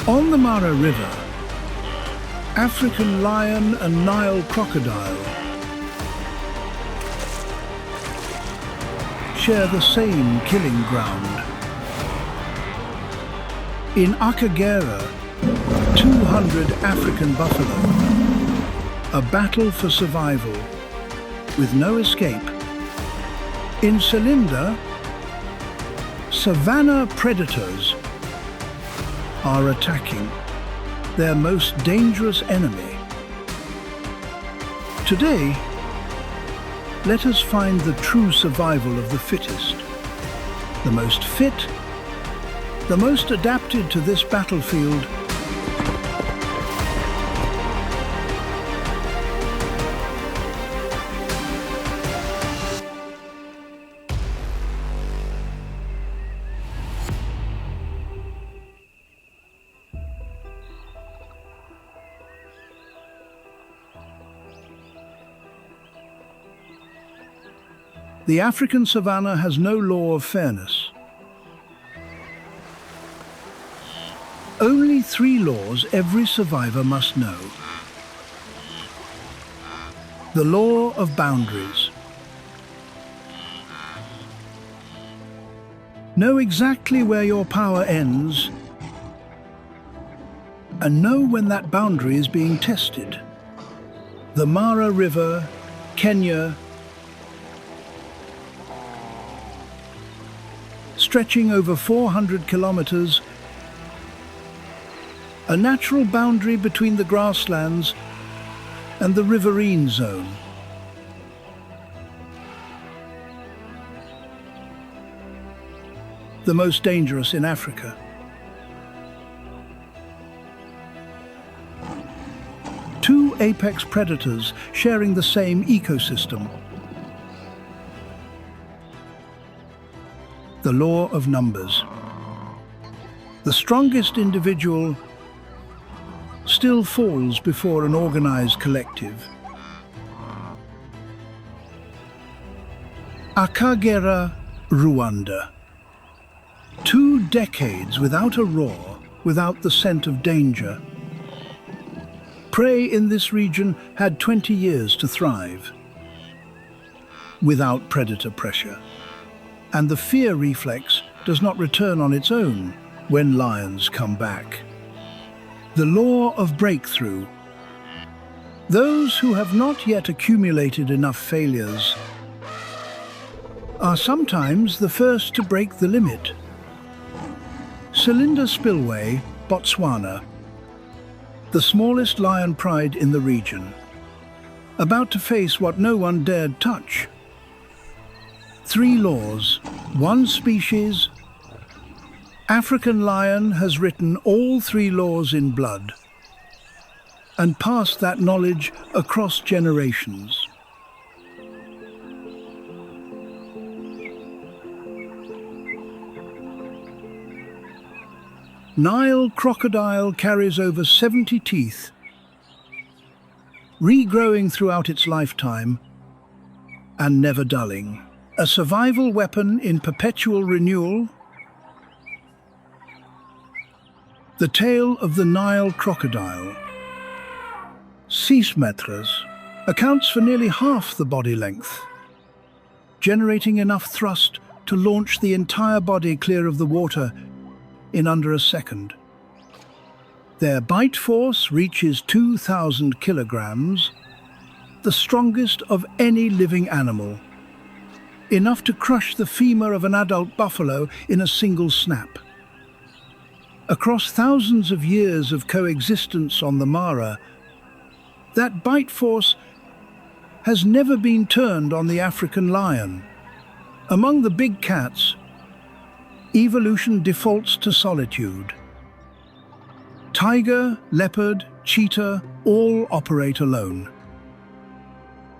On the Mara River, African lion and Nile crocodile share the same killing ground. In Akagera, 200 African buffalo, a battle for survival with no escape. In Selinda, savanna predators are attacking their most dangerous enemy. Today, let us find the true survival of the fittest, the most fit, the most adapted to this battlefield. The African savanna has no law of fairness. Only 3 laws every survivor must know. The law of boundaries. Know exactly where your power ends and know when that boundary is being tested. The Mara River, Kenya, stretching over 400 kilometers, a natural boundary between the grasslands and the riverine zone. The most dangerous in Africa. Two apex predators sharing the same ecosystem. The law of numbers. The strongest individual still falls before an organized collective. Akagera, Rwanda. 2 decades without a roar, without the scent of danger. Prey in this region had 20 years to thrive, without predator pressure. And the fear reflex does not return on its own when lions come back. The law of breakthrough. Those who have not yet accumulated enough failures are sometimes the first to break the limit. Selinda Spillway, Botswana. The smallest lion pride in the region. About to face what no one dared touch. 3 laws, 1 species. African lion has written all 3 laws in blood and passed that knowledge across generations. Nile crocodile carries over 70 teeth, regrowing throughout its lifetime and never dulling. A survival weapon in perpetual renewal. The tail of the Nile crocodile, 6 meters, accounts for nearly half the body length, generating enough thrust to launch the entire body clear of the water in under a second. Their bite force reaches 2,000 kilograms, the strongest of any living animal. Enough to crush the femur of an adult buffalo in a single snap. Across thousands of years of coexistence on the Mara, that bite force has never been turned on the African lion. Among the big cats, evolution defaults to solitude. Tiger, leopard, cheetah all operate alone.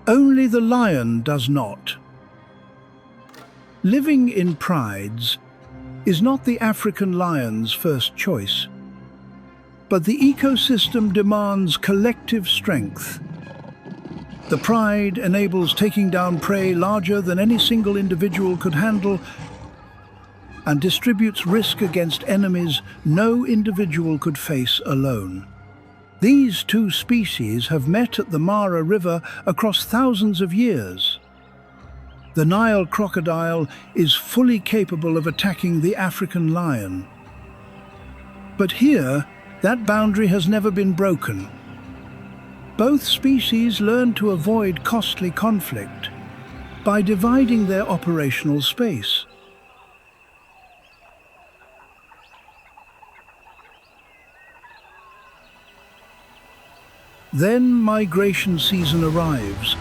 Only the lion does not. Living in prides is not the African lion's first choice, but the ecosystem demands collective strength. The pride enables taking down prey larger than any single individual could handle and distributes risk against enemies no individual could face alone. These two species have met at the Mara River across thousands of years. The Nile crocodile is fully capable of attacking the African lion. But here, that boundary has never been broken. Both species learn to avoid costly conflict by dividing their operational space. Then migration season arrives.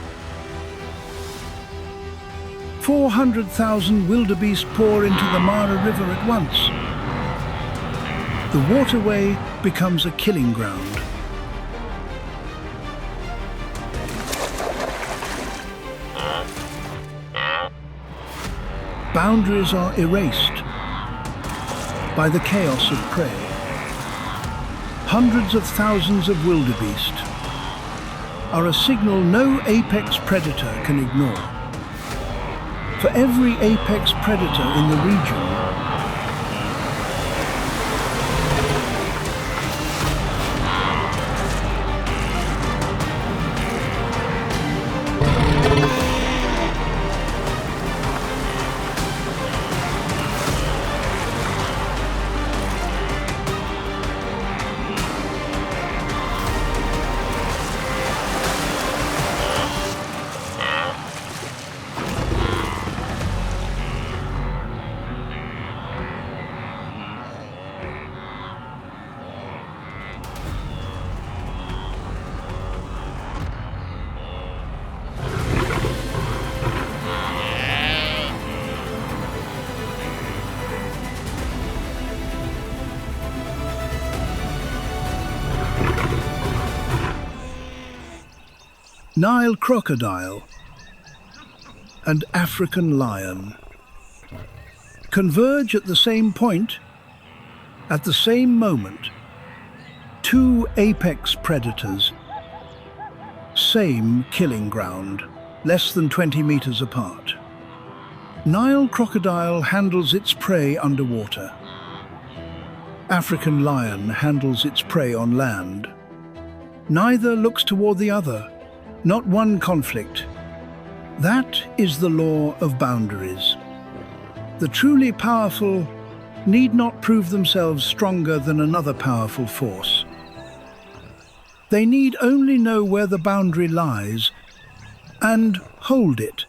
400,000 wildebeest pour into the Mara River at once. The waterway becomes a killing ground. Boundaries are erased by the chaos of prey. Hundreds of thousands of wildebeest are a signal no apex predator can ignore. For every apex predator in the region, Nile crocodile and African lion converge at the same point, at the same moment. Two apex predators, same killing ground, less than 20 meters apart. Nile crocodile handles its prey underwater. African lion handles its prey on land. Neither looks toward the other. Not one conflict. That is the law of boundaries. The truly powerful need not prove themselves stronger than another powerful force. They need only know where the boundary lies and hold it.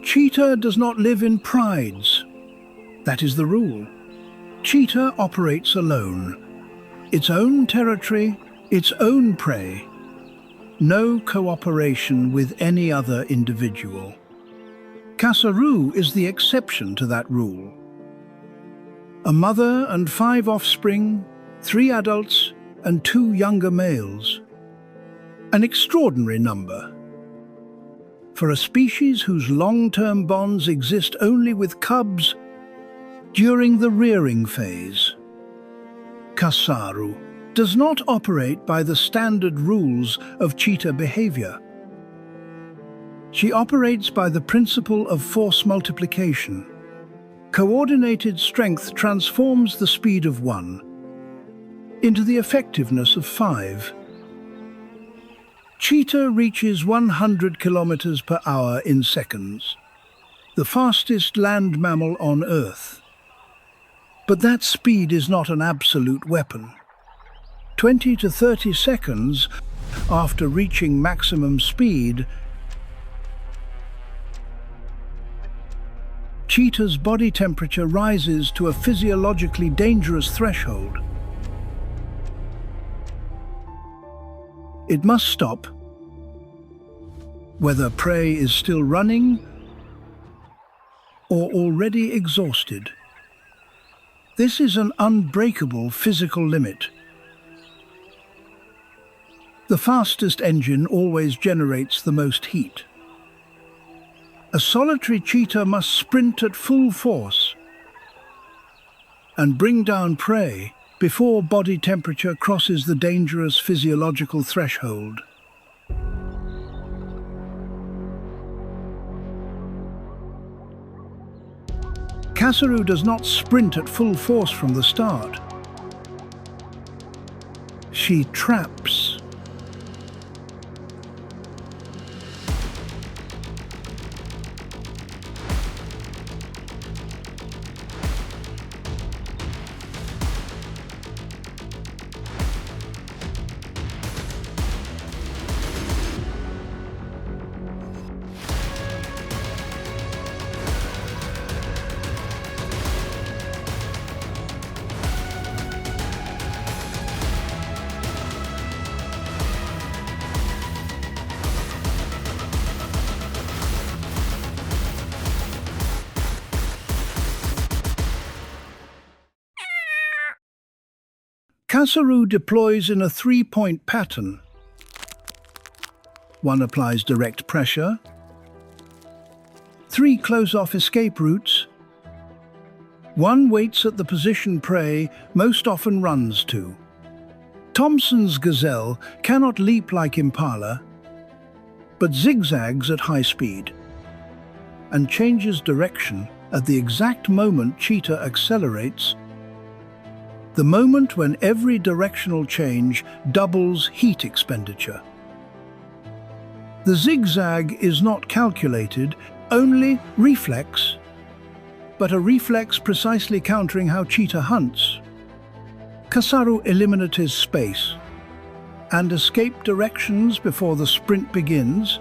Cheetah does not live in prides. That is the rule. Cheetah operates alone. Its own territory, its own prey, no cooperation with any other individual. Kasaroo is the exception to that rule. A mother and 5 offspring, 3 adults and 2 younger males. An extraordinary number. For a species whose long-term bonds exist only with cubs during the rearing phase. Kasaroo does not operate by the standard rules of cheetah behavior. She operates by the principle of force multiplication. Coordinated strength transforms the speed of 1 into the effectiveness of 5. Cheetah reaches 100 kilometers per hour in seconds, the fastest land mammal on Earth. But that speed is not an absolute weapon. 20 to 30 seconds after reaching maximum speed, cheetah's body temperature rises to a physiologically dangerous threshold. It must stop, whether prey is still running or already exhausted. This is an unbreakable physical limit. The fastest engine always generates the most heat. A solitary cheetah must sprint at full force and bring down prey before body temperature crosses the dangerous physiological threshold. Cassowary does not sprint at full force from the start. She traps. Cassowary deploys in a three-point pattern. One applies direct pressure, 3 close-off escape routes, 1 waits at the position prey most often runs to. Thompson's gazelle cannot leap like impala, but zigzags at high speed and changes direction at the exact moment cheetah accelerates, the moment when every directional change doubles heat expenditure. The zigzag is not calculated, only reflex, but a reflex precisely countering how cheetah hunts. Cassowary eliminates space and escape directions before the sprint begins.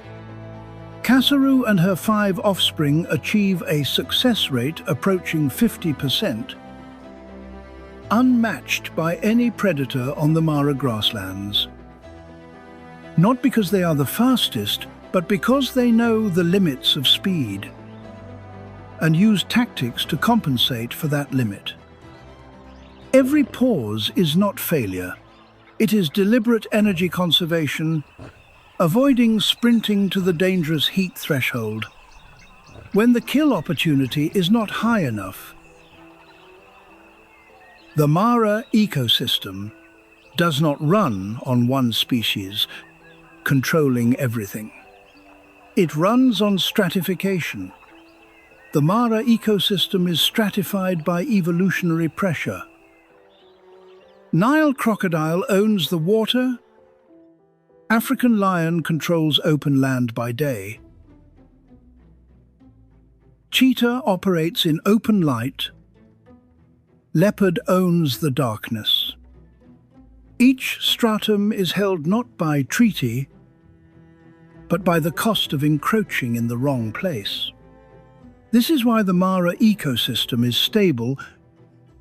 Cassowary and her 5 offspring achieve a success rate approaching 50%, unmatched by any predator on the Mara grasslands. Not because they are the fastest, but because they know the limits of speed and use tactics to compensate for that limit. Every pause is not failure. It is deliberate energy conservation, avoiding sprinting to the dangerous heat threshold when the kill opportunity is not high enough. The Mara ecosystem does not run on one species, controlling everything. It runs on stratification. The Mara ecosystem is stratified by evolutionary pressure. Nile crocodile owns the water. African lion controls open land by day. Cheetah operates in open light. Leopard owns the darkness. Each stratum is held not by treaty, but by the cost of encroaching in the wrong place. This is why the Mara ecosystem is stable,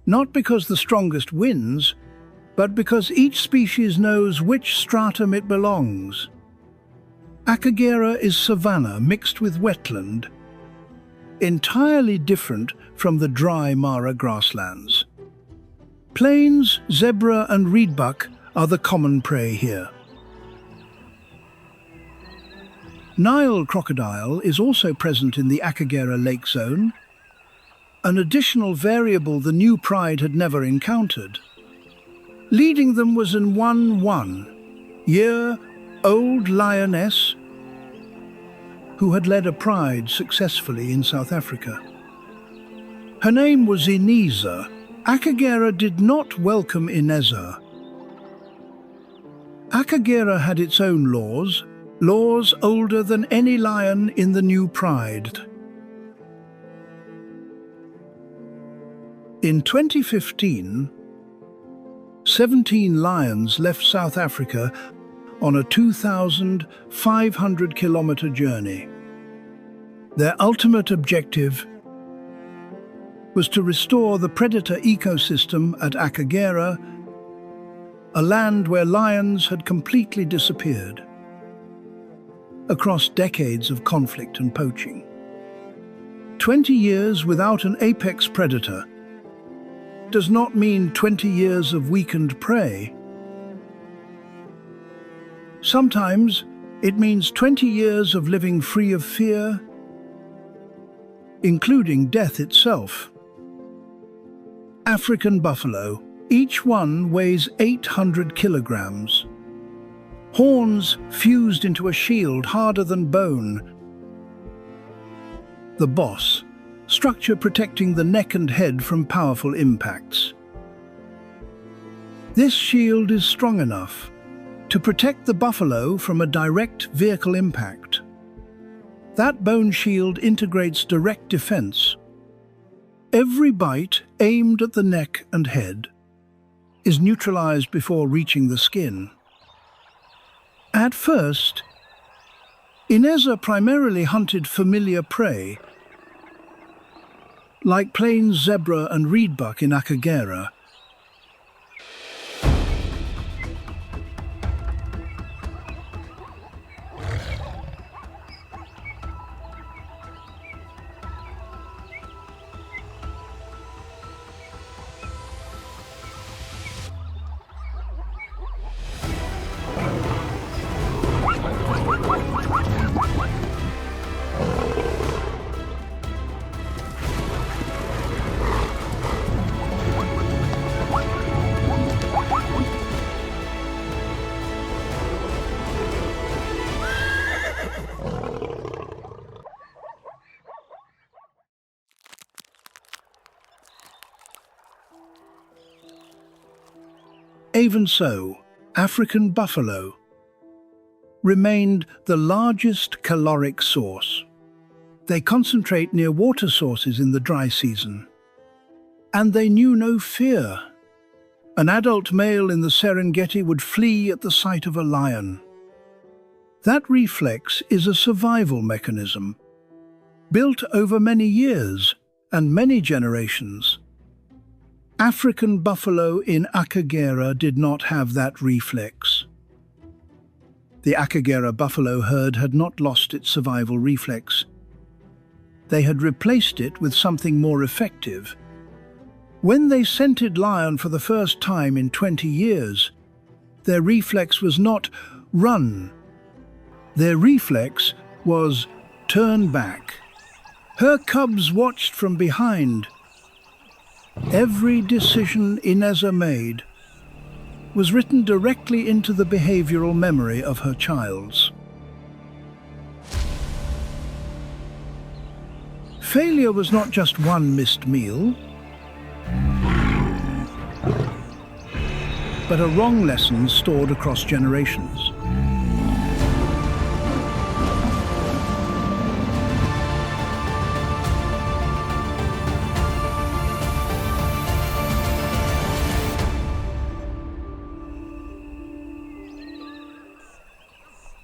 not because the strongest wins, but because each species knows which stratum it belongs. Akagera is savanna mixed with wetland, entirely different from the dry Mara grasslands. Plains, zebra and reedbuck are the common prey here. Nile crocodile is also present in the Akagera lake zone, an additional variable the new pride had never encountered. Leading them was an 1-year-old lioness who had led a pride successfully in South Africa. Her name was Ineza. Akagera did not welcome Ineza. Akagera had its own laws older than any lion in the new pride. In 2015, 17 lions left South Africa on a 2,500-kilometer journey. Their ultimate objective was to restore the predator ecosystem at Akagera, a land where lions had completely disappeared across decades of conflict and poaching. 20 years without an apex predator does not mean 20 years of weakened prey. Sometimes it means 20 years of living free of fear, including death itself. African buffalo, each one weighs 800 kilograms. Horns fused into a shield harder than bone. The boss, structure protecting the neck and head from powerful impacts. This shield is strong enough to protect the buffalo from a direct vehicle impact. That bone shield integrates direct defense. Every bite aimed at the neck and head is neutralized before reaching the skin. At first, Ineza primarily hunted familiar prey, like plains zebra and reedbuck in Akagera. Even so, African buffalo remained the largest caloric source. They concentrate near water sources in the dry season. And they knew no fear. An adult male in the Serengeti would flee at the sight of a lion. That reflex is a survival mechanism, built over many years and many generations. African buffalo in Akagera did not have that reflex. The Akagera buffalo herd had not lost its survival reflex. They had replaced it with something more effective. When they scented lion for the first time in 20 years, their reflex was not run. Their reflex was turn back. Her cubs watched from behind. Every decision Ineza made was written directly into the behavioral memory of her child's. Failure was not just one missed meal, but a wrong lesson stored across generations.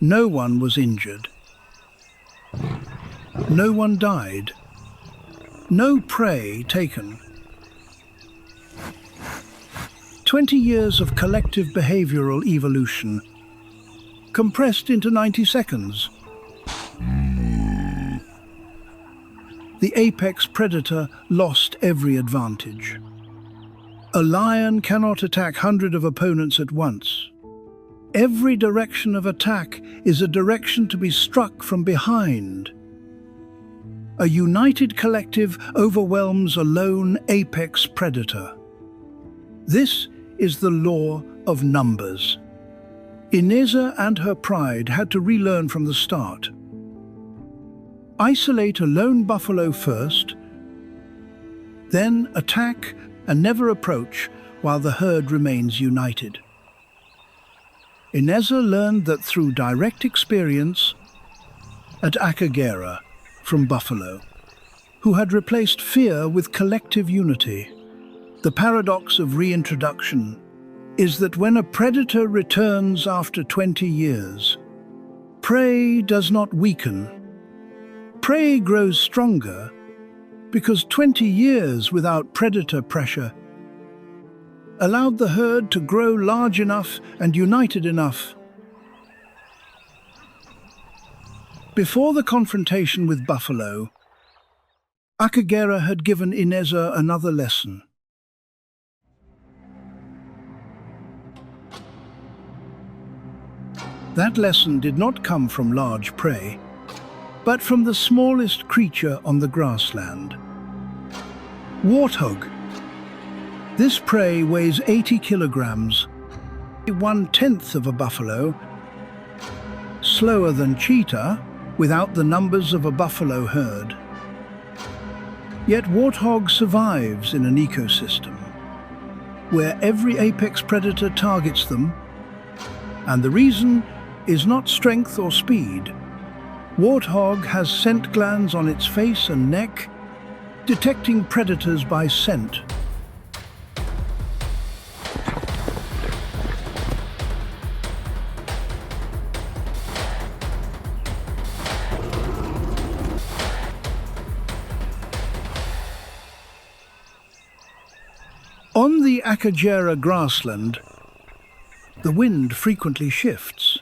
No one was injured. No one died. No prey taken. 20 years of collective behavioral evolution, compressed into 90 seconds. The apex predator lost every advantage. A lion cannot attack hundreds of opponents at once. Every direction of attack is a direction to be struck from behind. A united collective overwhelms a lone apex predator. This is the law of numbers. Ineza and her pride had to relearn from the start. Isolate a lone buffalo first, then attack and never approach while the herd remains united. Ineza learned that through direct experience at Akagera from buffalo, who had replaced fear with collective unity. The paradox of reintroduction is that when a predator returns after 20 years, prey does not weaken. Prey grows stronger because 20 years without predator pressure allowed the herd to grow large enough and united enough. Before the confrontation with buffalo, Akagera had given Ineza another lesson. That lesson did not come from large prey, but from the smallest creature on the grassland. Warthog. This prey weighs 80 kilograms, 1/10 of a buffalo, slower than cheetah, without the numbers of a buffalo herd. Yet warthog survives in an ecosystem where every apex predator targets them, and the reason is not strength or speed. Warthog has scent glands on its face and neck, detecting predators by scent. On the Akagera grassland, the wind frequently shifts.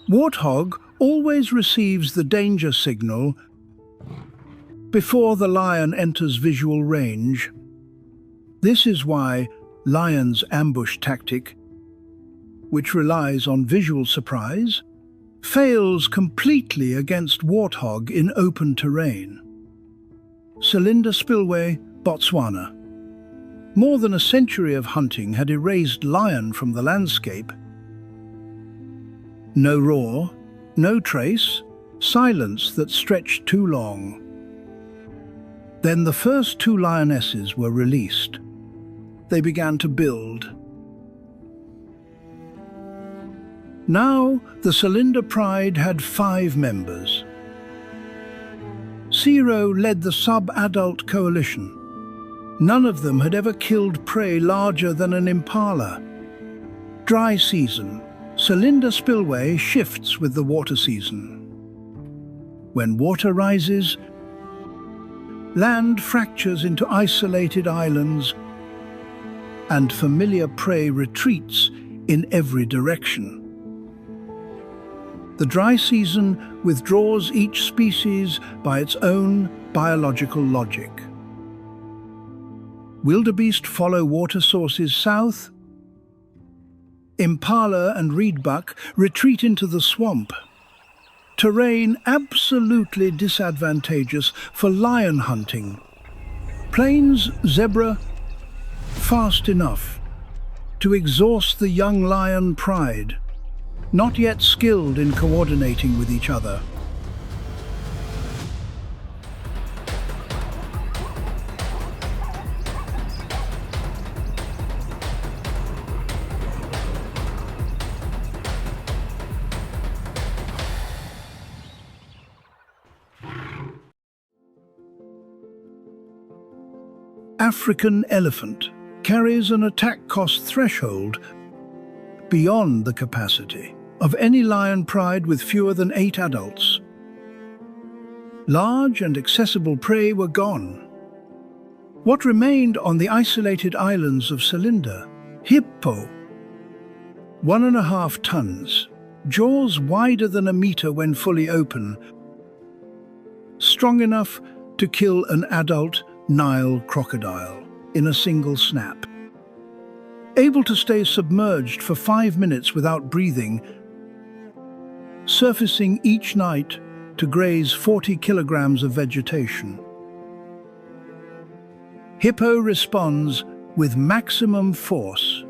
Warthog always receives the danger signal before the lion enters visual range. This is why lion's ambush tactic, which relies on visual surprise, fails completely against warthog in open terrain. Selinda Spillway, Botswana. More than a century of hunting had erased lion from the landscape. No roar, no trace, silence that stretched too long. Then the first 2 lionesses were released. They began to build. Now the Selinda Pride had 5 members. Zero led the sub-adult coalition. None of them had ever killed prey larger than an impala. Dry season. Selinda Spillway shifts with the water season. When water rises, land fractures into isolated islands, and familiar prey retreats in every direction. The dry season withdraws each species by its own biological logic. Wildebeest follow water sources south. Impala and reedbuck retreat into the swamp. Terrain absolutely disadvantageous for lion hunting. Plains zebra fast enough to exhaust the young lion pride, not yet skilled in coordinating with each other. African elephant carries an attack cost threshold beyond the capacity of any lion pride with fewer than 8 adults. Large and accessible prey were gone. What remained on the isolated islands of Selinda? Hippo, 1.5 tons, jaws wider than a meter when fully open, strong enough to kill an adult Nile crocodile in a single snap. Able to stay submerged for 5 minutes without breathing, surfacing each night to graze 40 kilograms of vegetation. Hippo responds with maximum force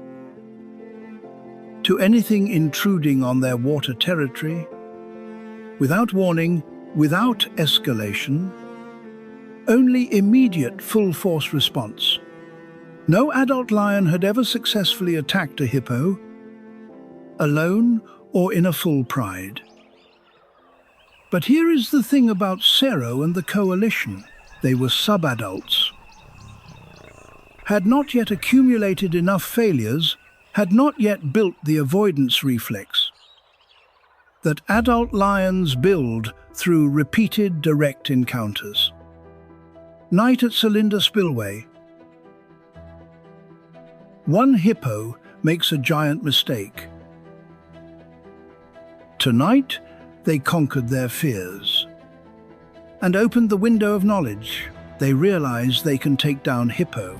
to anything intruding on their water territory, without warning, without escalation, only immediate full-force response. No adult lion had ever successfully attacked a hippo, alone or in a full pride. But here is the thing about Zero and the coalition. They were sub-adults, had not yet accumulated enough failures, had not yet built the avoidance reflex that adult lions build through repeated direct encounters. Night at Selinda Spillway. One hippo makes a giant mistake. Tonight, they conquered their fears and opened the window of knowledge. They realize they can take down Hippo.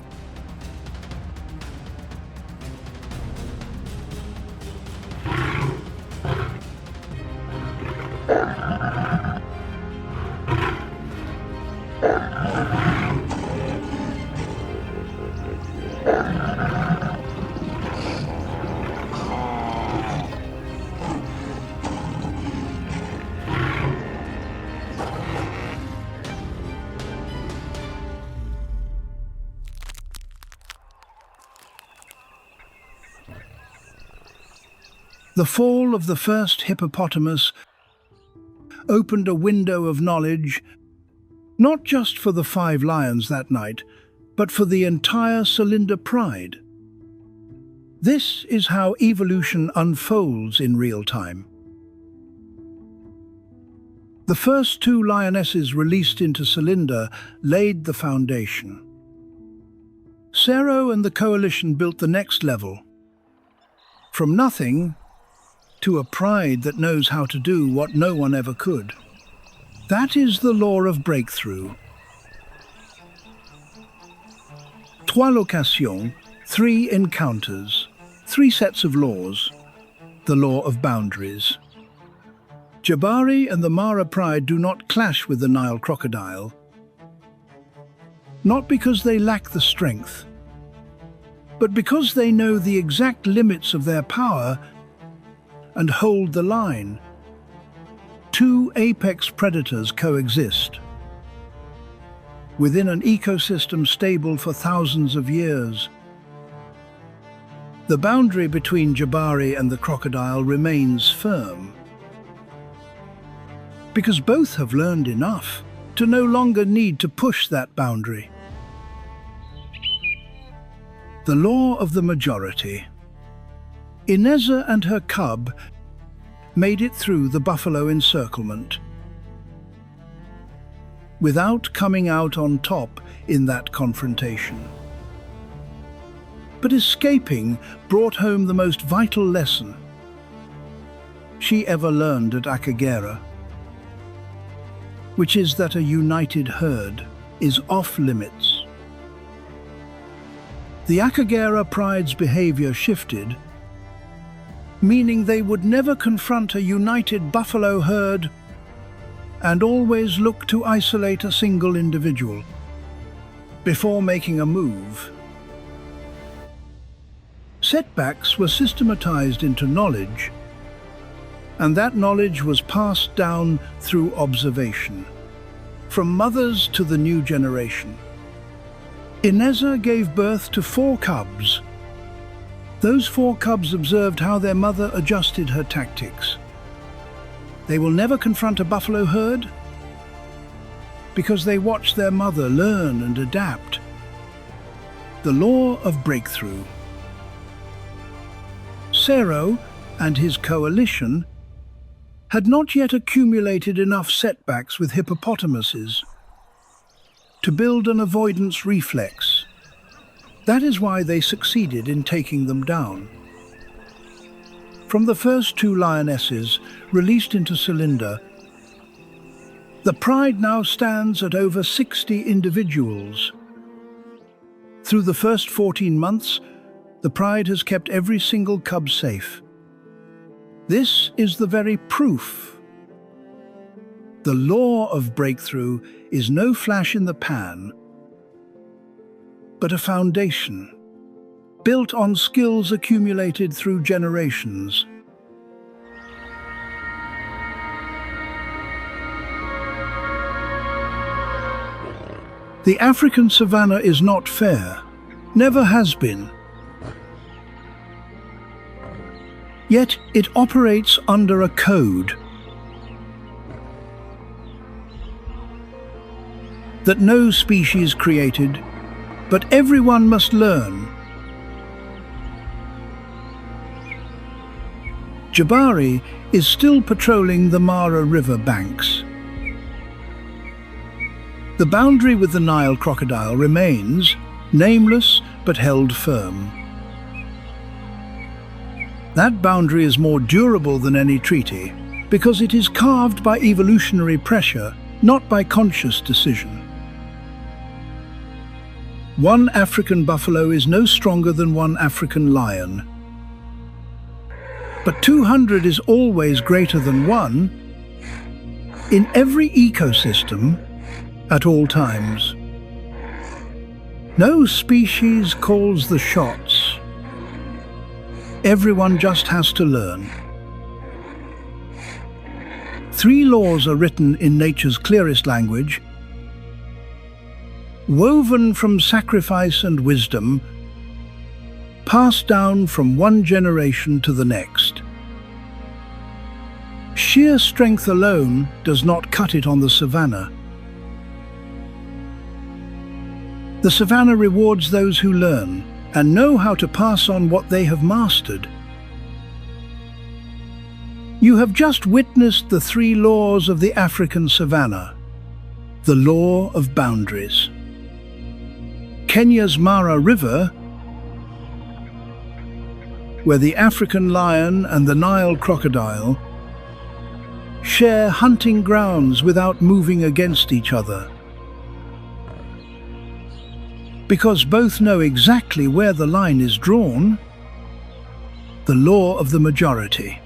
The fall of the first hippopotamus opened a window of knowledge, not just for the 5 lions that night, but for the entire cylinder pride. This is how evolution unfolds in real time. The first 2 lionesses released into cylinder laid the foundation. Sero and the coalition built the next level. From nothing to a pride that knows how to do what no one ever could. That is the law of breakthrough. 3 locations, 3 encounters, 3 sets of laws. The law of boundaries. Jabari and the Mara pride do not clash with the Nile crocodile. Not because they lack the strength, but because they know the exact limits of their power and hold the line. 2 apex predators coexist within an ecosystem stable for thousands of years. The boundary between Jabari and the crocodile remains firm, because both have learned enough to no longer need to push that boundary. The law of the majority. Ineza and her cub made it through the buffalo encirclement without coming out on top in that confrontation. But escaping brought home the most vital lesson she ever learned at Akagera, which is that a united herd is off limits. The Akagera pride's behavior shifted, meaning they would never confront a united buffalo herd and always look to isolate a single individual before making a move. Setbacks were systematized into knowledge, and that knowledge was passed down through observation, from mothers to the new generation. Ineza gave birth to 4 cubs. Those 4 cubs observed how their mother adjusted her tactics. They will never confront a buffalo herd because they watched their mother learn and adapt. The law of breakthrough. Sero and his coalition had not yet accumulated enough setbacks with hippopotamuses to build an avoidance reflex. That is why they succeeded in taking them down. From the first 2 lionesses released into cylinder, the pride now stands at over 60 individuals. Through the first 14 months, the pride has kept every single cub safe. This is the very proof. The law of breakthrough is no flash in the pan, but a foundation built on skills accumulated through generations. The African savanna is not fair, never has been. Yet it operates under a code that no species created, but everyone must learn. Jabari is still patrolling the Mara River banks. The boundary with the Nile crocodile remains, nameless but held firm. That boundary is more durable than any treaty because it is carved by evolutionary pressure, not by conscious decision. One African buffalo is no stronger than one African lion. But 200 is always greater than 1 in every ecosystem at all times. No species calls the shots. Everyone just has to learn. 3 laws are written in nature's clearest language, woven from sacrifice and wisdom, passed down from one generation to the next. sheer strength alone does not cut it on the savannah. The savannah rewards those who learn and know how to pass on what they have mastered. You have just witnessed the three laws of the African savannah. The law of boundaries. Kenya's Mara River, where the African lion and the Nile crocodile share hunting grounds without moving against each other, because both know exactly where the line is drawn. The law of the majority.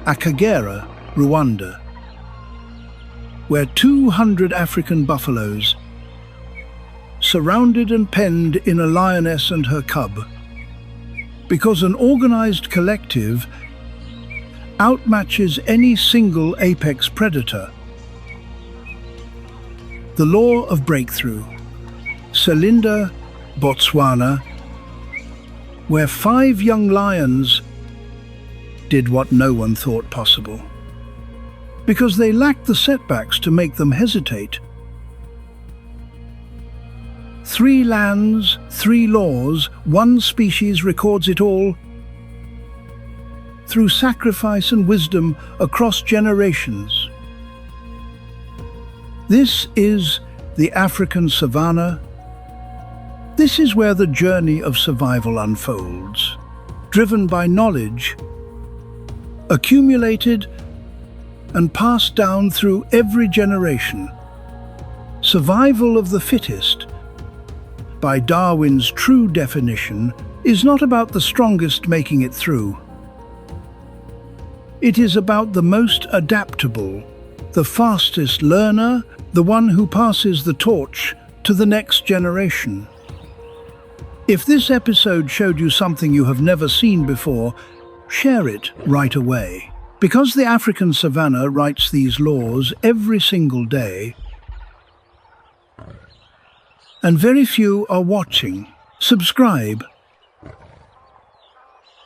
Akagera, Rwanda, where 200 African buffaloes, surrounded and penned in a lioness and her cub, because an organized collective outmatches any single apex predator. The law of breakthrough. Selinda, Botswana, where 5 young lions did what no one thought possible, because they lacked the setbacks to make them hesitate. 3 lands, 3 laws, 1 species records it all, through sacrifice and wisdom across generations. This is the African savannah. This is where the journey of survival unfolds, driven by knowledge, accumulated and passed down through every generation. Survival of the fittest, by Darwin's true definition, is not about the strongest making it through. It is about the most adaptable, the fastest learner, the one who passes the torch to the next generation. If this episode showed you something you have never seen before, share it right away. Because the African savannah writes these laws every single day, and very few are watching. Subscribe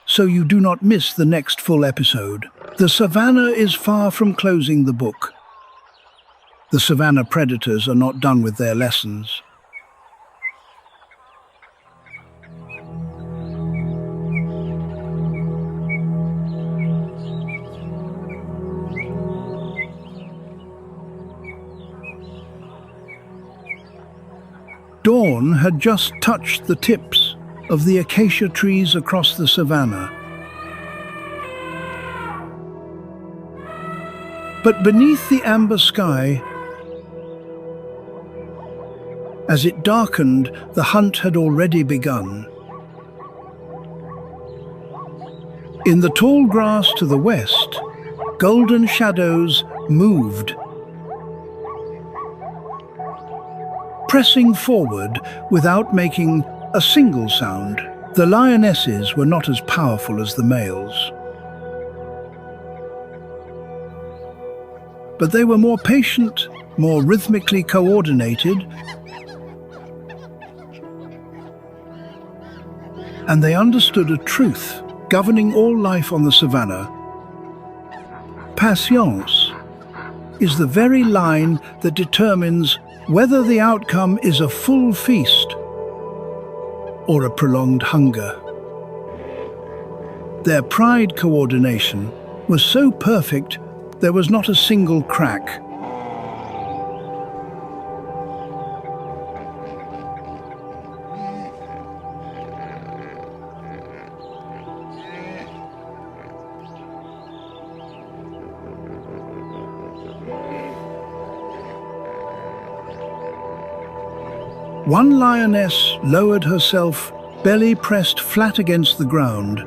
so you do not miss the next full episode. The savannah is far from closing the book. The savannah predators are not done with their lessons. Dawn had just touched the tips of the acacia trees across the savannah. But beneath the amber sky, as it darkened, the hunt had already begun. In the tall grass to the west, golden shadows moved, pressing forward without making a single sound. The lionesses were not as powerful as the males, but they were more patient, more rhythmically coordinated, and they understood a truth governing all life on the savannah. Patience is the very line that determines whether the outcome is a full feast or a prolonged hunger. Their pride coordination was so perfect there was not a single crack. One lioness lowered herself, belly pressed flat against the ground.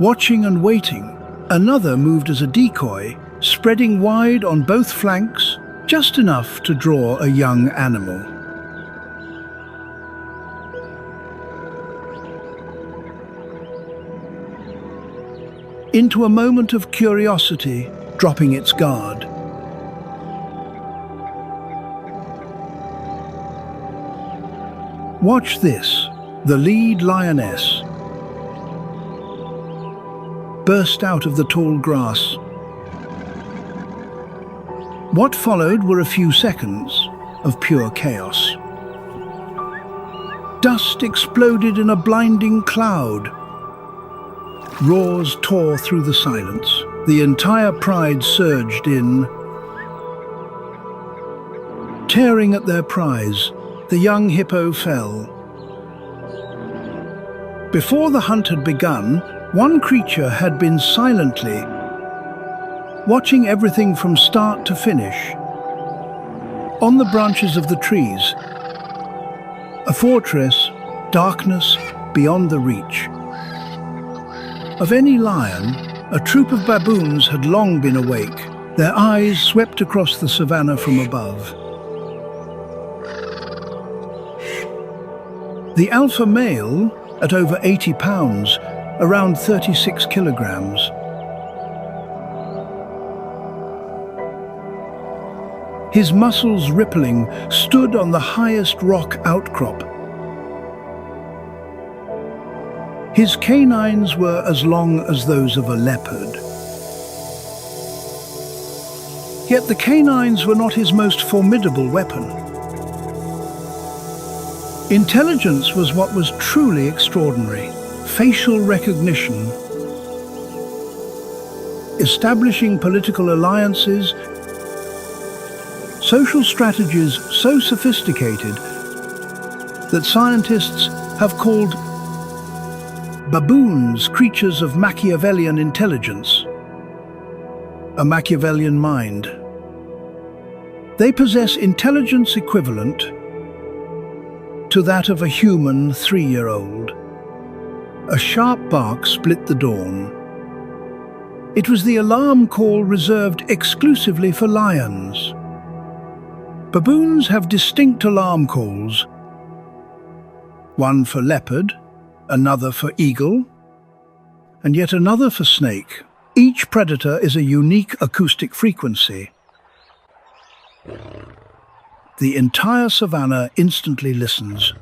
Watching and waiting, another moved as a decoy, spreading wide on both flanks, just enough to draw a young animal. Into a moment of curiosity, dropping its guard. Watch this. The lead lioness burst out of the tall grass. What followed were a few seconds of pure chaos. Dust exploded in a blinding cloud. Roars tore through the silence. The entire pride surged in. Tearing at their prize, the young hippo fell. Before the hunt had begun, one creature had been silently watching everything from start to finish. On the branches of the trees, a fortress, darkness beyond the reach of any lion, a troop of baboons had long been awake. Their eyes swept across the savannah from above. The alpha male, at over 80 pounds, around 36 kilograms, his muscles rippling, stood on the highest rock outcrop. His canines were as long as those of a leopard. Yet the canines were not his most formidable weapon. Intelligence was what was truly extraordinary. Facial recognition, establishing political alliances, social strategies so sophisticated that scientists have called baboons creatures of Machiavellian intelligence, a Machiavellian mind. They possess intelligence equivalent to that of a human 3-year-old. A sharp bark split the dawn. It was the alarm call reserved exclusively for lions. Baboons have distinct alarm calls, one for leopard, another for eagle, and yet another for snake. Each predator is a unique acoustic frequency. The entire savannah instantly listens.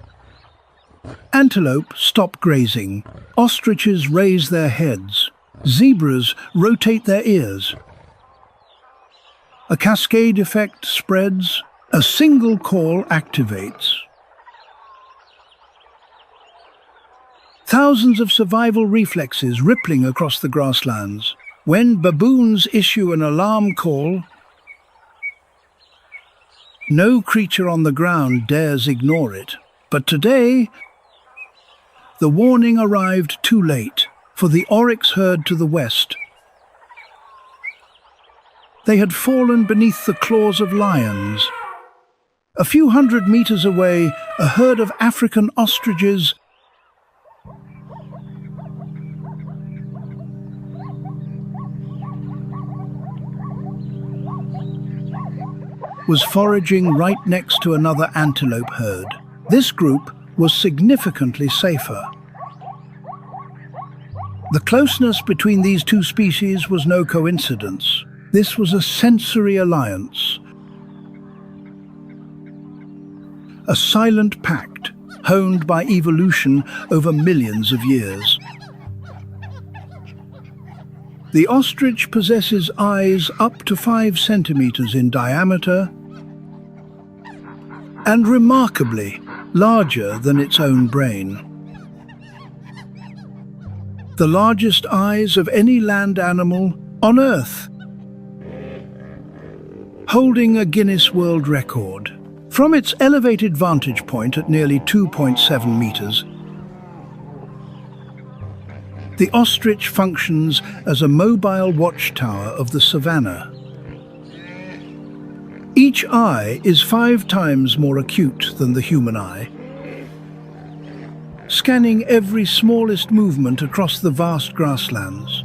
Antelope stop grazing. Ostriches raise their heads. Zebras rotate their ears. A cascade effect spreads. A single call activates. Thousands of survival reflexes rippling across the grasslands. When baboons issue an alarm call, no creature on the ground dares ignore it. But today, the warning arrived too late for the oryx herd to the west. They had fallen beneath the claws of lions. A few hundred meters away, a herd of African ostriches was foraging right next to another antelope herd. This group was significantly safer. The closeness between these two species was no coincidence. This was a sensory alliance, a silent pact honed by evolution over millions of years. The ostrich possesses eyes up to 5 centimeters in diameter and remarkably larger than its own brain. The largest eyes of any land animal on Earth, holding a Guinness World Record. From its elevated vantage point at nearly 2.7 meters, the ostrich functions as a mobile watchtower of the savannah. Each eye is 5 times more acute than the human eye, scanning every smallest movement across the vast grasslands.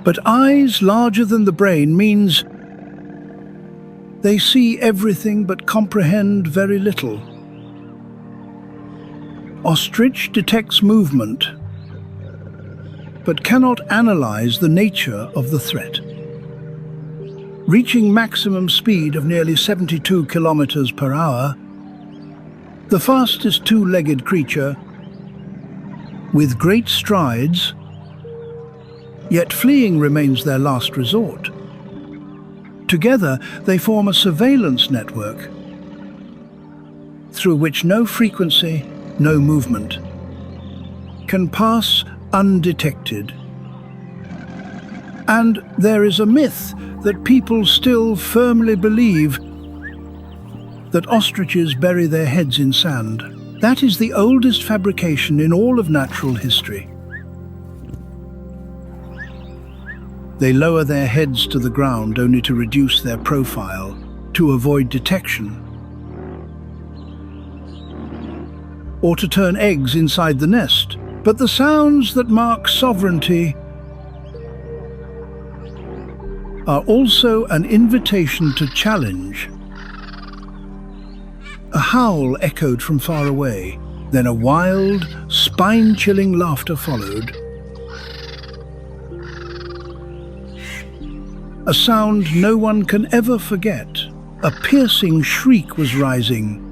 But eyes larger than the brain means they see everything but comprehend very little. Ostrich detects movement, but cannot analyze the nature of the threat. Reaching maximum speed of nearly 72 kilometers per hour, The fastest two-legged creature, with great strides, yet fleeing remains their last resort. Together, they form a surveillance network through which no frequency, no movement can pass undetected. And there is a myth that people still firmly believe that ostriches bury their heads in sand. That is the oldest fabrication in all of natural history. They lower their heads to the ground only to reduce their profile, to avoid detection, or to turn eggs inside the nest. But the sounds that mark sovereignty are also an invitation to challenge. A howl echoed from far away, then a wild, spine-chilling laughter followed. A sound no one can ever forget. A piercing shriek was rising.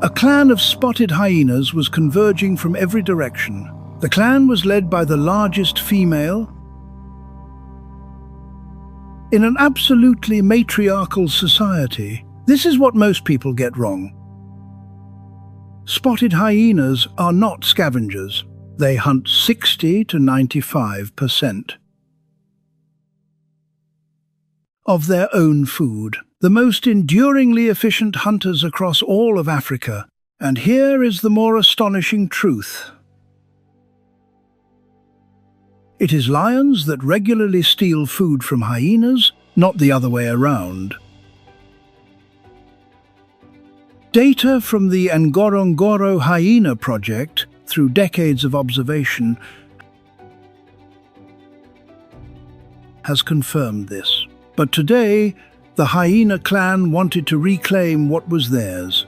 A clan of spotted hyenas was converging from every direction. The clan was led by the largest female. In an absolutely matriarchal society, this is what most people get wrong. Spotted hyenas are not scavengers. They hunt 60 to 95% of their own food. The most enduringly efficient hunters across all of Africa. And here is the more astonishing truth. It is lions that regularly steal food from hyenas, not the other way around. Data from the Ngorongoro Hyena Project, through decades of observation, has confirmed this. But today, the hyena clan wanted to reclaim what was theirs.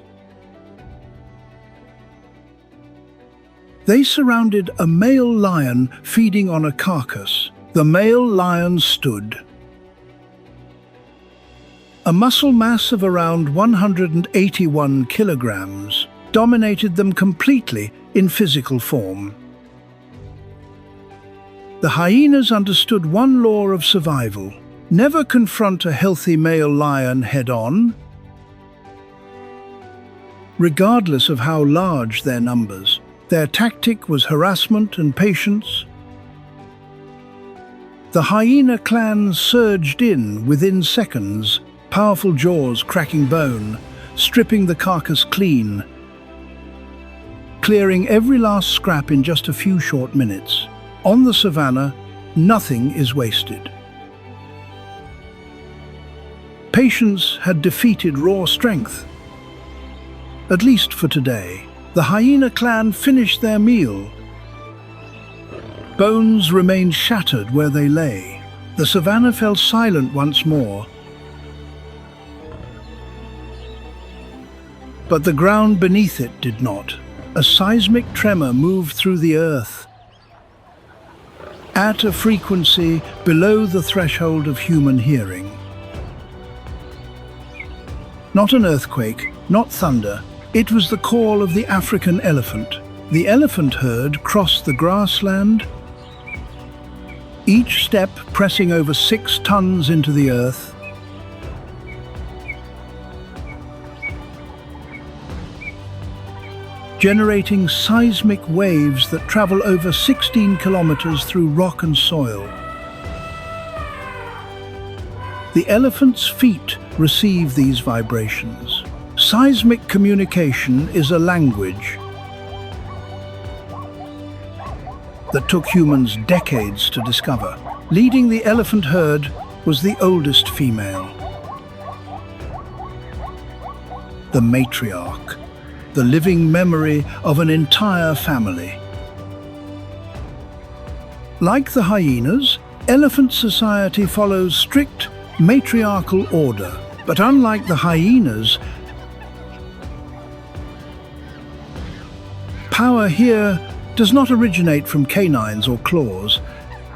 They surrounded a male lion feeding on a carcass. The male lion stood. A muscle mass of around 181 kilograms dominated them completely in physical form. The hyenas understood one law of survival. Never confront a healthy male lion head-on, regardless of how large their numbers. Their tactic was harassment and patience. The hyena clan surged in within seconds, powerful jaws cracking bone, stripping the carcass clean, clearing every last scrap in just a few short minutes. On the savannah, nothing is wasted. Patience had defeated raw strength. At least for today. The hyena clan finished their meal. Bones remained shattered where they lay. The savannah fell silent once more. But the ground beneath it did not. A seismic tremor moved through the earth, at a frequency below the threshold of human hearing. Not an earthquake, not thunder. It was the call of the African elephant. The elephant herd crossed the grassland, each step pressing over 6 tons into the earth. Generating seismic waves that travel over 16 kilometers through rock and soil. The elephant's feet receive these vibrations. Seismic communication is a language that took humans decades to discover. Leading the elephant herd was the oldest female, the matriarch, the living memory of an entire family. Like the hyenas, elephant society follows strict matriarchal order. But unlike the hyenas, power here does not originate from canines or claws,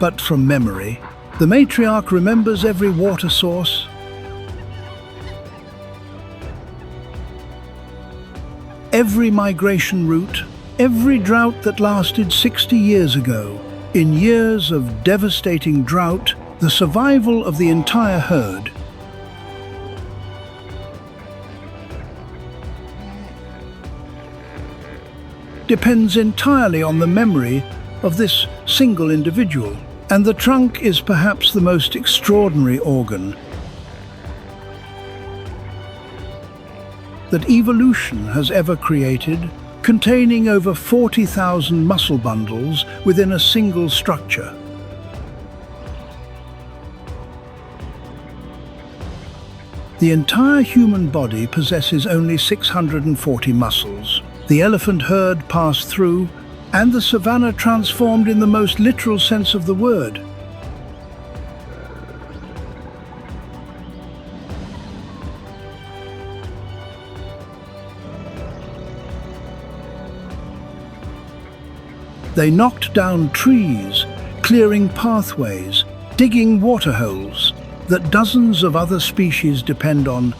but from memory. The matriarch remembers every water source, every migration route, every drought that lasted 60 years ago. In years of devastating drought, the survival of the entire herd depends entirely on the memory of this single individual. And the trunk is perhaps the most extraordinary organ that evolution has ever created, containing over 40,000 muscle bundles within a single structure. The entire human body possesses only 640 muscles. The elephant herd passed through, and the savannah transformed in the most literal sense of the word. They knocked down trees, clearing pathways, digging waterholes that dozens of other species depend on.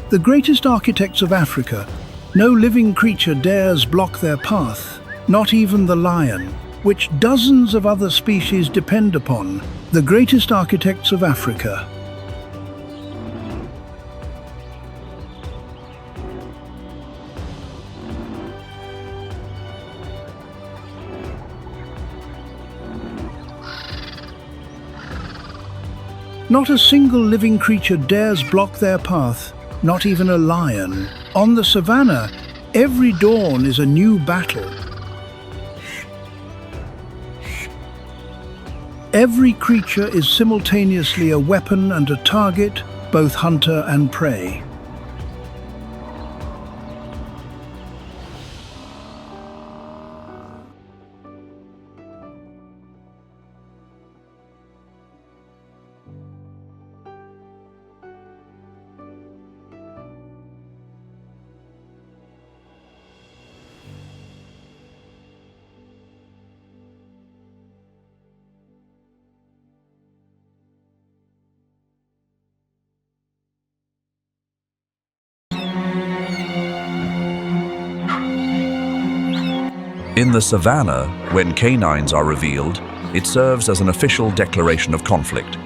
The greatest architects of Africa, no living creature dares block their path, not even the lion, which dozens of other species depend upon. The greatest architects of Africa. Not a single living creature dares block their path, not even a lion. On the savannah, every dawn is a new battle. Every creature is simultaneously a weapon and a target, both hunter and prey. In the savannah, when canines are revealed, it serves as an official declaration of conflict.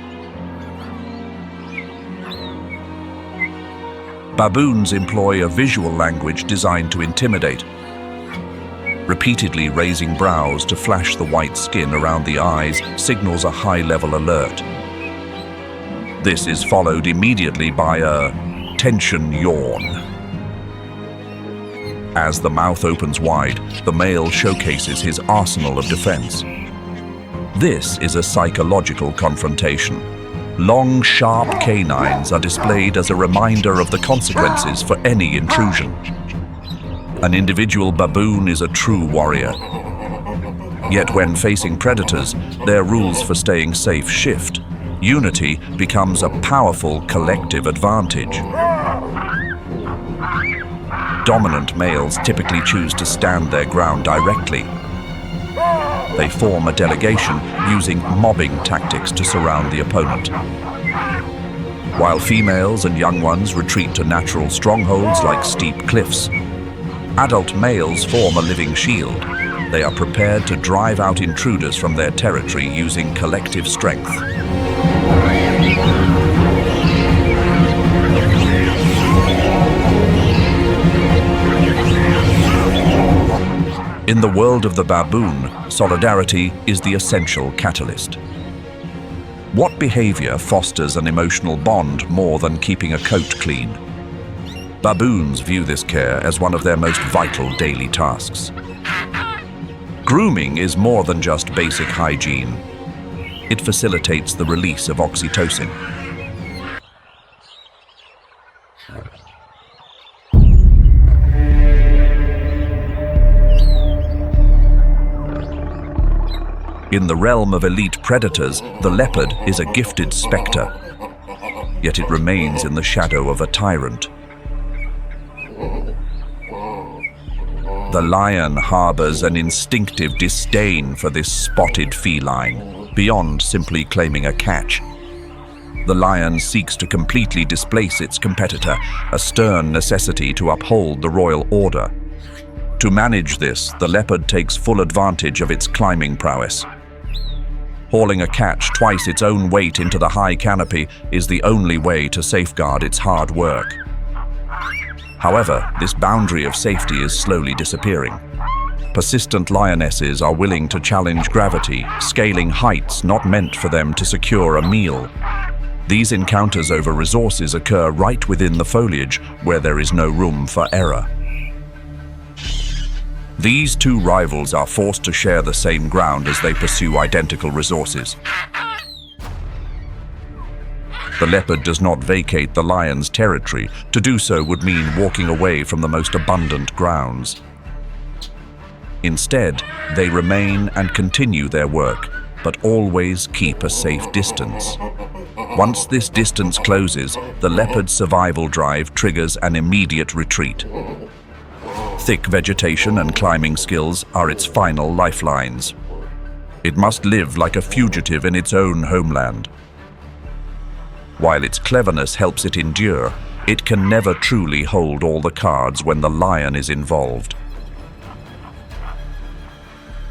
Baboons employ a visual language designed to intimidate, repeatedly raising brows to flash the white skin around the eyes signals a high-level alert. This is followed immediately by a tension yawn. As the mouth opens wide, the male showcases his arsenal of defense. This is a psychological confrontation. Long, sharp canines are displayed as a reminder of the consequences for any intrusion. An individual baboon is a true warrior. Yet when facing predators, their rules for staying safe shift. Unity becomes a powerful collective advantage. Dominant males typically choose to stand their ground directly. They form a delegation using mobbing tactics to surround the opponent. While females and young ones retreat to natural strongholds like steep cliffs, adult males form a living shield. They are prepared to drive out intruders from their territory using collective strength. In the world of the baboon, solidarity is the essential catalyst. What behavior fosters an emotional bond more than keeping a coat clean? Baboons view this care as one of their most vital daily tasks. Grooming is more than just basic hygiene. It facilitates the release of oxytocin. In the realm of elite predators, the leopard is a gifted spectre, yet it remains in the shadow of a tyrant. The lion harbors an instinctive disdain for this spotted feline, beyond simply claiming a catch. The lion seeks to completely displace its competitor, a stern necessity to uphold the royal order. To manage this, the leopard takes full advantage of its climbing prowess. Hauling a catch twice its own weight into the high canopy is the only way to safeguard its hard work. However, this boundary of safety is slowly disappearing. Persistent lionesses are willing to challenge gravity, scaling heights not meant for them to secure a meal. These encounters over resources occur right within the foliage, where there is no room for error. These two rivals are forced to share the same ground as they pursue identical resources. The leopard does not vacate the lion's territory. To do so would mean walking away from the most abundant grounds. Instead, they remain and continue their work, but always keep a safe distance. Once this distance closes, the leopard's survival drive triggers an immediate retreat. Thick vegetation and climbing skills are its final lifelines. It must live like a fugitive in its own homeland. While its cleverness helps it endure, it can never truly hold all the cards when the lion is involved.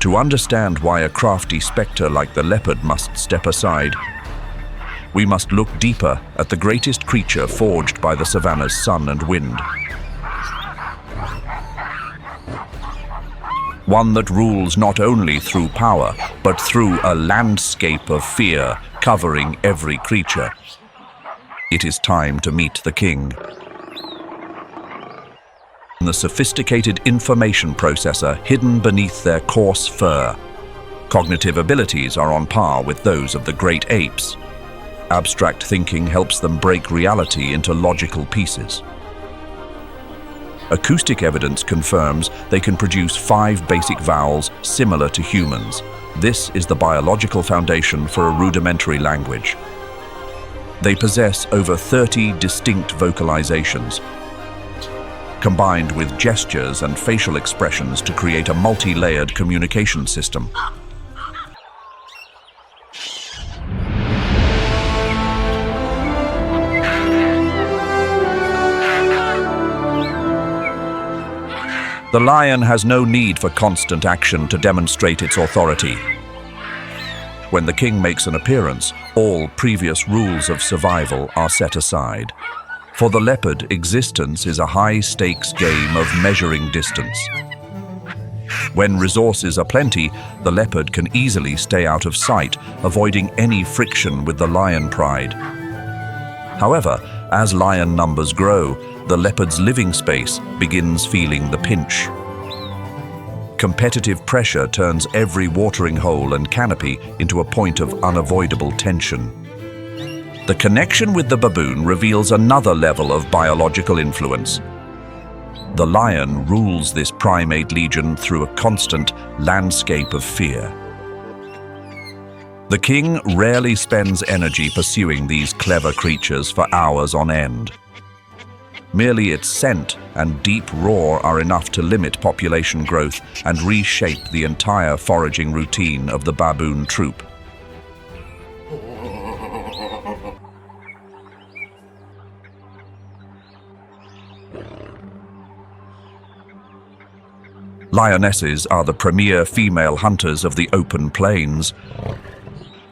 To understand why a crafty spectre like the leopard must step aside, we must look deeper at the greatest creature forged by the savannah's sun and wind. One that rules not only through power, but through a landscape of fear covering every creature. It is time to meet the king. The sophisticated information processor hidden beneath their coarse fur. Cognitive abilities are on par with those of the great apes. Abstract thinking helps them break reality into logical pieces. Acoustic evidence confirms they can produce 5 basic vowels similar to humans. This is the biological foundation for a rudimentary language. They possess over 30 distinct vocalizations, combined with gestures and facial expressions to create a multi-layered communication system. The lion has no need for constant action to demonstrate its authority. When the king makes an appearance, all previous rules of survival are set aside. For the leopard, existence is a high-stakes game of measuring distance. When resources are plenty, the leopard can easily stay out of sight, avoiding any friction with the lion pride. However, as lion numbers grow, the leopard's living space begins feeling the pinch. Competitive pressure turns every watering hole and canopy into a point of unavoidable tension. The connection with the baboon reveals another level of biological influence. The lion rules this primate legion through a constant landscape of fear. The king rarely spends energy pursuing these clever creatures for hours on end. Merely its scent and deep roar are enough to limit population growth and reshape the entire foraging routine of the baboon troop. Lionesses are the premier female hunters of the open plains.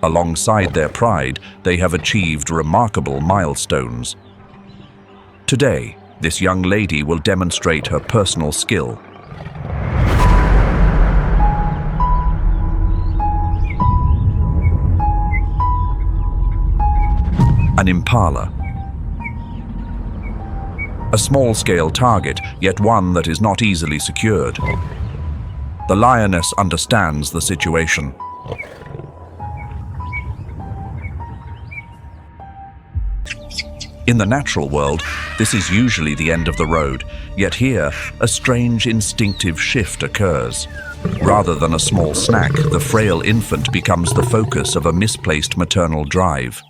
Alongside their pride, they have achieved remarkable milestones. Today, this young lady will demonstrate her personal skill. An impala. A small-scale target, yet one that is not easily secured. The lioness understands the situation. In the natural world, this is usually the end of the road, yet here, a strange instinctive shift occurs. Rather than a small snack, the frail infant becomes the focus of a misplaced maternal drive.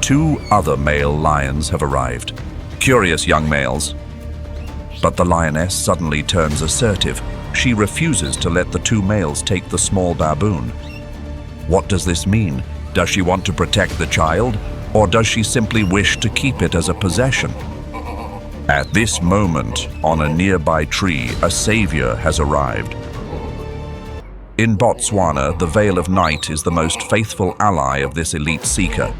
2 other male lions have arrived. Curious young males. But the lioness suddenly turns assertive. She refuses to let the 2 males take the small baboon. What does this mean? Does she want to protect the child, or does she simply wish to keep it as a possession? At this moment, on a nearby tree, a savior has arrived. In Botswana, the Veil of Night is the most faithful ally of this elite seeker.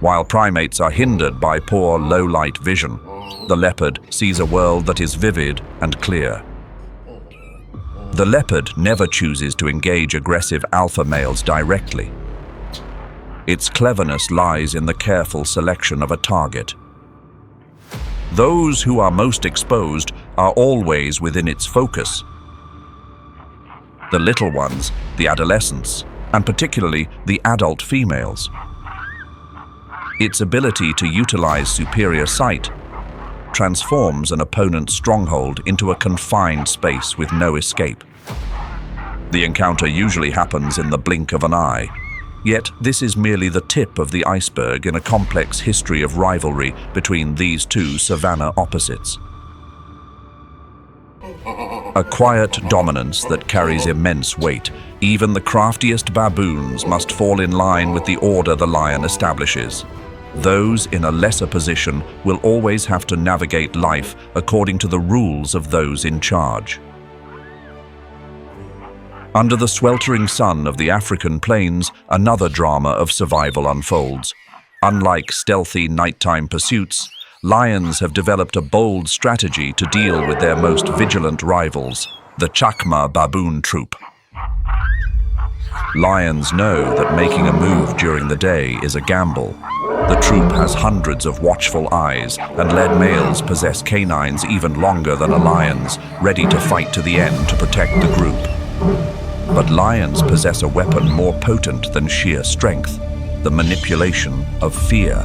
While primates are hindered by poor low-light vision, the leopard sees a world that is vivid and clear. The leopard never chooses to engage aggressive alpha males directly. Its cleverness lies in the careful selection of a target. Those who are most exposed are always within its focus. The little ones, the adolescents, and particularly the adult females. Its ability to utilize superior sight transforms an opponent's stronghold into a confined space with no escape. The encounter usually happens in the blink of an eye, yet this is merely the tip of the iceberg in a complex history of rivalry between these 2 savanna opposites. A quiet dominance that carries immense weight. Even the craftiest baboons must fall in line with the order the lion establishes. Those in a lesser position will always have to navigate life according to the rules of those in charge. Under the sweltering sun of the African plains, another drama of survival unfolds. Unlike stealthy nighttime pursuits, lions have developed a bold strategy to deal with their most vigilant rivals, the Chakma baboon troop. Lions know that making a move during the day is a gamble. The troop has hundreds of watchful eyes, and lead males possess canines even longer than a lion's, ready to fight to the end to protect the group. But lions possess a weapon more potent than sheer strength, the manipulation of fear.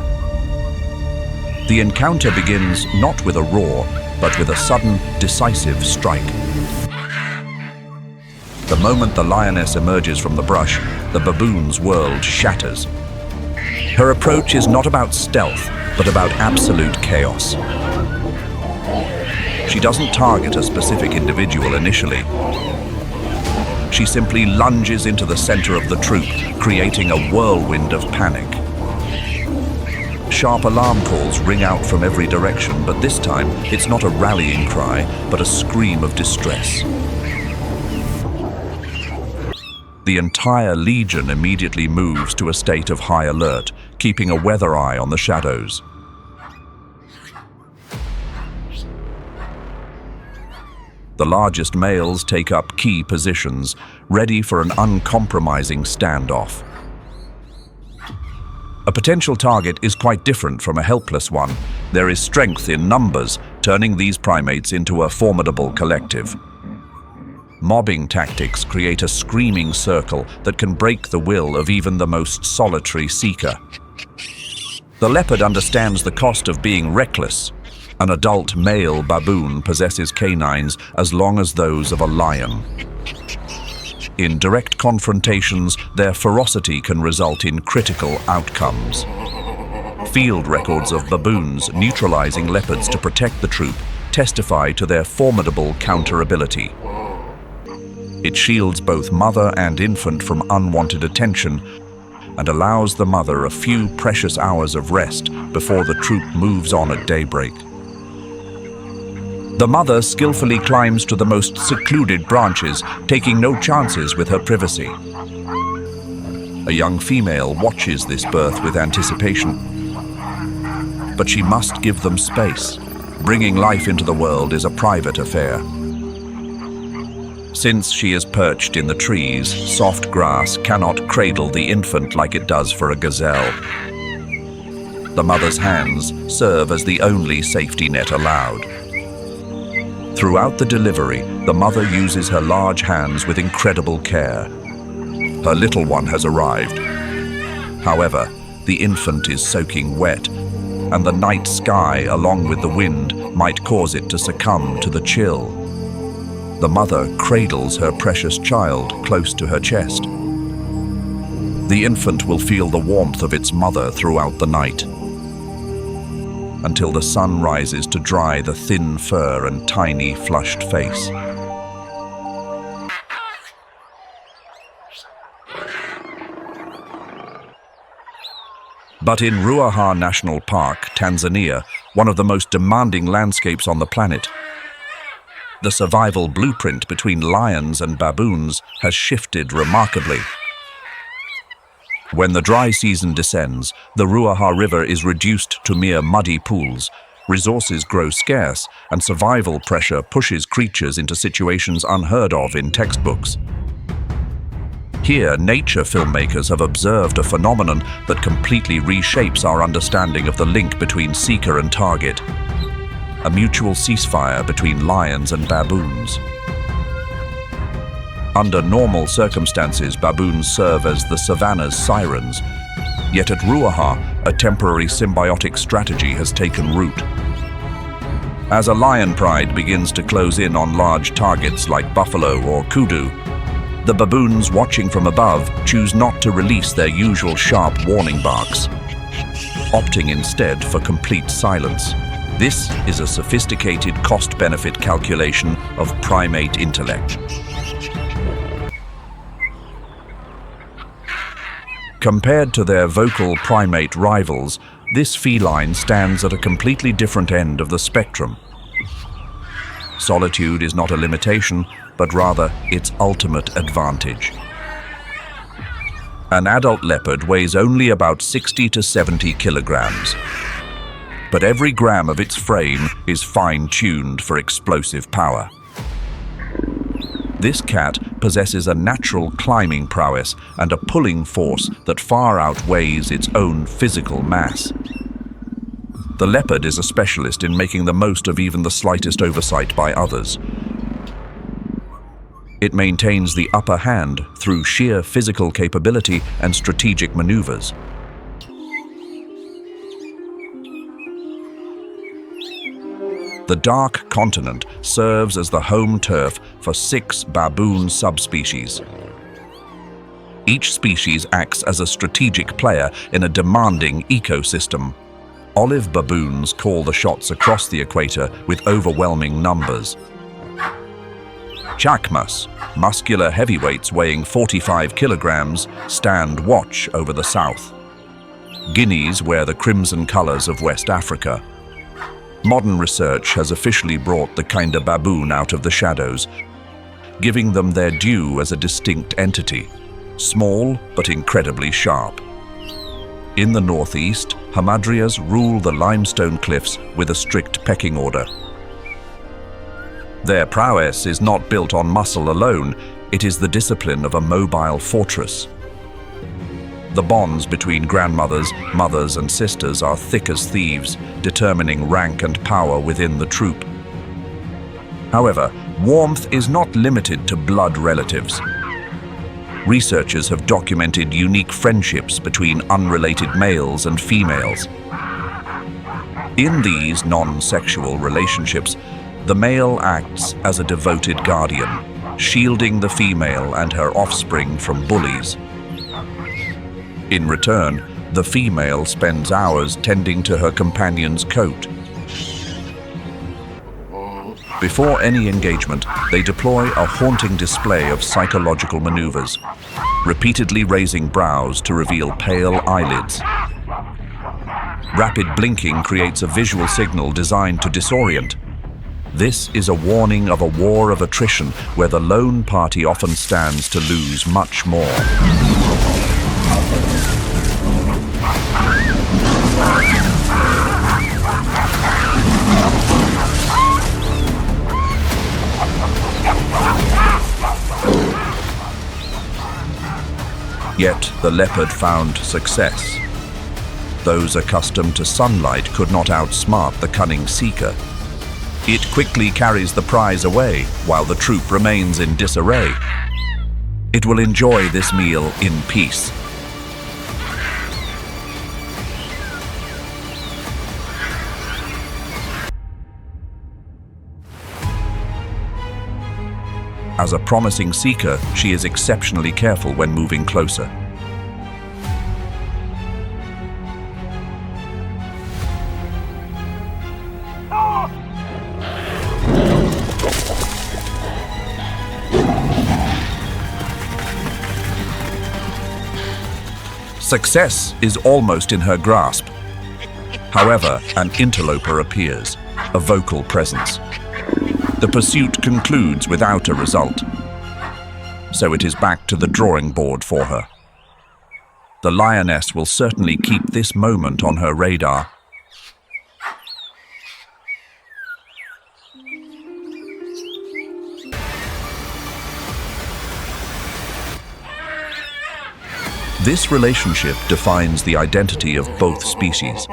The encounter begins not with a roar, but with a sudden, decisive strike. The moment the lioness emerges from the brush, the baboon's world shatters. Her approach is not about stealth, but about absolute chaos. She doesn't target a specific individual initially. She simply lunges into the center of the troop, creating a whirlwind of panic. Sharp alarm calls ring out from every direction, but this time it's not a rallying cry, but a scream of distress. The entire legion immediately moves to a state of high alert, keeping a weather eye on the shadows. The largest males take up key positions, ready for an uncompromising standoff. A potential target is quite different from a helpless one. There is strength in numbers, turning these primates into a formidable collective. Mobbing tactics create a screaming circle that can break the will of even the most solitary seeker. The leopard understands the cost of being reckless. An adult male baboon possesses canines as long as those of a lion. In direct confrontations, their ferocity can result in critical outcomes. Field records of baboons neutralizing leopards to protect the troop testify to their formidable counter-ability. It shields both mother and infant from unwanted attention and allows the mother a few precious hours of rest before the troop moves on at daybreak. The mother skillfully climbs to the most secluded branches, taking no chances with her privacy. A young female watches this birth with anticipation, but she must give them space. Bringing life into the world is a private affair. Since she is perched in the trees, soft grass cannot cradle the infant like it does for a gazelle. The mother's hands serve as the only safety net allowed. Throughout the delivery, the mother uses her large hands with incredible care. Her little one has arrived. However, the infant is soaking wet, and the night sky, along with the wind, might cause it to succumb to the chill. The mother cradles her precious child close to her chest. The infant will feel the warmth of its mother throughout the night, until the sun rises to dry the thin fur and tiny flushed face. But in Ruaha National Park, Tanzania, one of the most demanding landscapes on the planet, the survival blueprint between lions and baboons has shifted remarkably. When the dry season descends, the Ruaha River is reduced to mere muddy pools, resources grow scarce, and survival pressure pushes creatures into situations unheard of in textbooks. Here, nature filmmakers have observed a phenomenon that completely reshapes our understanding of the link between seeker and target: a mutual ceasefire between lions and baboons. Under normal circumstances, baboons serve as the savanna's sirens. Yet at Ruaha, a temporary symbiotic strategy has taken root. As a lion pride begins to close in on large targets like buffalo or kudu, the baboons watching from above choose not to release their usual sharp warning barks, opting instead for complete silence. This is a sophisticated cost-benefit calculation of primate intellect. Compared to their vocal primate rivals, this feline stands at a completely different end of the spectrum. Solitude is not a limitation, but rather its ultimate advantage. An adult leopard weighs only about 60 to 70 kilograms, but every gram of its frame is fine-tuned for explosive power. This cat possesses a natural climbing prowess and a pulling force that far outweighs its own physical mass. The leopard is a specialist in making the most of even the slightest oversight by others. It maintains the upper hand through sheer physical capability and strategic maneuvers. The dark continent serves as the home turf for 6 baboon subspecies. Each species acts as a strategic player in a demanding ecosystem. Olive baboons call the shots across the equator with overwhelming numbers. Chacmas, muscular heavyweights weighing 45 kilograms, stand watch over the south. Guineas wear the crimson colors of West Africa. Modern research has officially brought the Kinda baboon out of the shadows, giving them their due as a distinct entity, small but incredibly sharp. In the northeast, hamadryas rule the limestone cliffs with a strict pecking order. Their prowess is not built on muscle alone, it is the discipline of a mobile fortress. The bonds between grandmothers, mothers, and sisters are thick as thieves, determining rank and power within the troop. However, warmth is not limited to blood relatives. Researchers have documented unique friendships between unrelated males and females. In these non-sexual relationships, the male acts as a devoted guardian, shielding the female and her offspring from bullies. In return, the female spends hours tending to her companion's coat. Before any engagement, they deploy a haunting display of psychological maneuvers, repeatedly raising brows to reveal pale eyelids. Rapid blinking creates a visual signal designed to disorient. This is a warning of a war of attrition where the lone party often stands to lose much more. Yet the leopard found success. Those accustomed to sunlight could not outsmart the cunning seeker. It quickly carries the prize away, while the troop remains in disarray. It will enjoy this meal in peace. As a promising seeker, she is exceptionally careful when moving closer. Success is almost in her grasp. However, an interloper appears, a vocal presence. The pursuit concludes without a result. So it is back to the drawing board for her. The lioness will certainly keep this moment on her radar. This relationship defines the identity of both species.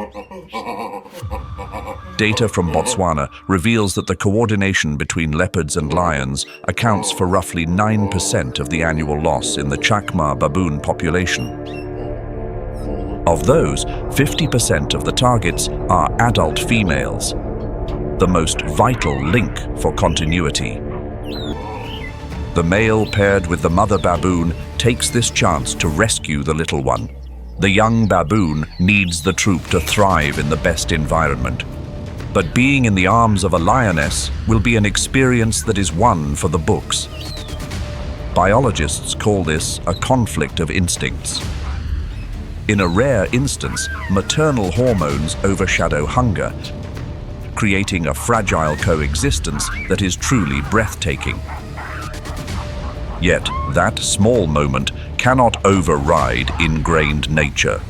Data from Botswana reveals that the coordination between leopards and lions accounts for roughly 9% of the annual loss in the Chakma baboon population. Of those, 50% of the targets are adult females, the most vital link for continuity. The male paired with the mother baboon takes this chance to rescue the little one. The young baboon needs the troop to thrive in the best environment. But being in the arms of a lioness will be an experience that is one for the books. Biologists call this a conflict of instincts. In a rare instance, maternal hormones overshadow hunger, creating a fragile coexistence that is truly breathtaking. Yet, that small moment cannot override ingrained nature.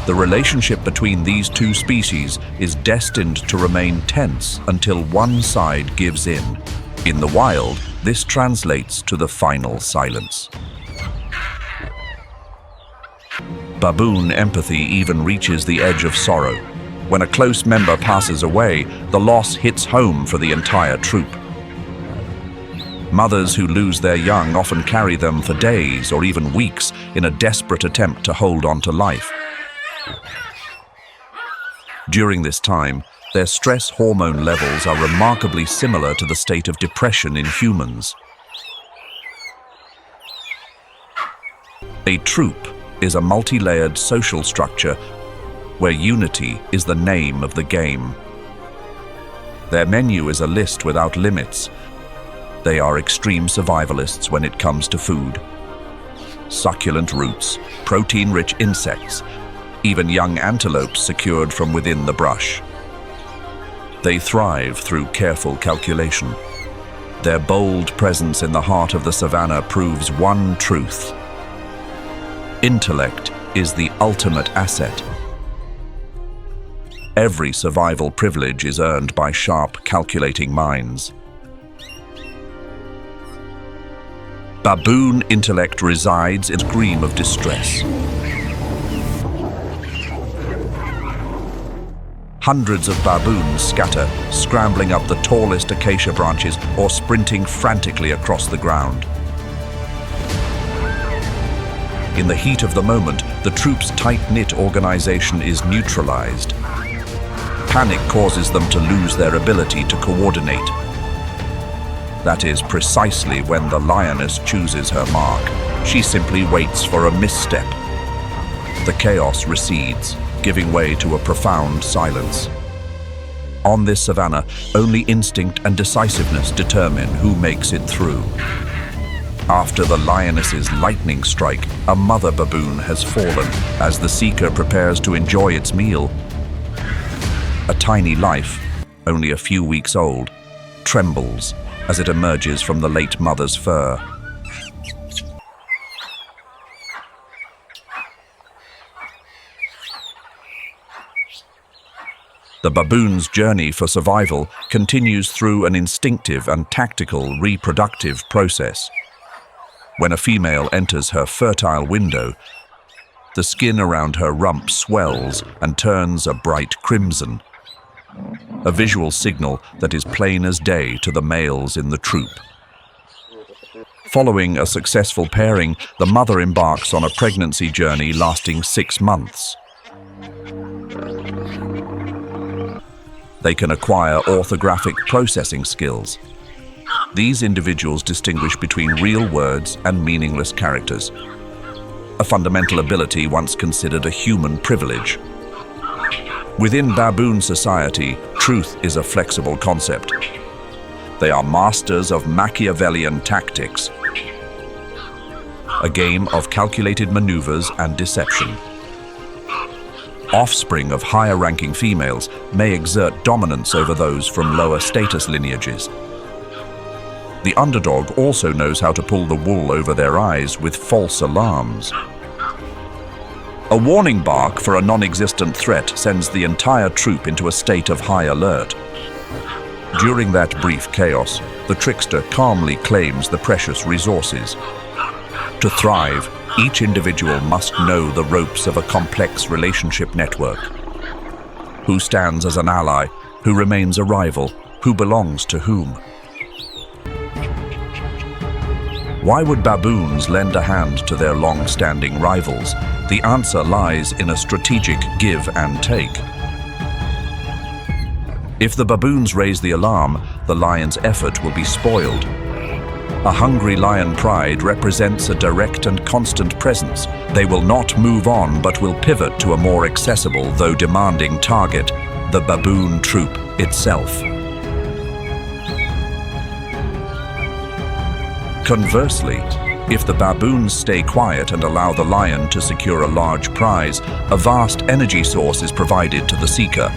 The relationship between these two species is destined to remain tense until one side gives in. In the wild, this translates to the final silence. Baboon empathy even reaches the edge of sorrow. When a close member passes away, the loss hits home for the entire troop. Mothers who lose their young often carry them for days or even weeks in a desperate attempt to hold on to life. During this time, their stress hormone levels are remarkably similar to the state of depression in humans. A troop is a multi-layered social structure where unity is the name of the game. Their menu is a list without limits. They are extreme survivalists when it comes to food. Succulent roots, protein-rich insects, even young antelopes secured from within the brush. They thrive through careful calculation. Their bold presence in the heart of the savannah proves one truth. Intellect is the ultimate asset. Every survival privilege is earned by sharp, calculating minds. Baboon intellect resides in a scream of distress. Hundreds of baboons scatter, scrambling up the tallest acacia branches or sprinting frantically across the ground. In the heat of the moment, the troop's tight-knit organization is neutralized. Panic causes them to lose their ability to coordinate. That is precisely when the lioness chooses her mark. She simply waits for a misstep. The chaos recedes, giving way to a profound silence. On this savannah, only instinct and decisiveness determine who makes it through. After the lioness's lightning strike, a mother baboon has fallen as the seeker prepares to enjoy its meal. A tiny life, only a few weeks old, trembles as it emerges from the late mother's fur. The baboon's journey for survival continues through an instinctive and tactical reproductive process. When a female enters her fertile window, the skin around her rump swells and turns a bright crimson, a visual signal that is plain as day to the males in the troop. Following a successful pairing, the mother embarks on a pregnancy journey lasting 6 months. They can acquire orthographic processing skills. These individuals distinguish between real words and meaningless characters, a fundamental ability once considered a human privilege. Within baboon society, truth is a flexible concept. They are masters of Machiavellian tactics, a game of calculated maneuvers and deception. Offspring of higher-ranking females may exert dominance over those from lower status lineages. The underdog also knows how to pull the wool over their eyes with false alarms. A warning bark for a non-existent threat sends the entire troop into a state of high alert. During that brief chaos, the trickster calmly claims the precious resources. To thrive, each individual must know the ropes of a complex relationship network. Who stands as an ally? Who remains a rival? Who belongs to whom? Why would baboons lend a hand to their long-standing rivals? The answer lies in a strategic give and take. If the baboons raise the alarm, the lion's effort will be spoiled. A hungry lion pride represents a direct and constant presence. They will not move on but will pivot to a more accessible though demanding target, the baboon troop itself. Conversely, if the baboons stay quiet and allow the lion to secure a large prize, a vast energy source is provided to the seeker.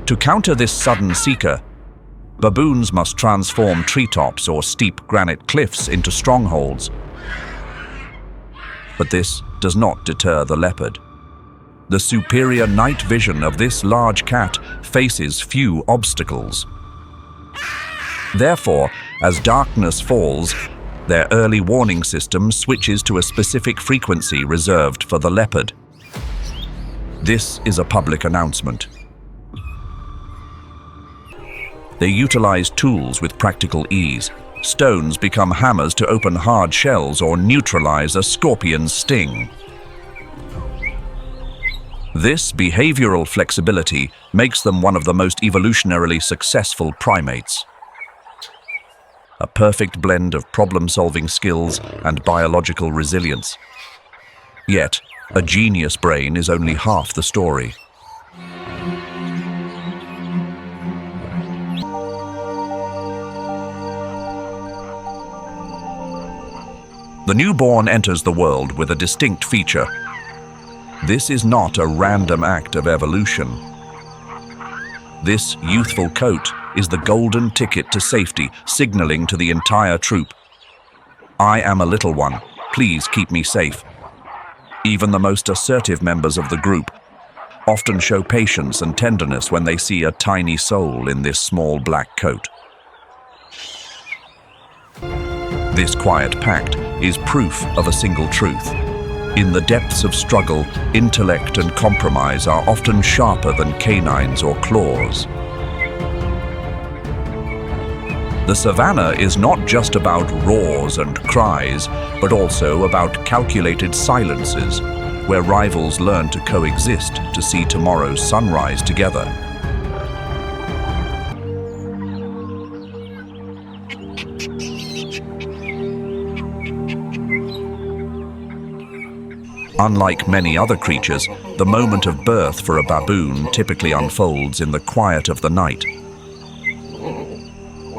To counter this sudden seeker, baboons must transform treetops or steep granite cliffs into strongholds. But this does not deter the leopard. The superior night vision of this large cat faces few obstacles. Therefore, as darkness falls, their early warning system switches to a specific frequency reserved for the leopard. This is a public announcement. They utilize tools with practical ease. Stones become hammers to open hard shells or neutralize a scorpion's sting. This behavioral flexibility makes them one of the most evolutionarily successful primates. A perfect blend of problem-solving skills and biological resilience. Yet, a genius brain is only half the story. The newborn enters the world with a distinct feature. This is not a random act of evolution. This youthful coat is the golden ticket to safety, signaling to the entire troop. I am a little one. Please keep me safe. Even the most assertive members of the group often show patience and tenderness when they see a tiny soul in this small black coat. This quiet pact is proof of a single truth. In the depths of struggle, intellect and compromise are often sharper than canines or claws. The savannah is not just about roars and cries, but also about calculated silences, where rivals learn to coexist to see tomorrow's sunrise together. Unlike many other creatures, the moment of birth for a baboon typically unfolds in the quiet of the night.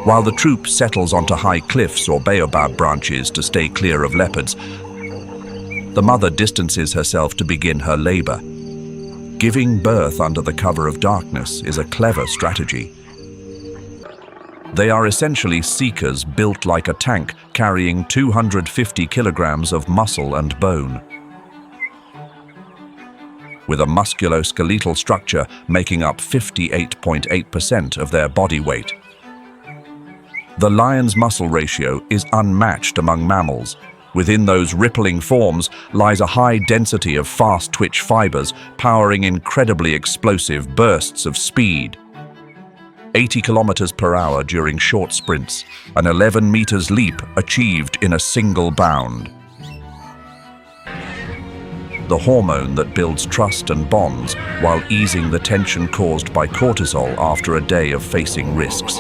While the troop settles onto high cliffs or baobab branches to stay clear of leopards, the mother distances herself to begin her labor. Giving birth under the cover of darkness is a clever strategy. They are essentially seekers built like a tank, carrying 250 kilograms of muscle and bone. With a musculoskeletal structure making up 58.8% of their body weight. The lion's muscle ratio is unmatched among mammals. Within those rippling forms lies a high density of fast-twitch fibers, powering incredibly explosive bursts of speed. 80 kilometers per hour during short sprints, an 11 meters leap achieved in a single bound. the hormone that builds trust and bonds while easing the tension caused by cortisol after a day of facing risks.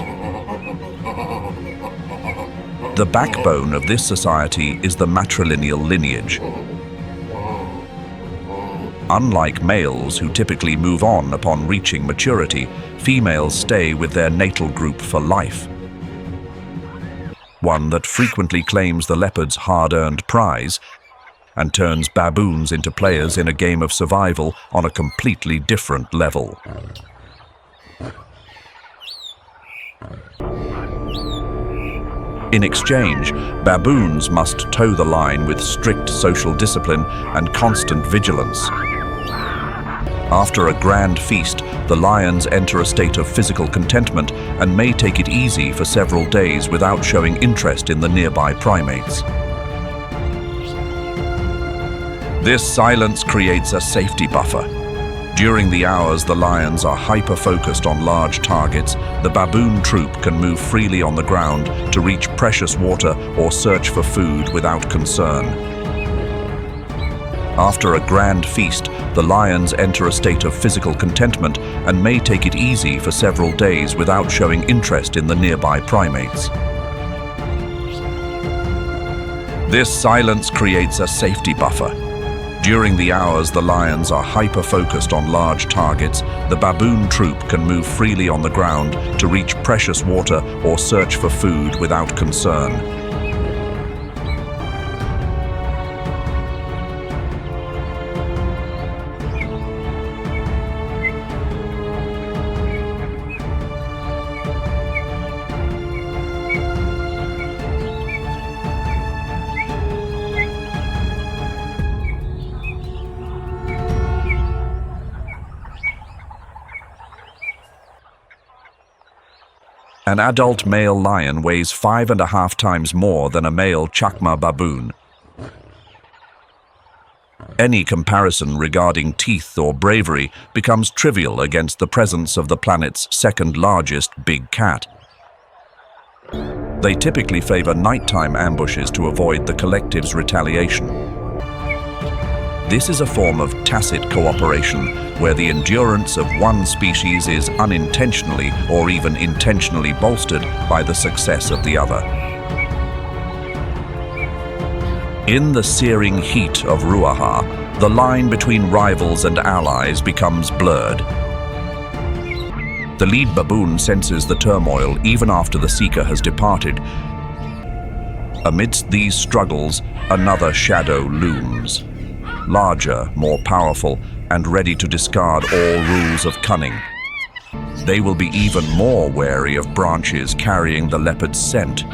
The backbone of this society is the matrilineal lineage. Unlike males who typically move on upon reaching maturity, females stay with their natal group for life. One that frequently claims the leopard's hard-earned prize and turns baboons into players in a game of survival on a completely different level. In exchange, baboons must toe the line with strict social discipline and constant vigilance. After a grand feast, the lions enter a state of physical contentment and may take it easy for several days without showing interest in the nearby primates. This silence creates a safety buffer. During the hours the lions are hyper-focused on large targets, the baboon troop can move freely on the ground to reach precious water or search for food without concern. After a grand feast, the lions enter a state of physical contentment and may take it easy for several days without showing interest in the nearby primates. This silence creates a safety buffer. During the hours the lions are hyper-focused on large targets, the baboon troop can move freely on the ground to reach precious water or search for food without concern. An adult male lion weighs 5.5 times more than a male chacma baboon. Any comparison regarding teeth or bravery becomes trivial against the presence of the planet's second largest big cat. They typically favor nighttime ambushes to avoid the collective's retaliation. This is a form of tacit cooperation where the endurance of one species is unintentionally or even intentionally bolstered by the success of the other. In the searing heat of Ruaha, the line between rivals and allies becomes blurred. The lead baboon senses the turmoil even after the seeker has departed. Amidst these struggles, another shadow looms. Larger, more powerful, and ready to discard all rules of cunning. They will be even more wary of branches carrying the leopard's scent.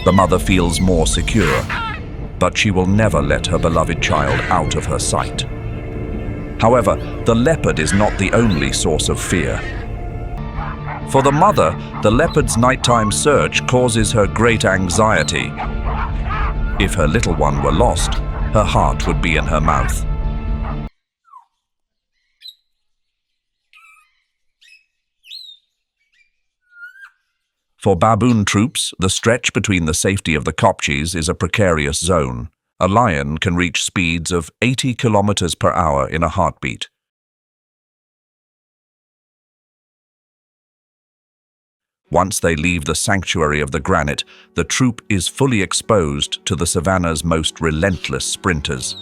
The mother feels more secure, but she will never let her beloved child out of her sight. However, the leopard is not the only source of fear. For the mother, the leopard's nighttime search causes her great anxiety. If her little one were lost, her heart would be in her mouth. For baboon troops, the stretch between the safety of the kopjes is a precarious zone. A lion can reach speeds of 80 kilometers per hour in a heartbeat. Once they leave the sanctuary of the granite, the troop is fully exposed to the savannah's most relentless sprinters.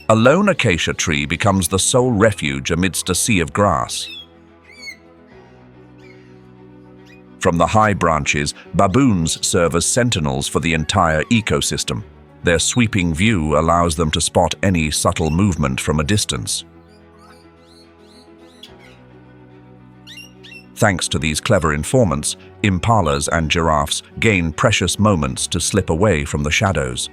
A lone acacia tree becomes the sole refuge amidst a sea of grass. From the high branches, baboons serve as sentinels for the entire ecosystem. Their sweeping view allows them to spot any subtle movement from a distance. Thanks to these clever informants, impalas and giraffes gain precious moments to slip away from the shadows.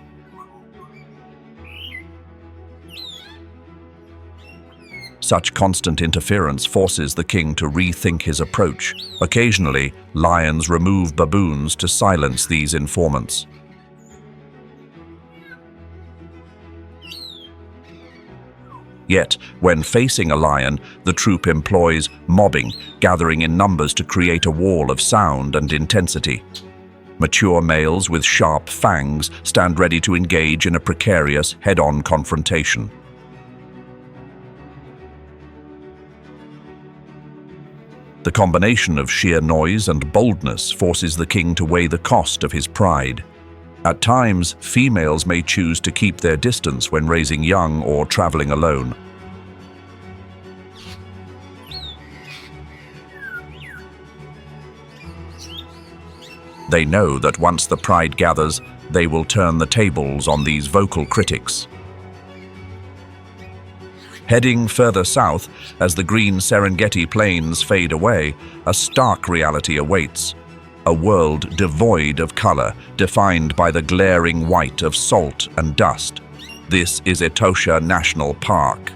Such constant interference forces the king to rethink his approach. Occasionally, lions remove baboons to silence these informants. Yet, when facing a lion, the troop employs mobbing, gathering in numbers to create a wall of sound and intensity. Mature males with sharp fangs stand ready to engage in a precarious head-on confrontation. The combination of sheer noise and boldness forces the king to weigh the cost of his pride. At times, females may choose to keep their distance when raising young or traveling alone. They know that once the pride gathers, they will turn the tables on these vocal critics. Heading further south, as the green Serengeti plains fade away, a stark reality awaits. A world devoid of color, defined by the glaring white of salt and dust. This is Etosha National Park.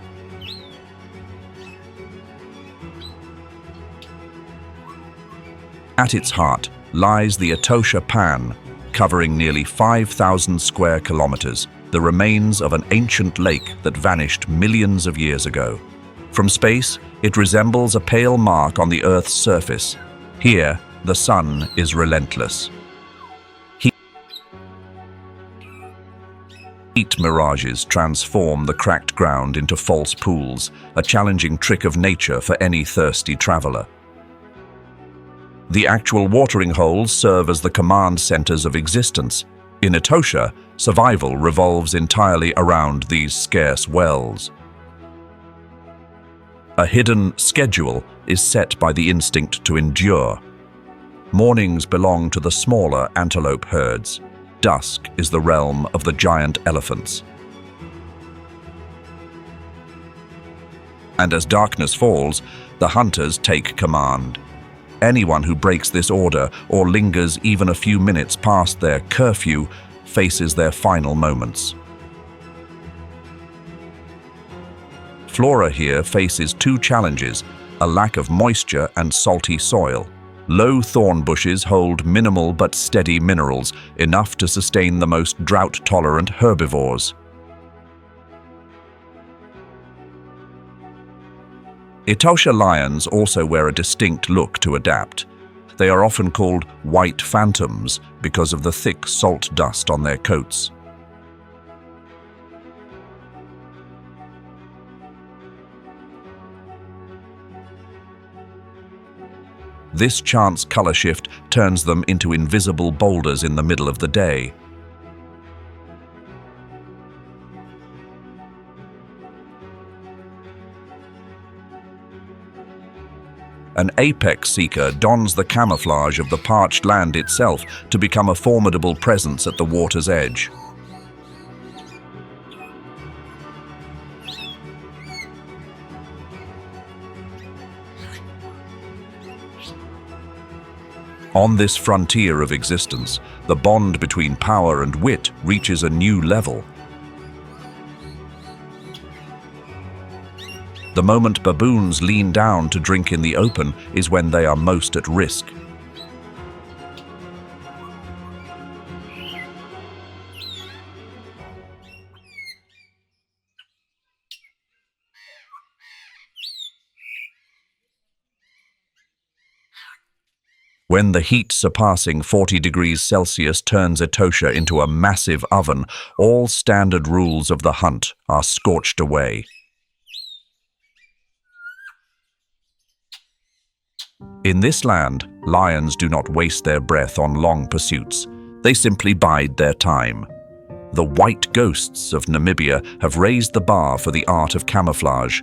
At its heart lies the Etosha Pan, covering nearly 5,000 square kilometers, the remains of an ancient lake that vanished millions of years ago. From space, it resembles a pale mark on the Earth's surface. Here, the sun is relentless. Heat mirages transform the cracked ground into false pools, a challenging trick of nature for any thirsty traveler. The actual watering holes serve as the command centers of existence. In Etosha, survival revolves entirely around these scarce wells. A hidden schedule is set by the instinct to endure. Mornings belong to the smaller antelope herds. Dusk is the realm of the giant elephants. And as darkness falls, the hunters take command. Anyone who breaks this order or lingers even a few minutes past their curfew faces their final moments. Flora here faces two challenges: a lack of moisture and salty soil. Low thorn bushes hold minimal but steady minerals, enough to sustain the most drought-tolerant herbivores. Etosha lions also wear a distinct look to adapt. They are often called white phantoms because of the thick salt dust on their coats. This chance color shift turns them into invisible boulders in the middle of the day. An apex seeker dons the camouflage of the parched land itself to become a formidable presence at the water's edge. On this frontier of existence, the bond between power and wit reaches a new level. The moment baboons lean down to drink in the open is when they are most at risk. When the heat surpassing 40 degrees Celsius turns Etosha into a massive oven, all standard rules of the hunt are scorched away. In this land, lions do not waste their breath on long pursuits. They simply bide their time. The white ghosts of Namibia have raised the bar for the art of camouflage.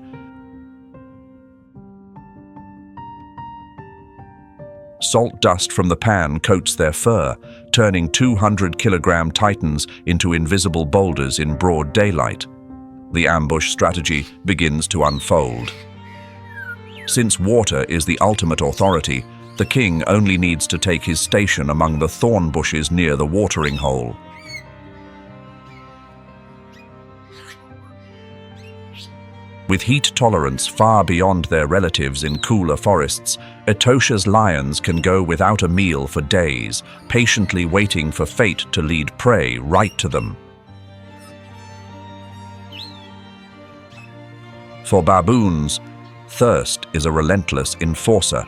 Salt dust from the pan coats their fur, turning 200-kilogram titans into invisible boulders in broad daylight. The ambush strategy begins to unfold. Since water is the ultimate authority, the king only needs to take his station among the thorn bushes near the watering hole. With heat tolerance far beyond their relatives in cooler forests, Etosha's lions can go without a meal for days, patiently waiting for fate to lead prey right to them. For baboons, thirst is a relentless enforcer.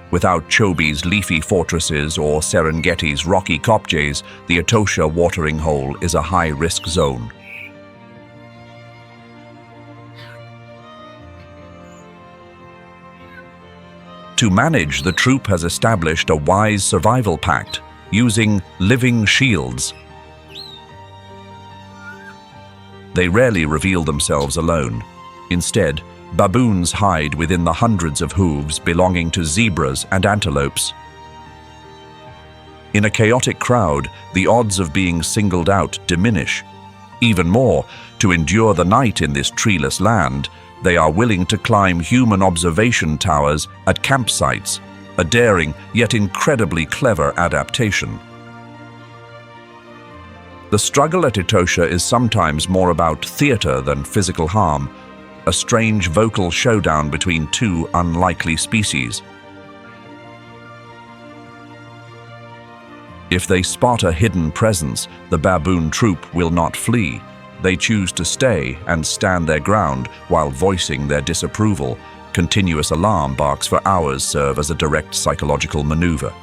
Without Chobe's leafy fortresses or Serengeti's rocky kopjes, the Etosha watering hole is a high-risk zone. To manage, the troop has established a wise survival pact, using living shields. They rarely reveal themselves alone. Instead, baboons hide within the hundreds of hooves belonging to zebras and antelopes. In a chaotic crowd, the odds of being singled out diminish. Even more, to endure the night in this treeless land, they are willing to climb human observation towers at campsites, a daring yet incredibly clever adaptation. The struggle at Etosha is sometimes more about theater than physical harm, a strange vocal showdown between two unlikely species. If they spot a hidden presence, the baboon troop will not flee. They choose to stay and stand their ground while voicing their disapproval. Continuous alarm barks for hours serve as a direct psychological maneuver.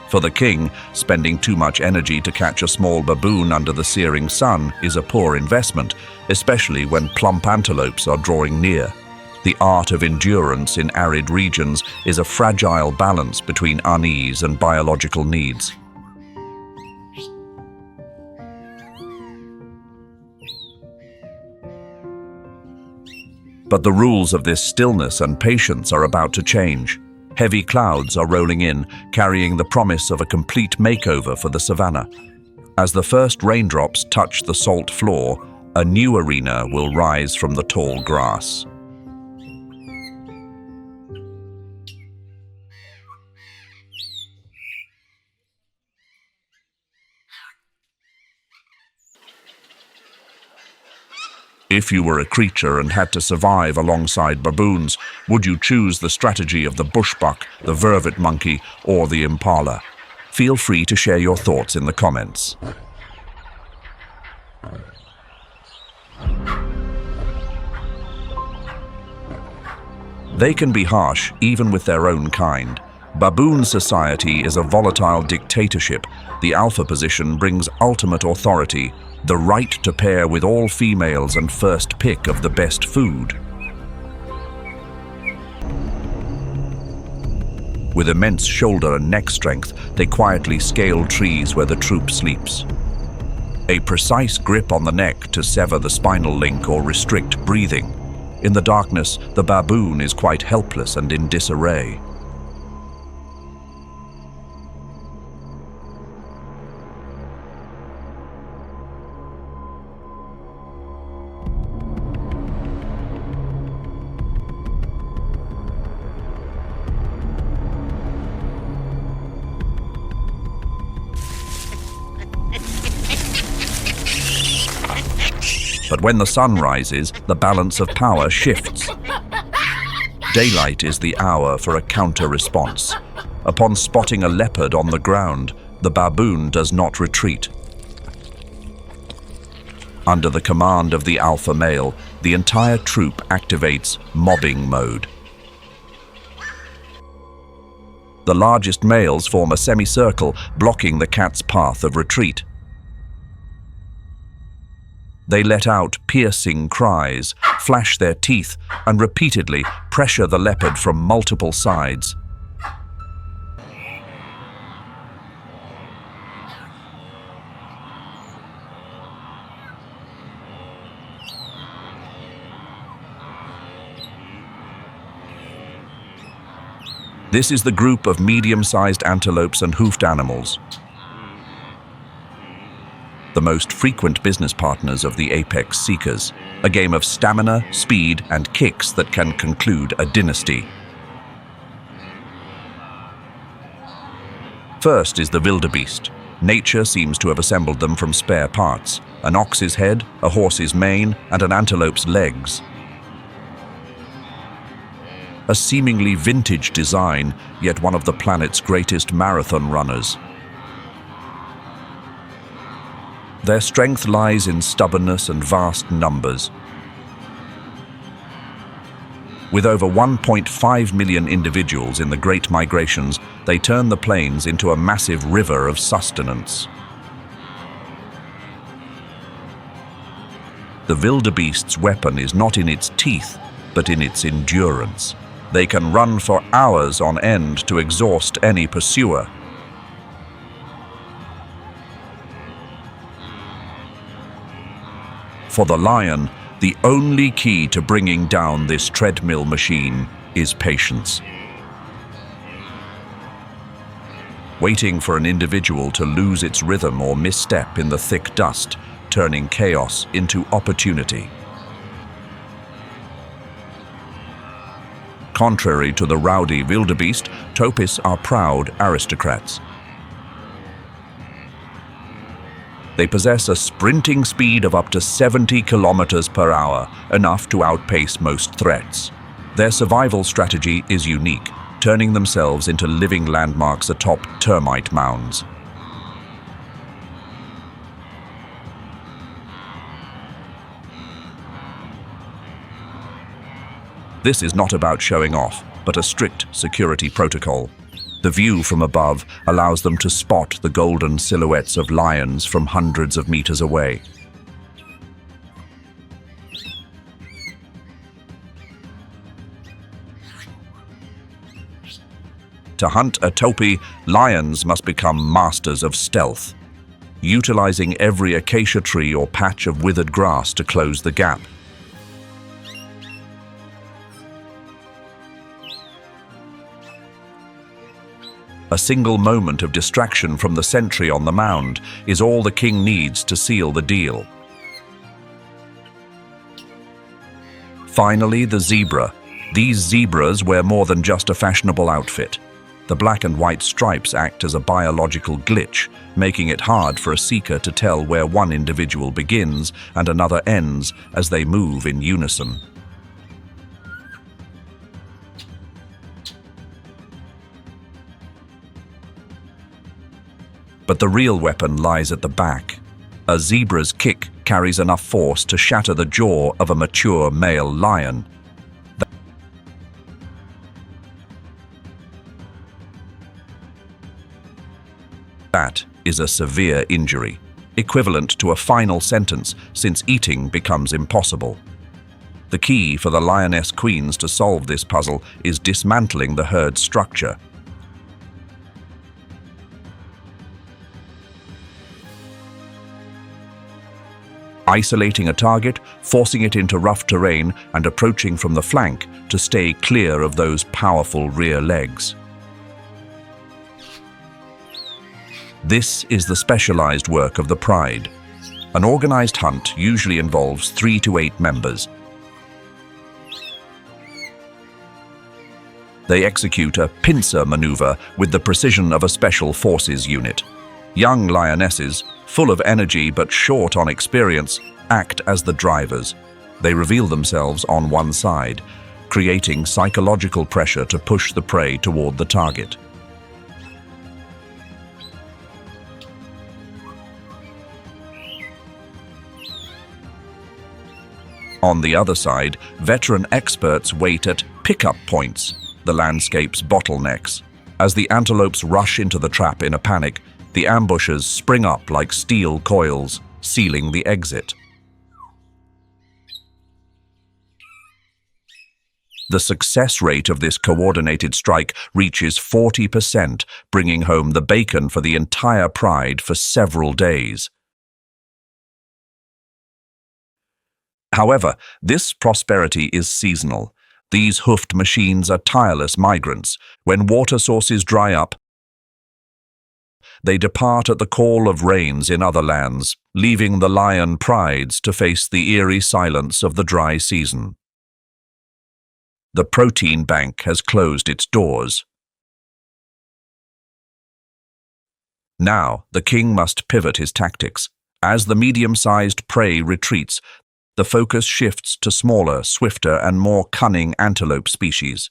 For the king, spending too much energy to catch a small baboon under the searing sun is a poor investment, especially when plump antelopes are drawing near. The art of endurance in arid regions is a fragile balance between unease and biological needs. But the rules of this stillness and patience are about to change. Heavy clouds are rolling in, carrying the promise of a complete makeover for the savannah. As the first raindrops touch the salt floor, a new arena will rise from the tall grass. If you were a creature and had to survive alongside baboons, would you choose the strategy of the bushbuck, the vervet monkey, or the impala? Feel free to share your thoughts in the comments. They can be harsh, even with their own kind. Baboon society is a volatile dictatorship. The alpha position brings ultimate authority, the right to pair with all females and first pick of the best food. With immense shoulder and neck strength, they quietly scale trees where the troop sleeps. A precise grip on the neck to sever the spinal link or restrict breathing. In the darkness, the baboon is quite helpless and in disarray. But when the sun rises, the balance of power shifts. Daylight is the hour for a counter-response. Upon spotting a leopard on the ground, the baboon does not retreat. Under the command of the alpha male, the entire troop activates mobbing mode. The largest males form a semicircle, blocking the cat's path of retreat. They let out piercing cries, flash their teeth, and repeatedly pressure the leopard from multiple sides. This is the group of medium-sized antelopes and hoofed animals, the most frequent business partners of the apex seekers, a game of stamina, speed, and kicks that can conclude a dynasty. First is the wildebeest. Nature seems to have assembled them from spare parts: an ox's head, a horse's mane, and an antelope's legs. A seemingly vintage design, yet one of the planet's greatest marathon runners. Their strength lies in stubbornness and vast numbers. With over 1.5 million individuals in the Great Migrations, they turn the plains into a massive river of sustenance. The wildebeest's weapon is not in its teeth, but in its endurance. They can run for hours on end to exhaust any pursuer. For the lion, the only key to bringing down this treadmill machine is patience. Waiting for an individual to lose its rhythm or misstep in the thick dust, turning chaos into opportunity. Contrary to the rowdy wildebeest, topis are proud aristocrats. They possess a sprinting speed of up to 70 kilometers per hour, enough to outpace most threats. Their survival strategy is unique, turning themselves into living landmarks atop termite mounds. This is not about showing off, but a strict security protocol. The view from above allows them to spot the golden silhouettes of lions from hundreds of meters away. To hunt a topi, lions must become masters of stealth, utilizing every acacia tree or patch of withered grass to close the gap. A single moment of distraction from the sentry on the mound is all the king needs to seal the deal. Finally, the zebra. These zebras wear more than just a fashionable outfit. The black and white stripes act as a biological glitch, making it hard for a seeker to tell where one individual begins and another ends as they move in unison. But the real weapon lies at the back. A zebra's kick carries enough force to shatter the jaw of a mature male lion. That is a severe injury, equivalent to a final sentence since eating becomes impossible. The key for the lioness queens to solve this puzzle is dismantling the herd structure. Isolating a target, forcing it into rough terrain, and approaching from the flank to stay clear of those powerful rear legs. This is the specialized work of the pride. An organized hunt usually involves 3 to 8 members. They execute a pincer maneuver with the precision of a special forces unit. Young lionesses, full of energy but short on experience, act as the drivers. They reveal themselves on one side, creating psychological pressure to push the prey toward the target. On the other side, veteran experts wait at pickup points, the landscape's bottlenecks. As the antelopes rush into the trap in a panic, the ambushes spring up like steel coils, sealing the exit. The success rate of this coordinated strike reaches 40%, bringing home the bacon for the entire pride for several days. However, this prosperity is seasonal. These hoofed machines are tireless migrants. When water sources dry up, they depart at the call of rains in other lands, leaving the lion prides to face the eerie silence of the dry season. The protein bank has closed its doors. Now, the king must pivot his tactics. As the medium-sized prey retreats, the focus shifts to smaller, swifter, and more cunning antelope species.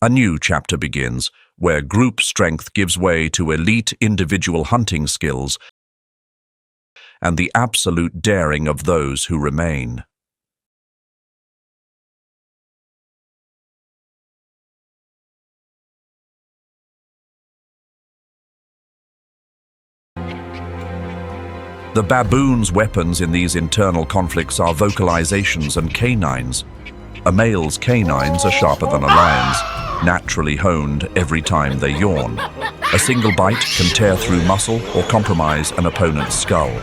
A new chapter begins, where group strength gives way to elite individual hunting skills and the absolute daring of those who remain. The baboon's weapons in these internal conflicts are vocalizations and canines. A male's canines are sharper than a lion's, naturally honed every time they yawn. A single bite can tear through muscle or compromise an opponent's skull.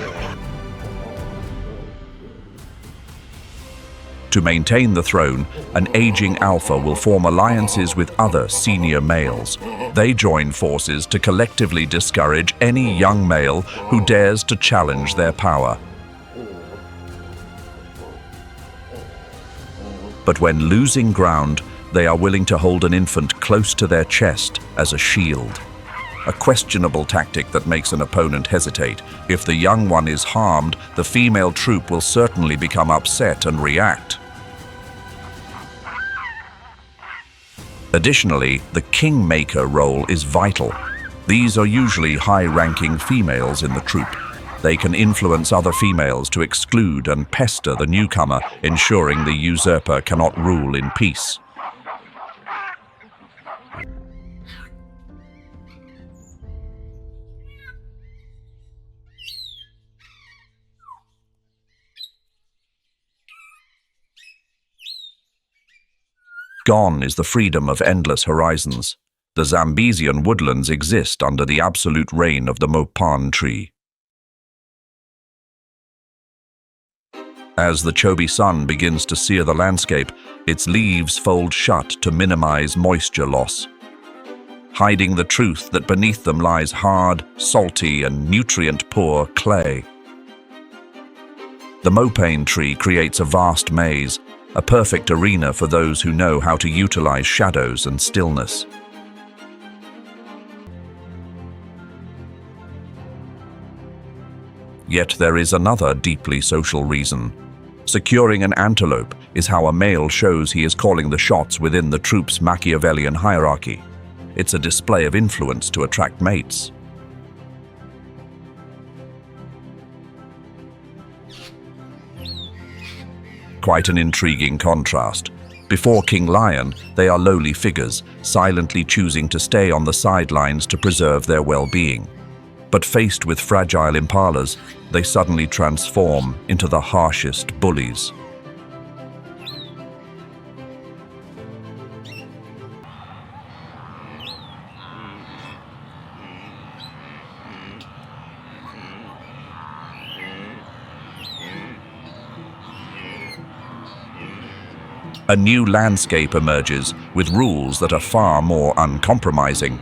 To maintain the throne, an aging alpha will form alliances with other senior males. They join forces to collectively discourage any young male who dares to challenge their power. But when losing ground, they are willing to hold an infant close to their chest as a shield. A questionable tactic that makes an opponent hesitate. If the young one is harmed, the female troop will certainly become upset and react. Additionally, the kingmaker role is vital. These are usually high-ranking females in the troop. They can influence other females to exclude and pester the newcomer, ensuring the usurper cannot rule in peace. Gone is the freedom of endless horizons. The Zambesian woodlands exist under the absolute reign of the mopan tree. As the Chobe sun begins to sear the landscape, its leaves fold shut to minimize moisture loss, hiding the truth that beneath them lies hard, salty, and nutrient-poor clay. The mopan tree creates a vast maze, a perfect arena for those who know how to utilize shadows and stillness. Yet there is another deeply social reason. Securing an antelope is how a male shows he is calling the shots within the troop's Machiavellian hierarchy. It's a display of influence to attract mates. Quite an intriguing contrast. Before King Lion, they are lowly figures, silently choosing to stay on the sidelines to preserve their well-being. But faced with fragile impalas, they suddenly transform into the harshest bullies. A new landscape emerges with rules that are far more uncompromising.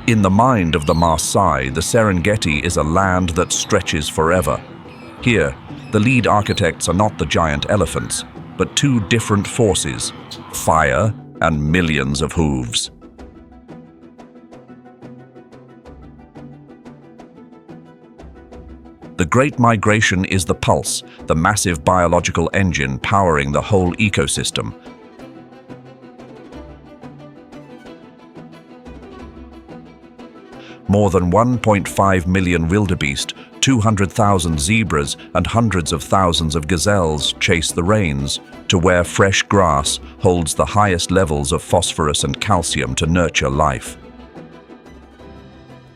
In the mind of the Maasai, the Serengeti is a land that stretches forever. Here, the lead architects are not the giant elephants, but two different forces, fire and millions of hooves. The Great Migration is the pulse, the massive biological engine powering the whole ecosystem. More than 1.5 million wildebeest, 200,000 zebras, and hundreds of thousands of gazelles chase the rains to where fresh grass holds the highest levels of phosphorus and calcium to nurture life.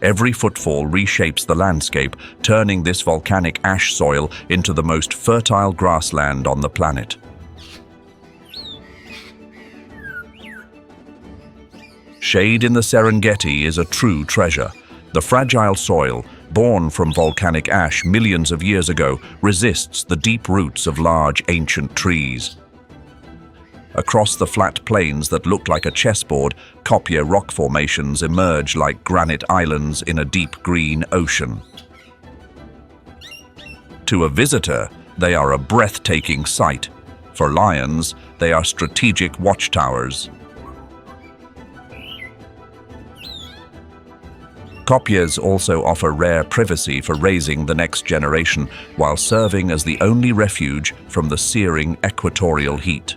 Every footfall reshapes the landscape, turning this volcanic ash soil into the most fertile grassland on the planet. Shade in the Serengeti is a true treasure. The fragile soil, born from volcanic ash millions of years ago, resists the deep roots of large ancient trees. Across the flat plains that look like a chessboard, kopje rock formations emerge like granite islands in a deep green ocean. To a visitor, they are a breathtaking sight. For lions, they are strategic watchtowers. Kopjes also offer rare privacy for raising the next generation, while serving as the only refuge from the searing equatorial heat.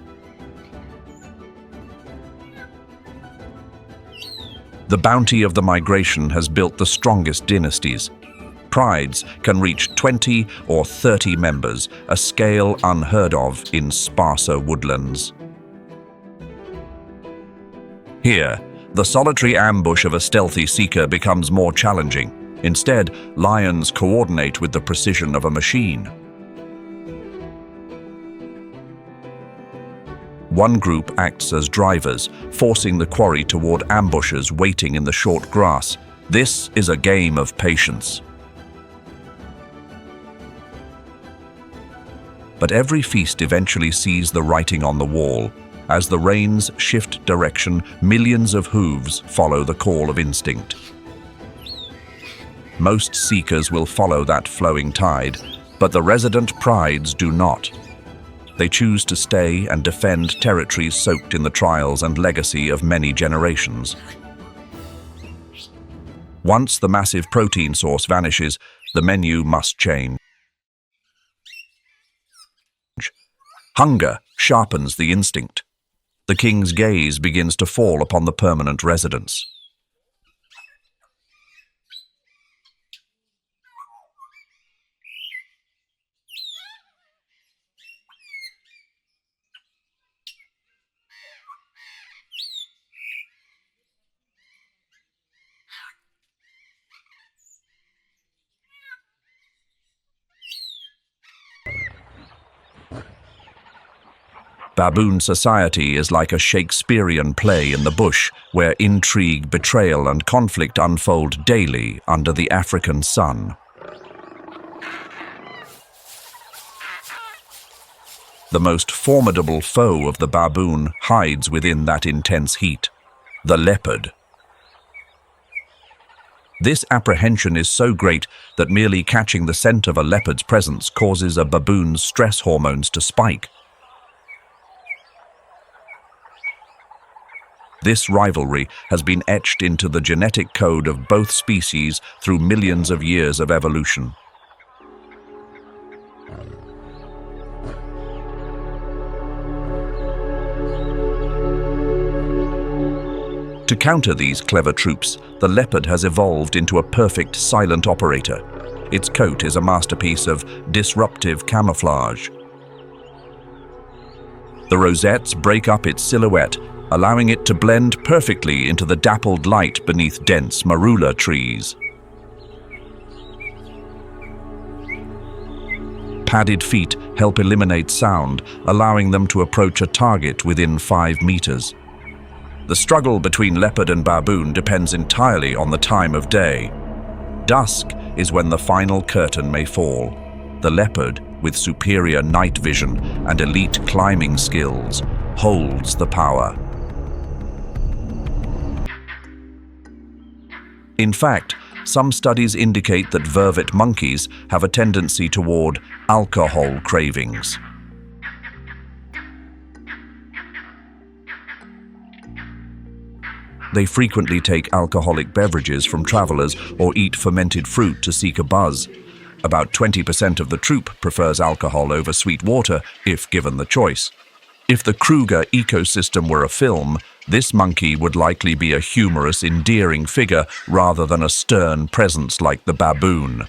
The bounty of the migration has built the strongest dynasties. Prides can reach 20 or 30 members, a scale unheard of in sparser woodlands. Here, The solitary ambush of a stealthy seeker becomes more challenging. Instead, lions coordinate with the precision of a machine. One group acts as drivers, forcing the quarry toward ambushers waiting in the short grass. This is a game of patience. But every feast eventually sees the writing on the wall. As the reins shift direction, millions of hooves follow the call of instinct. Most seekers will follow that flowing tide, but the resident prides do not. They choose to stay and defend territories soaked in the trials and legacy of many generations. Once the massive protein source vanishes, the menu must change. Hunger sharpens the instinct. The king's gaze begins to fall upon the permanent residents. Baboon society is like a Shakespearean play in the bush, where intrigue, betrayal, and conflict unfold daily under the African sun. The most formidable foe of the baboon hides within that intense heat: the leopard. This apprehension is so great that merely catching the scent of a leopard's presence causes a baboon's stress hormones to spike. This rivalry has been etched into the genetic code of both species through millions of years of evolution. To counter these clever troops, the leopard has evolved into a perfect silent operator. Its coat is a masterpiece of disruptive camouflage. The rosettes break up its silhouette, allowing it to blend perfectly into the dappled light beneath dense marula trees. Padded feet help eliminate sound, allowing them to approach a target within 5 meters. The struggle between leopard and baboon depends entirely on the time of day. Dusk is when the final curtain may fall. The leopard, with superior night vision and elite climbing skills, holds the power. In fact, some studies indicate that vervet monkeys have a tendency toward alcohol cravings. They frequently take alcoholic beverages from travelers or eat fermented fruit to seek a buzz. About 20% of the troop prefers alcohol over sweet water if given the choice. If the Kruger ecosystem were a film, this monkey would likely be a humorous, endearing figure rather than a stern presence like the baboon.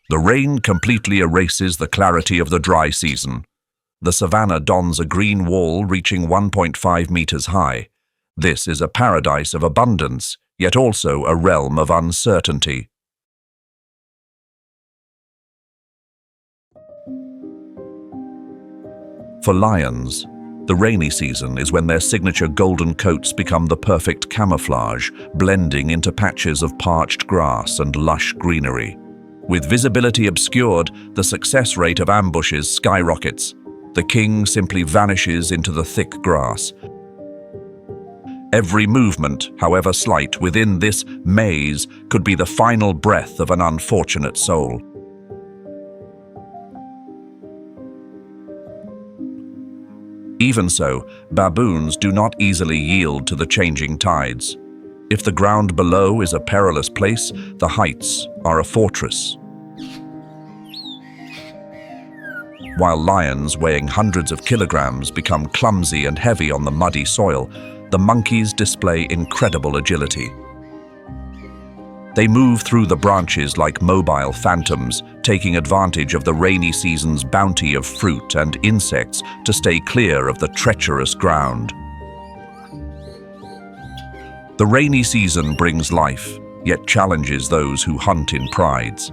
The rain completely erases the clarity of the dry season. The savanna dons a green wall reaching 1.5 meters high. This is a paradise of abundance, yet also a realm of uncertainty. For lions, the rainy season is when their signature golden coats become the perfect camouflage, blending into patches of parched grass and lush greenery. With visibility obscured, the success rate of ambushes skyrockets. The king simply vanishes into the thick grass. Every movement, however slight, within this maze could be the final breath of an unfortunate soul. Even so, baboons do not easily yield to the changing tides. If the ground below is a perilous place, the heights are a fortress. While lions weighing hundreds of kilograms become clumsy and heavy on the muddy soil, the monkeys display incredible agility. They move through the branches like mobile phantoms, taking advantage of the rainy season's bounty of fruit and insects to stay clear of the treacherous ground. The rainy season brings life, yet challenges those who hunt in prides.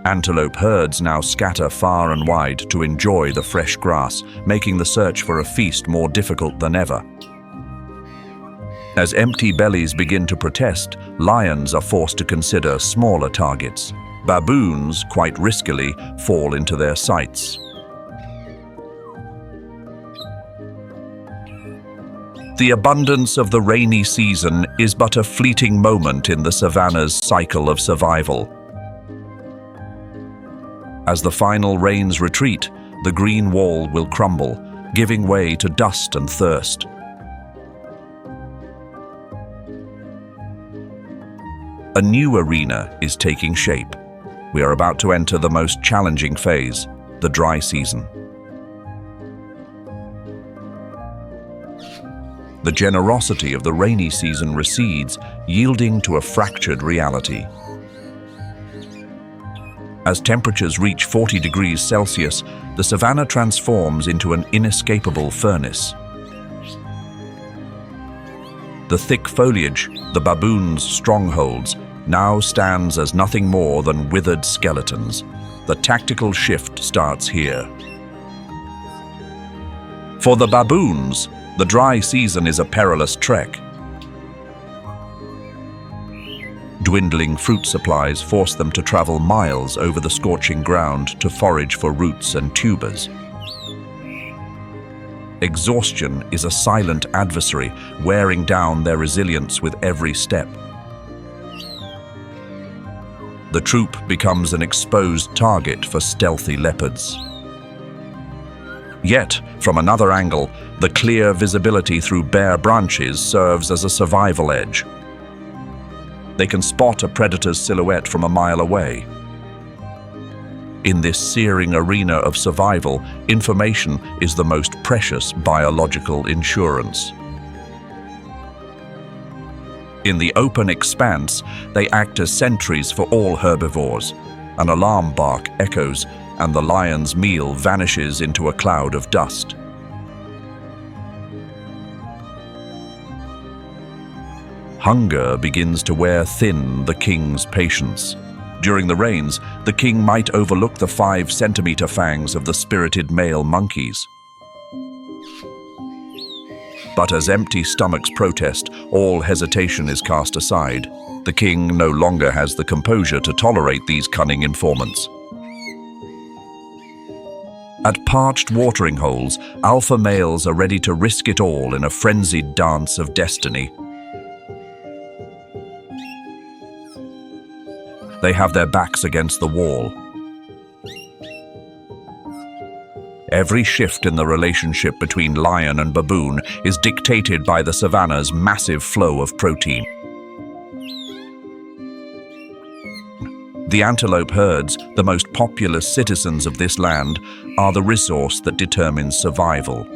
Antelope herds now scatter far and wide to enjoy the fresh grass, making the search for a feast more difficult than ever. As empty bellies begin to protest, lions are forced to consider smaller targets. Baboons, quite riskily, fall into their sights. The abundance of the rainy season is but a fleeting moment in the savanna's cycle of survival. As the final rains retreat, the green wall will crumble, giving way to dust and thirst. A new arena is taking shape. We are about to enter the most challenging phase, the dry season. The generosity of the rainy season recedes, yielding to a fractured reality. As temperatures reach 40 degrees Celsius, the savanna transforms into an inescapable furnace. The thick foliage, the baboons' strongholds, now stands as nothing more than withered skeletons. The tactical shift starts here. For the baboons, the dry season is a perilous trek. Dwindling fruit supplies force them to travel miles over the scorching ground to forage for roots and tubers. Exhaustion is a silent adversary, wearing down their resilience with every step. The troop becomes an exposed target for stealthy leopards. Yet, from another angle, the clear visibility through bare branches serves as a survival edge. They can spot a predator's silhouette from a mile away. In this searing arena of survival, information is the most precious biological insurance. In the open expanse, they act as sentries for all herbivores. An alarm bark echoes, and the lion's meal vanishes into a cloud of dust. Hunger begins to wear thin the king's patience. During the rains, the king might overlook the 5-centimeter fangs of the spirited male monkeys. But as empty stomachs protest, all hesitation is cast aside. The king no longer has the composure to tolerate these cunning informants. At parched watering holes, alpha males are ready to risk it all in a frenzied dance of destiny. They have their backs against the wall. Every shift in the relationship between lion and baboon is dictated by the savanna's massive flow of protein. The antelope herds, the most populous citizens of this land, are the resource that determines survival.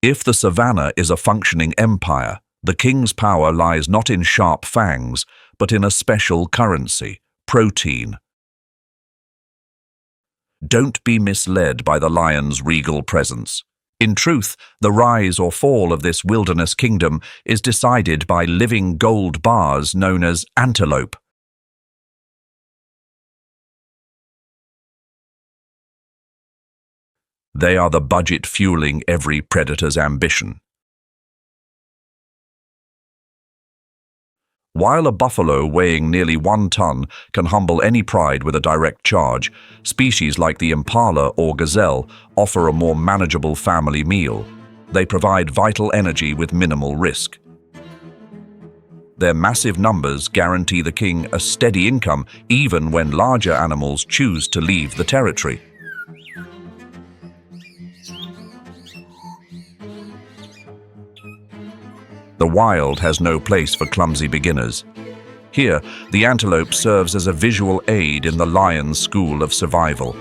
If the savanna is a functioning empire, the king's power lies not in sharp fangs, but in a special currency, protein. Don't be misled by the lion's regal presence. In truth, the rise or fall of this wilderness kingdom is decided by living gold bars known as antelope. They are the budget fueling every predator's ambition. While a buffalo weighing nearly 1 ton can humble any pride with a direct charge, species like the impala or gazelle offer a more manageable family meal. They provide vital energy with minimal risk. Their massive numbers guarantee the king a steady income even when larger animals choose to leave the territory. The wild has no place for clumsy beginners. Here, the antelope serves as a visual aid in the lion's school of survival.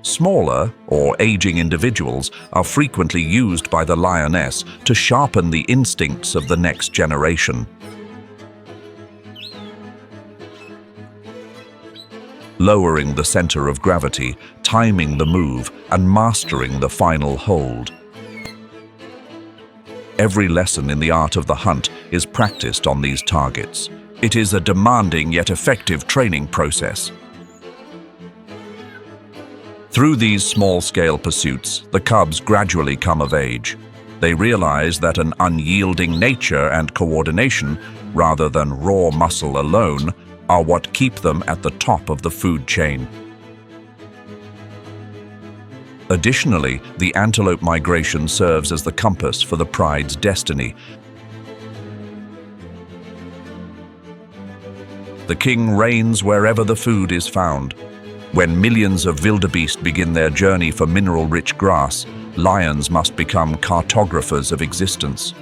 Smaller or aging individuals are frequently used by the lioness to sharpen the instincts of the next generation. Lowering the center of gravity, timing the move, and mastering the final hold. Every lesson in the art of the hunt is practiced on these targets. It is a demanding yet effective training process. Through these small-scale pursuits, the cubs gradually come of age. They realize that an unyielding nature and coordination, rather than raw muscle alone, are what keep them at the top of the food chain. Additionally, the antelope migration serves as the compass for the pride's destiny. The king reigns wherever the food is found. When millions of wildebeest begin their journey for mineral-rich grass, lions must become cartographers of existence.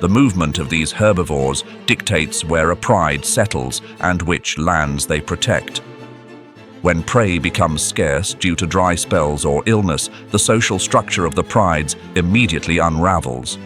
The movement of these herbivores dictates where a pride settles and which lands they protect. When prey becomes scarce due to dry spells or illness, the social structure of the prides immediately unravels.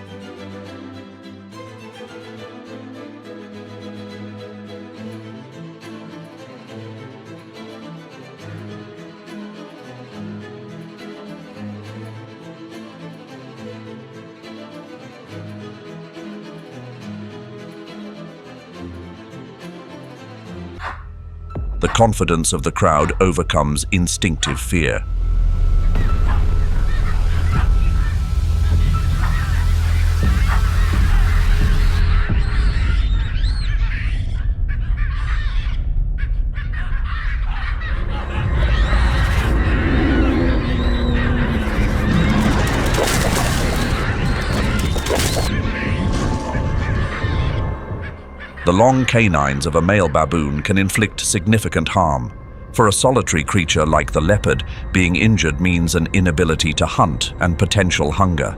The confidence of the crowd overcomes instinctive fear. The long canines of a male baboon can inflict significant harm. For a solitary creature like the leopard, being injured means an inability to hunt and potential hunger.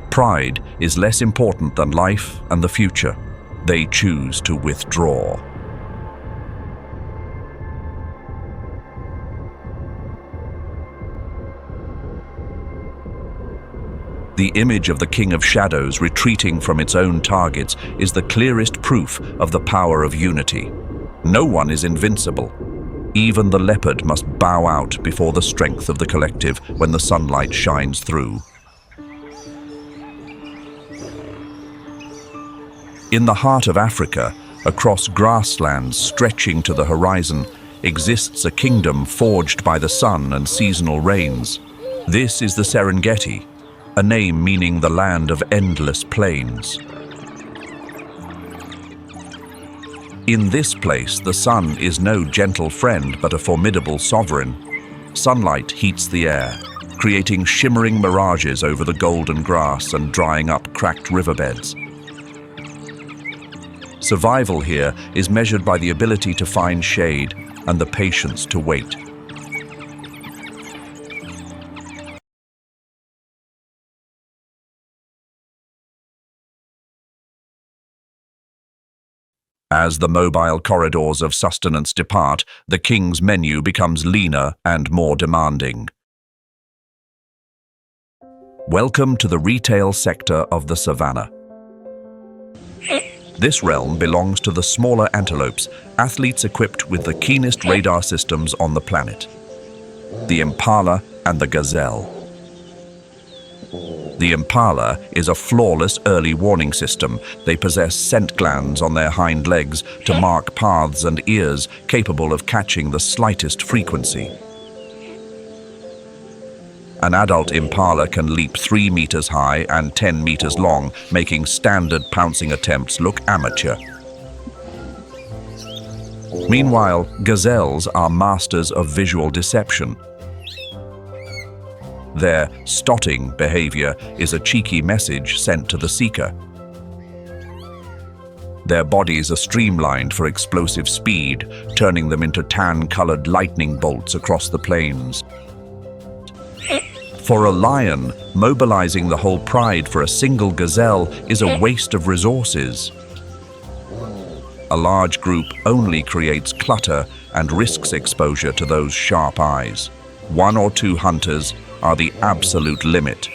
Pride is less important than life and the future. They choose to withdraw. The image of the King of Shadows retreating from its own targets is the clearest proof of the power of unity. No one is invincible. Even the leopard must bow out before the strength of the collective when the sunlight shines through. In the heart of Africa, across grasslands stretching to the horizon, exists a kingdom forged by the sun and seasonal rains. This is the Serengeti, a name meaning the land of endless plains. In this place, the sun is no gentle friend but a formidable sovereign. Sunlight heats the air, creating shimmering mirages over the golden grass and drying up cracked riverbeds. Survival here is measured by the ability to find shade and the patience to wait. As the mobile corridors of sustenance depart, the king's menu becomes leaner and more demanding. Welcome to the retail sector of the savannah. This realm belongs to the smaller antelopes, athletes equipped with the keenest radar systems on the planet. The impala and the gazelle. The impala is a flawless early warning system. They possess scent glands on their hind legs to mark paths and ears capable of catching the slightest frequency. An adult impala can leap 3 meters high and 10 meters long, making standard pouncing attempts look amateur. Meanwhile, gazelles are masters of visual deception. Their stotting behavior is a cheeky message sent to the seeker. Their bodies are streamlined for explosive speed, turning them into tan-colored lightning bolts across the plains. For a lion, mobilizing the whole pride for a single gazelle is a waste of resources. A large group only creates clutter and risks exposure to those sharp eyes. 1 or 2 hunters are the absolute limit.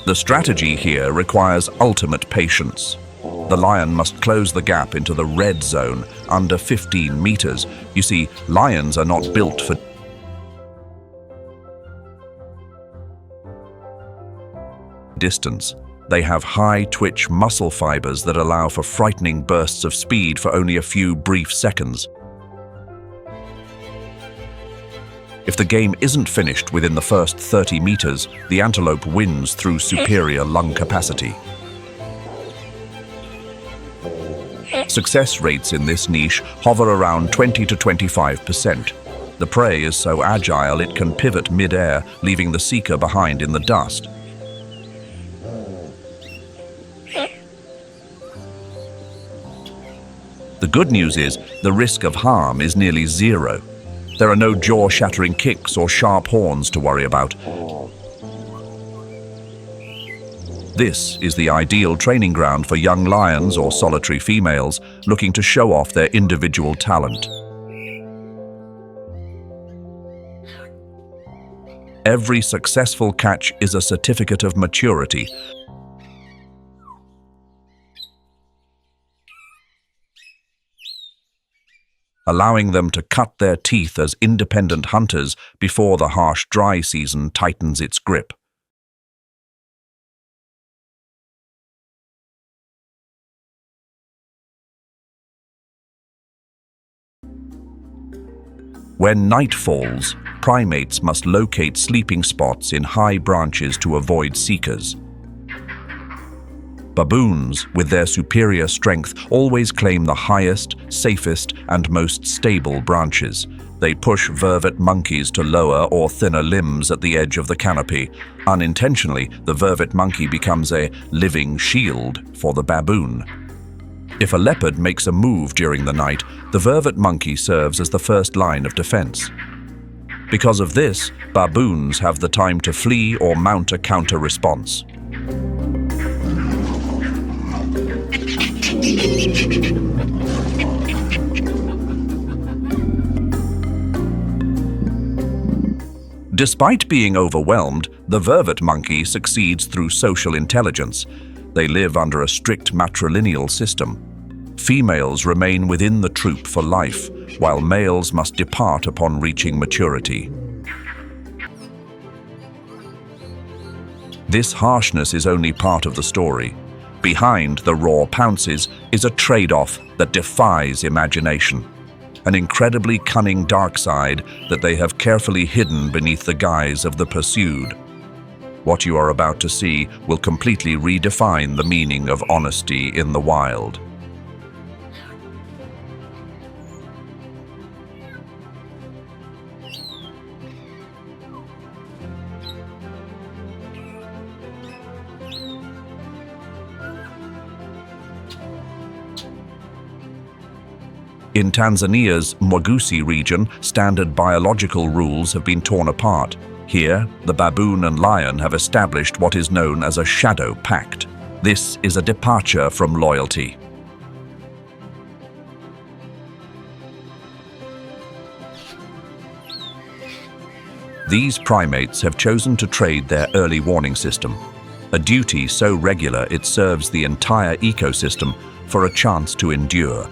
The strategy here requires ultimate patience. The lion must close the gap into the red zone under 15 meters. You see, lions are not built for distance. They have high twitch muscle fibers that allow for frightening bursts of speed for only a few brief seconds. If the game isn't finished within the first 30 meters, the antelope wins through superior lung capacity. Success rates in this niche hover around 20 to 25%. The prey is so agile it can pivot mid-air, leaving the seeker behind in the dust. The good news is the risk of harm is nearly zero. There are no jaw-shattering kicks or sharp horns to worry about. This is the ideal training ground for young lions or solitary females looking to show off their individual talent. Every successful catch is a certificate of maturity, allowing them to cut their teeth as independent hunters before the harsh dry season tightens its grip. When night falls, primates must locate sleeping spots in high branches to avoid seekers. Baboons, with their superior strength, always claim the highest, safest, and most stable branches. They push vervet monkeys to lower or thinner limbs at the edge of the canopy. Unintentionally, the vervet monkey becomes a living shield for the baboon. If a leopard makes a move during the night, the vervet monkey serves as the first line of defense. Because of this, baboons have the time to flee or mount a counter-response. Despite being overwhelmed, the vervet monkey succeeds through social intelligence. They live under a strict matrilineal system. Females remain within the troop for life, while males must depart upon reaching maturity. This harshness is only part of the story. Behind the raw pounces is a trade-off that defies imagination. An incredibly cunning dark side that they have carefully hidden beneath the guise of the pursued. What you are about to see will completely redefine the meaning of honesty in the wild. In Tanzania's Mwagusi region, standard biological rules have been torn apart. Here, the baboon and lion have established what is known as a shadow pact. This is a departure from loyalty. These primates have chosen to trade their early warning system, a duty so regular it serves the entire ecosystem, for a chance to endure.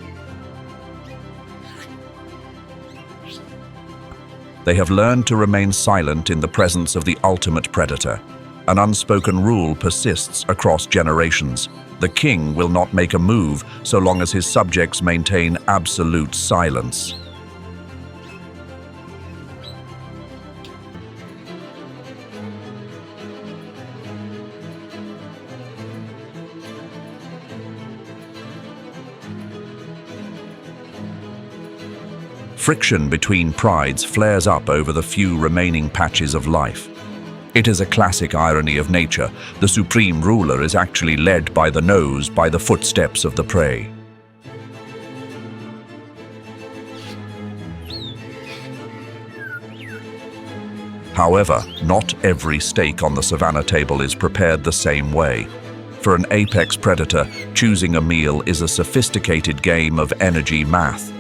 They have learned to remain silent in the presence of the ultimate predator. An unspoken rule persists across generations. The king will not make a move so long as his subjects maintain absolute silence. Friction between prides flares up over the few remaining patches of life. It is a classic irony of nature. The supreme ruler is actually led by the nose, by the footsteps of the prey. However, not every steak on the savannah table is prepared the same way. For an apex predator, choosing a meal is a sophisticated game of energy math.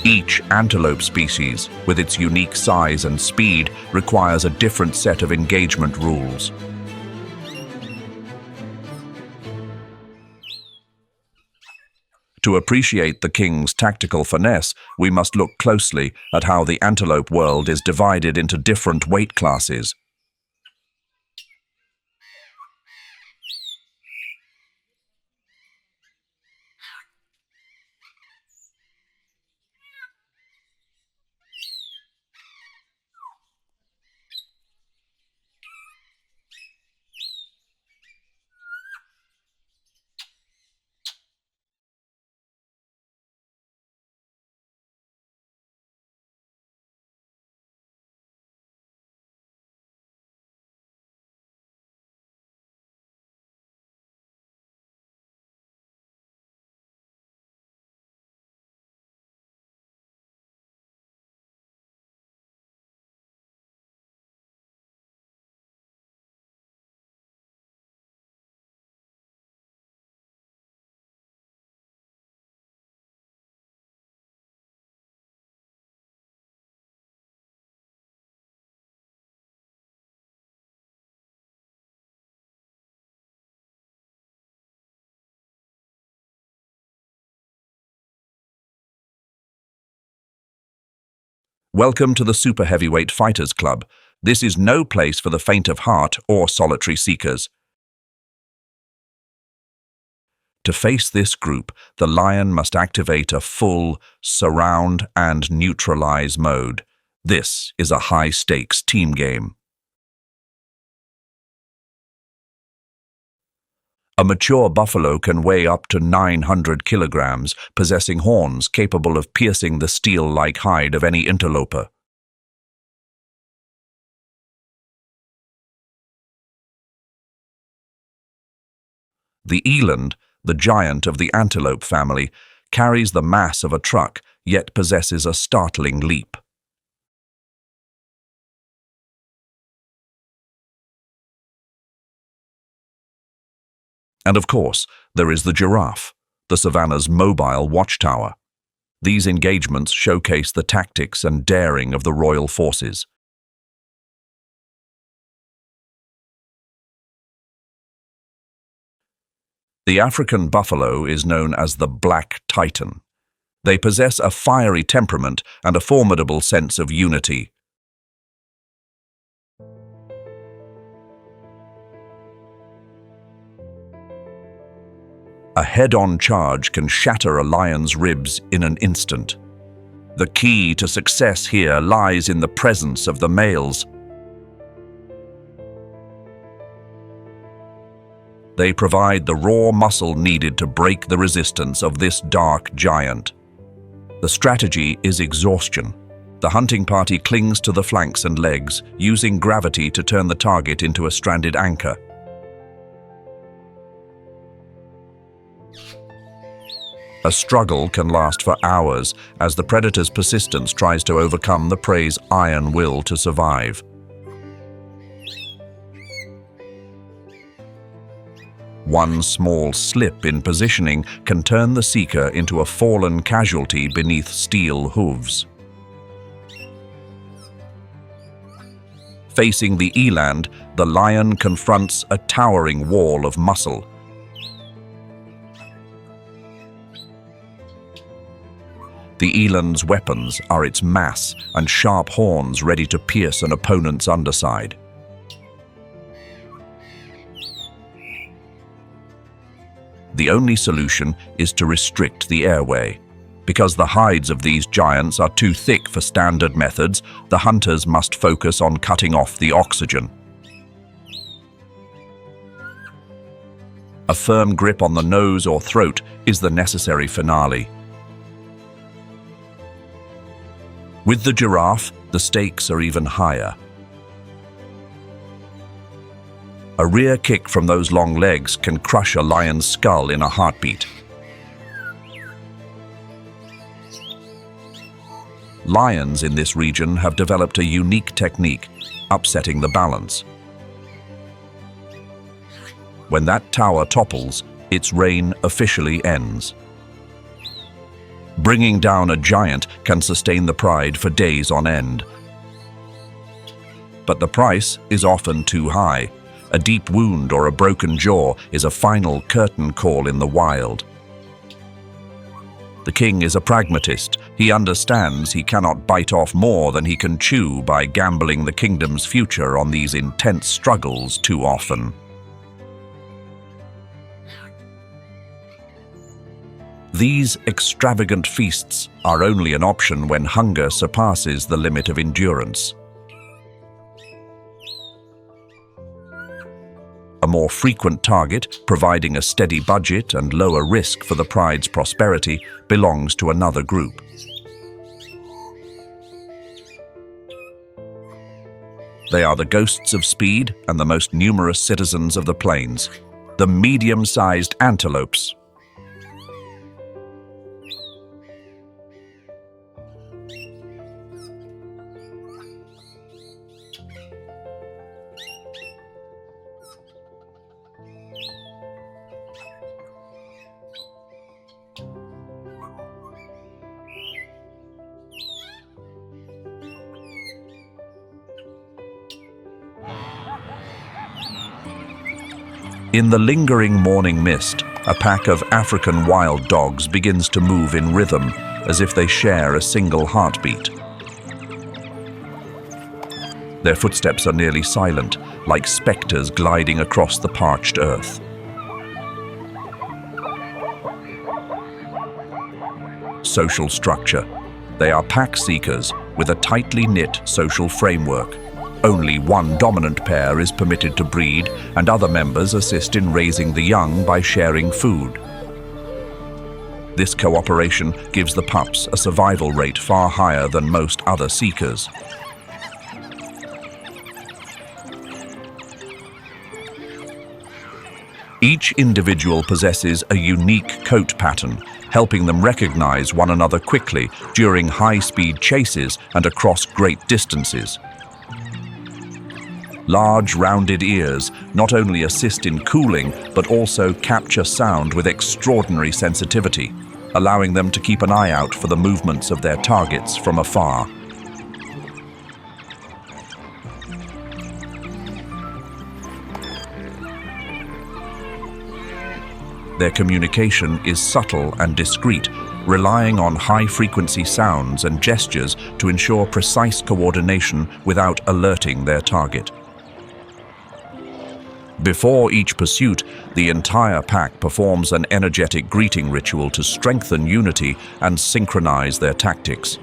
Each antelope species, with its unique size and speed, requires a different set of engagement rules. To appreciate the king's tactical finesse, we must look closely at how the antelope world is divided into different weight classes. Welcome to the Super Heavyweight Fighters Club. This is no place for the faint of heart or solitary seekers. To face this group, the lion must activate a full surround and neutralize mode. This is a high-stakes team game. A mature buffalo can weigh up to 900 kilograms, possessing horns capable of piercing the steel-like hide of any interloper. The eland, the giant of the antelope family, carries the mass of a truck, yet possesses a startling leap. And of course, there is the giraffe, the savannah's mobile watchtower. These engagements showcase the tactics and daring of the royal forces. The African buffalo is known as the Black Titan. They possess a fiery temperament and a formidable sense of unity. A head-on charge can shatter a lion's ribs in an instant. The key to success here lies in the presence of the males. They provide the raw muscle needed to break the resistance of this dark giant. The strategy is exhaustion. The hunting party clings to the flanks and legs, using gravity to turn the target into a stranded anchor. A struggle can last for hours as the predator's persistence tries to overcome the prey's iron will to survive. One small slip in positioning can turn the seeker into a fallen casualty beneath steel hooves. Facing the eland, the lion confronts a towering wall of muscle. The eland's weapons are its mass and sharp horns ready to pierce an opponent's underside. The only solution is to restrict the airway. Because the hides of these giants are too thick for standard methods, the hunters must focus on cutting off the oxygen. A firm grip on the nose or throat is the necessary finale. With the giraffe, the stakes are even higher. A rear kick from those long legs can crush a lion's skull in a heartbeat. Lions in this region have developed a unique technique, upsetting the balance. When that tower topples, its reign officially ends. Bringing down a giant can sustain the pride for days on end. But the price is often too high. A deep wound or a broken jaw is a final curtain call in the wild. The king is a pragmatist. He understands he cannot bite off more than he can chew by gambling the kingdom's future on these intense struggles too often. These extravagant feasts are only an option when hunger surpasses the limit of endurance. A more frequent target, providing a steady budget and lower risk for the pride's prosperity, belongs to another group. They are the ghosts of speed and the most numerous citizens of the plains, the medium-sized antelopes. In the lingering morning mist, a pack of African wild dogs begins to move in rhythm, as if they share a single heartbeat. Their footsteps are nearly silent, like specters gliding across the parched earth. Social structure. They are pack seekers with a tightly knit social framework. Only one dominant pair is permitted to breed, and other members assist in raising the young by sharing food. This cooperation gives the pups a survival rate far higher than most other seekers. Each individual possesses a unique coat pattern, helping them recognize one another quickly during high-speed chases and across great distances. Large, rounded ears not only assist in cooling, but also capture sound with extraordinary sensitivity, allowing them to keep an eye out for the movements of their targets from afar. Their communication is subtle and discreet, relying on high-frequency sounds and gestures to ensure precise coordination without alerting their target. Before each pursuit, the entire pack performs an energetic greeting ritual to strengthen unity and synchronize their tactics.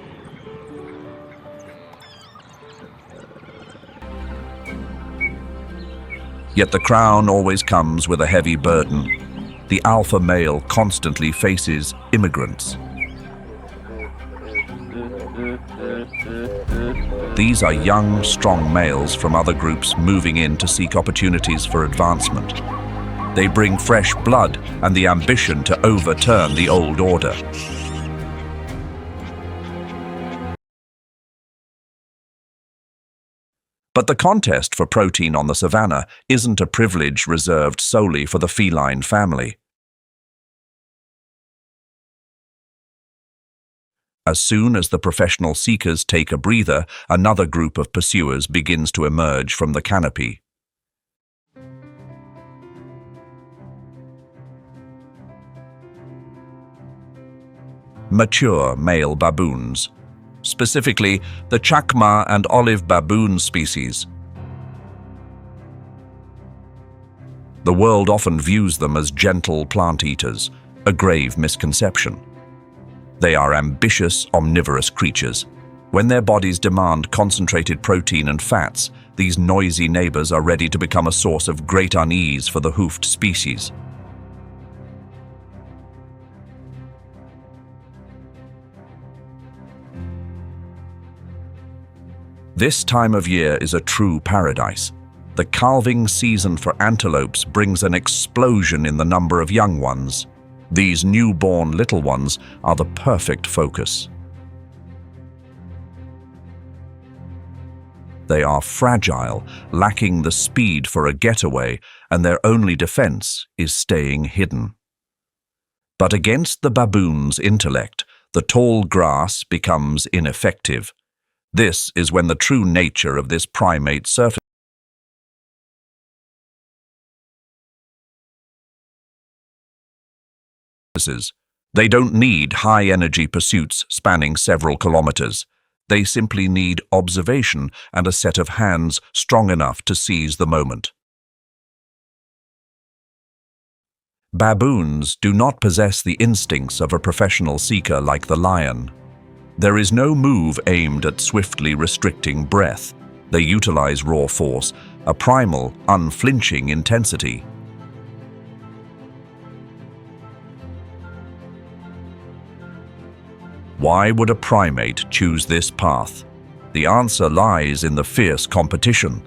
Yet the crown always comes with a heavy burden. The alpha male constantly faces immigrants. These are young, strong males from other groups moving in to seek opportunities for advancement. They bring fresh blood and the ambition to overturn the old order. But the contest for protein on the savannah isn't a privilege reserved solely for the feline family. As soon as the professional seekers take a breather, another group of pursuers begins to emerge from the canopy. Mature male baboons, specifically the chacma and olive baboon species. The world often views them as gentle plant eaters, a grave misconception. They are ambitious, omnivorous creatures. When their bodies demand concentrated protein and fats, these noisy neighbors are ready to become a source of great unease for the hoofed species. This time of year is a true paradise. The calving season for antelopes brings an explosion in the number of young ones. These newborn little ones are the perfect focus. They are fragile, lacking the speed for a getaway, and their only defense is staying hidden. But against the baboon's intellect, the tall grass becomes ineffective. This is when the true nature of this primate surfaces. They don't need high-energy pursuits spanning several kilometers. They simply need observation and a set of hands strong enough to seize the moment. Baboons do not possess the instincts of a professional seeker like the lion. There is no move aimed at swiftly restricting breath. They utilize raw force, a primal, unflinching intensity. Why would a primate choose this path? The answer lies in the fierce competition.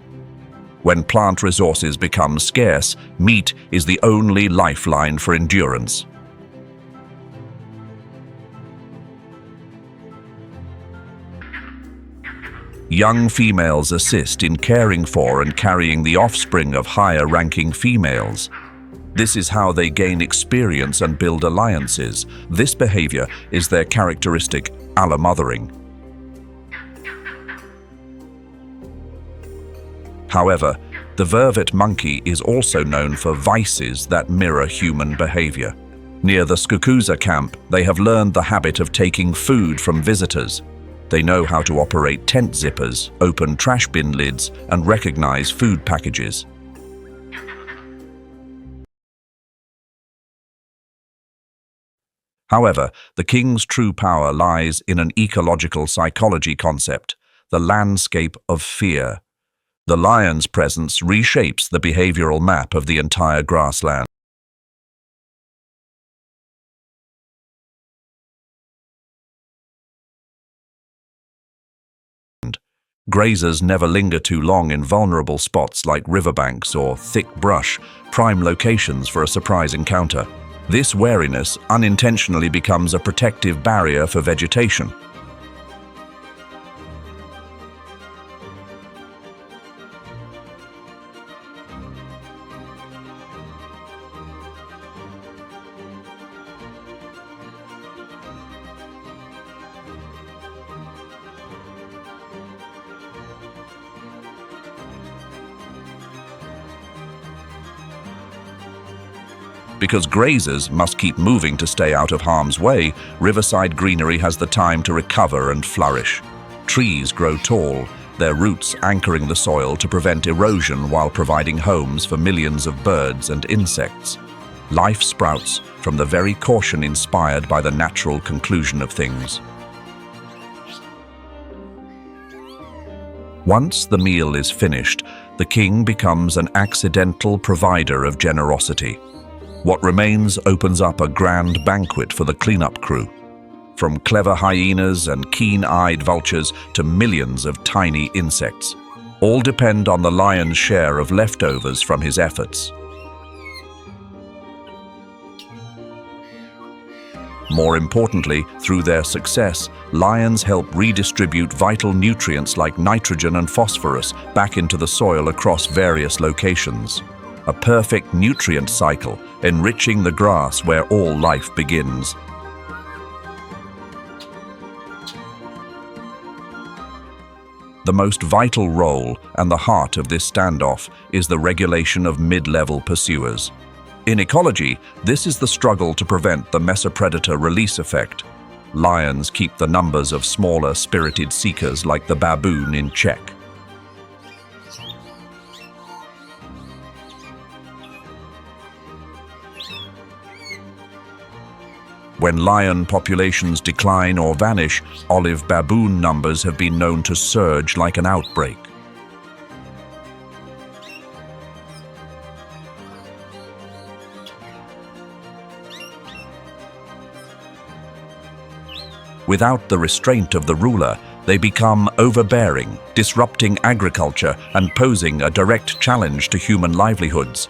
When plant resources become scarce, meat is the only lifeline for endurance. Young females assist in caring for and carrying the offspring of higher-ranking females. This is how they gain experience and build alliances. This behavior is their characteristic allomothering. However, the vervet monkey is also known for vices that mirror human behavior. Near the Skukuza camp, they have learned the habit of taking food from visitors. They know how to operate tent zippers, open trash bin lids, and recognize food packages. However, the king's true power lies in an ecological psychology concept, the landscape of fear. The lion's presence reshapes the behavioral map of the entire grassland. Grazers never linger too long in vulnerable spots like riverbanks or thick brush, prime locations for a surprise encounter. This wariness unintentionally becomes a protective barrier for vegetation. Because grazers must keep moving to stay out of harm's way, riverside greenery has the time to recover and flourish. Trees grow tall, their roots anchoring the soil to prevent erosion while providing homes for millions of birds and insects. Life sprouts from the very caution inspired by the natural conclusion of things. Once the meal is finished, the king becomes an accidental provider of generosity. What remains opens up a grand banquet for the cleanup crew. From clever hyenas and keen-eyed vultures to millions of tiny insects, all depend on the lion's share of leftovers from his efforts. More importantly, through their success, lions help redistribute vital nutrients like nitrogen and phosphorus back into the soil across various locations. A perfect nutrient cycle, enriching the grass where all life begins. The most vital role and the heart of this standoff is the regulation of mid-level pursuers. In ecology, this is the struggle to prevent the mesopredator release effect. Lions keep the numbers of smaller, spirited seekers like the baboon in check. When lion populations decline or vanish, olive baboon numbers have been known to surge like an outbreak. Without the restraint of the ruler, They become overbearing, disrupting agriculture and posing a direct challenge to human livelihoods.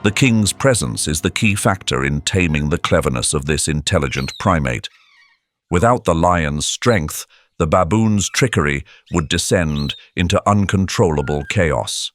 The king's presence is the key factor in taming the cleverness of this intelligent primate. Without the lion's strength, the baboon's trickery would descend into uncontrollable chaos.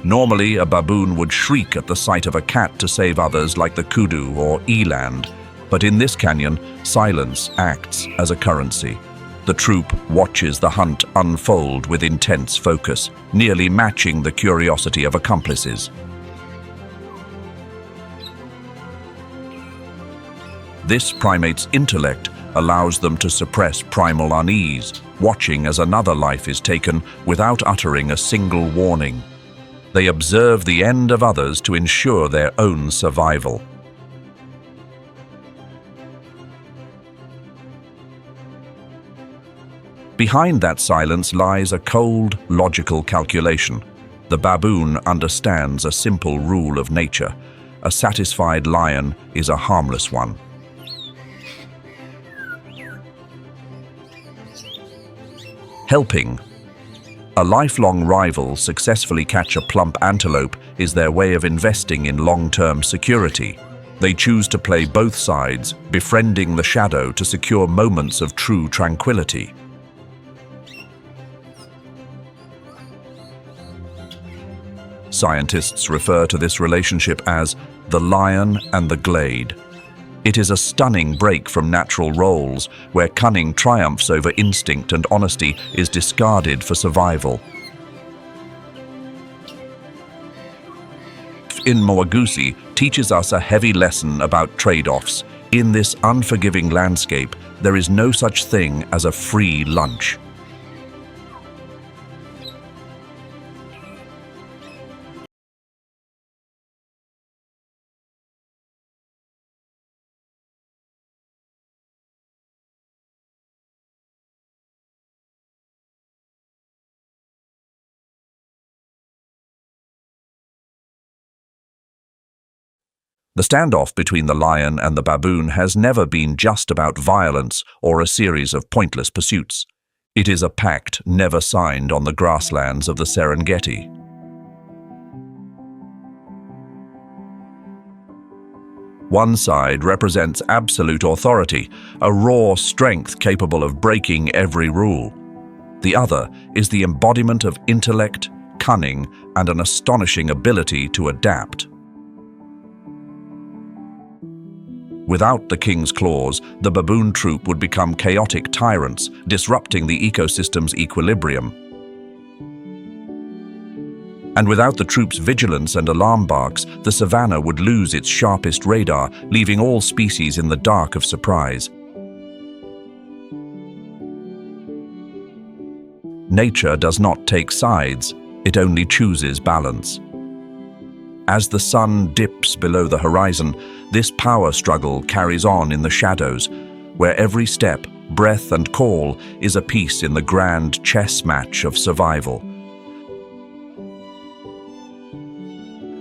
Normally, a baboon would shriek at the sight of a cat to save others like the kudu or eland, but in this canyon, silence acts as a currency. The troop watches the hunt unfold with intense focus, nearly matching the curiosity of accomplices. This primate's intellect allows them to suppress primal unease, watching as another life is taken without uttering a single warning. They observe the end of others to ensure their own survival. Behind that silence lies a cold, logical calculation. The baboon understands a simple rule of nature. A satisfied lion is a harmless one. Helping. A lifelong rival successfully catch a plump antelope is their way of investing in long-term security. They choose to play both sides, befriending the shadow to secure moments of true tranquility. Scientists refer to this relationship as the lion and the glade. It is a stunning break from natural roles, where cunning triumphs over instinct and honesty is discarded for survival. In Mwagusi teaches us a heavy lesson about trade-offs. In this unforgiving landscape, there is no such thing as a free lunch. The standoff between the lion and the baboon has never been just about violence or a series of pointless pursuits. It is a pact never signed on the grasslands of the Serengeti. One side represents absolute authority, a raw strength capable of breaking every rule. The other is the embodiment of intellect, cunning, and an astonishing ability to adapt. Without the king's claws, the baboon troop would become chaotic tyrants, disrupting the ecosystem's equilibrium. And without the troop's vigilance and alarm barks, the savannah would lose its sharpest radar, leaving all species in the dark of surprise. Nature does not take sides, it only chooses balance. As the sun dips below the horizon, this power struggle carries on in the shadows, where every step, breath, and call is a piece in the grand chess match of survival.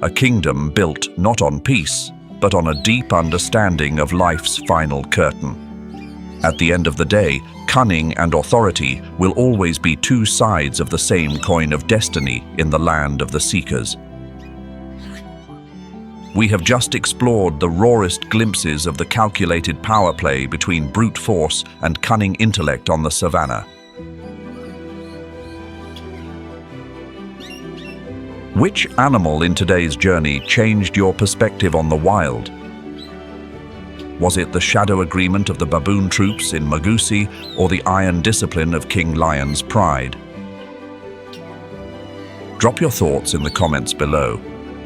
A kingdom built not on peace, but on a deep understanding of life's final curtain. At the end of the day, cunning and authority will always be two sides of the same coin of destiny in the land of the seekers. We have just explored the rawest glimpses of the calculated power play between brute force and cunning intellect on the savannah. Which animal in today's journey changed your perspective on the wild? Was it the shadow agreement of the baboon troops in Mwagusi or the iron discipline of King Lion's pride? Drop your thoughts in the comments below.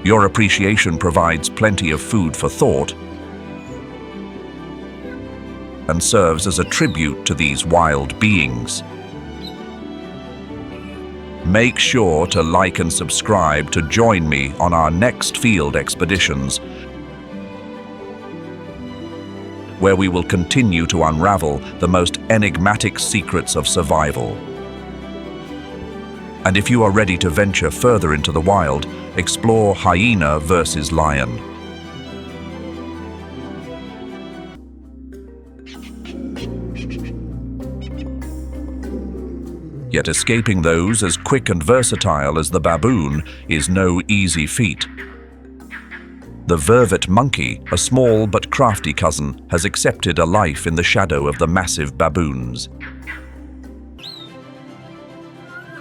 Your appreciation provides plenty of food for thought and serves as a tribute to these wild beings. Make sure to like and subscribe to join me on our next field expeditions, where we will continue to unravel the most enigmatic secrets of survival. And if you are ready to venture further into the wild, explore hyena versus lion. Yet escaping those as quick and versatile as the baboon is no easy feat. The vervet monkey, a small but crafty cousin, has accepted a life in the shadow of the massive baboons.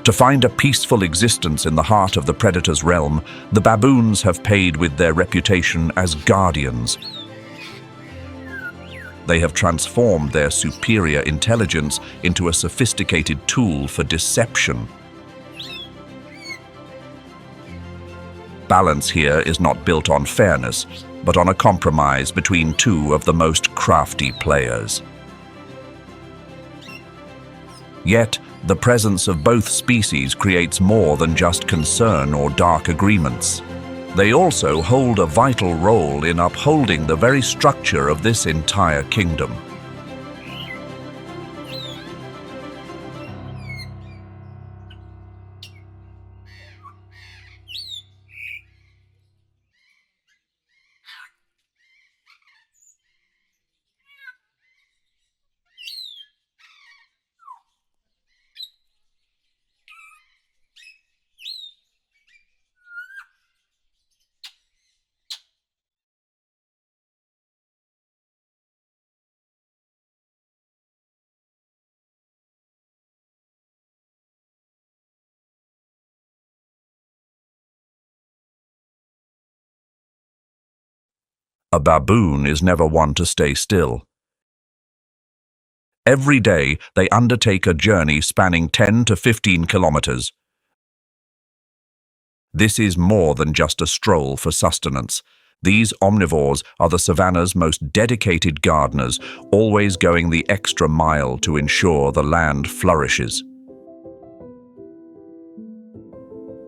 To find a peaceful existence in the heart of the predator's realm, the baboons have paid with their reputation as guardians. They have transformed their superior intelligence into a sophisticated tool for deception. Balance here is not built on fairness, but on a compromise between two of the most crafty players. Yet, the presence of both species creates more than just concern or dark agreements. They also hold a vital role in upholding the very structure of this entire kingdom. A baboon is never one to stay still. Every day, they undertake a journey spanning 10 to 15 kilometers. This is more than just a stroll for sustenance. These omnivores are the savanna's most dedicated gardeners, always going the extra mile to ensure the land flourishes.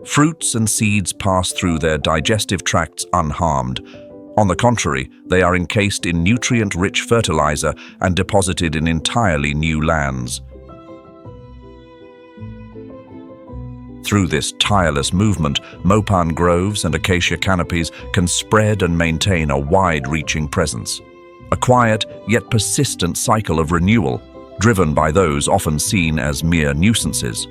Fruits and seeds pass through their digestive tracts unharmed. On the contrary, they are encased in nutrient-rich fertilizer and deposited in entirely new lands. Through this tireless movement, mopan groves and acacia canopies can spread and maintain a wide-reaching presence. A quiet yet persistent cycle of renewal, driven by those often seen as mere nuisances.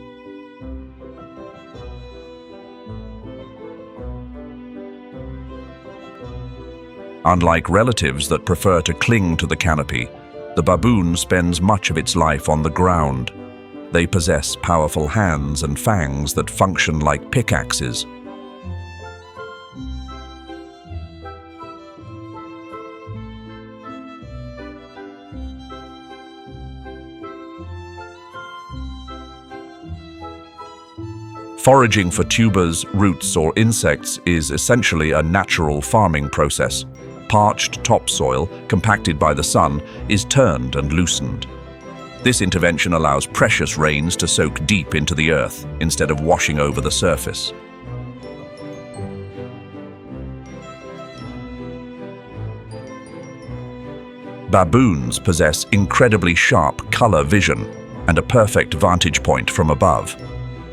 Unlike relatives that prefer to cling to the canopy, the baboon spends much of its life on the ground. They possess powerful hands and fangs that function like pickaxes. Foraging for tubers, roots, or insects is essentially a natural farming process. Parched topsoil, compacted by the sun, is turned and loosened. This intervention allows precious rains to soak deep into the earth instead of washing over the surface. Baboons possess incredibly sharp color vision and a perfect vantage point from above.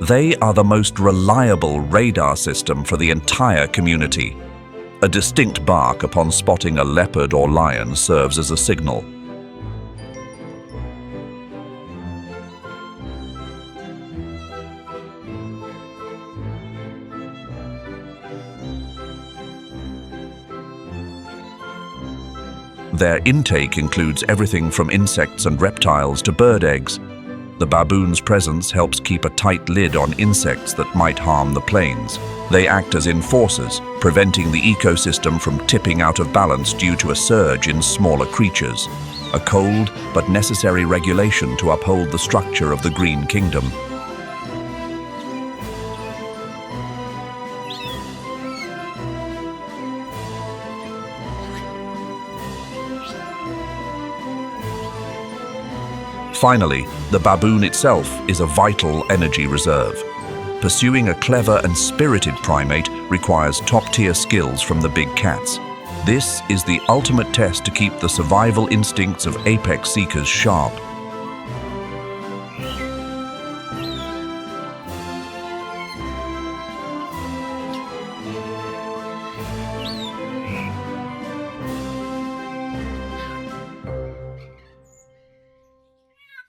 They are the most reliable radar system for the entire community. A distinct bark upon spotting a leopard or lion serves as a signal. Their intake includes everything from insects and reptiles to bird eggs. The baboon's presence helps keep a tight lid on insects that might harm the plains. They act as enforcers, preventing the ecosystem from tipping out of balance due to a surge in smaller creatures. A cold but necessary regulation to uphold the structure of the Green Kingdom. Finally, the baboon itself is a vital energy reserve. Pursuing a clever and spirited primate requires top-tier skills from the big cats. This is the ultimate test to keep the survival instincts of apex seekers sharp.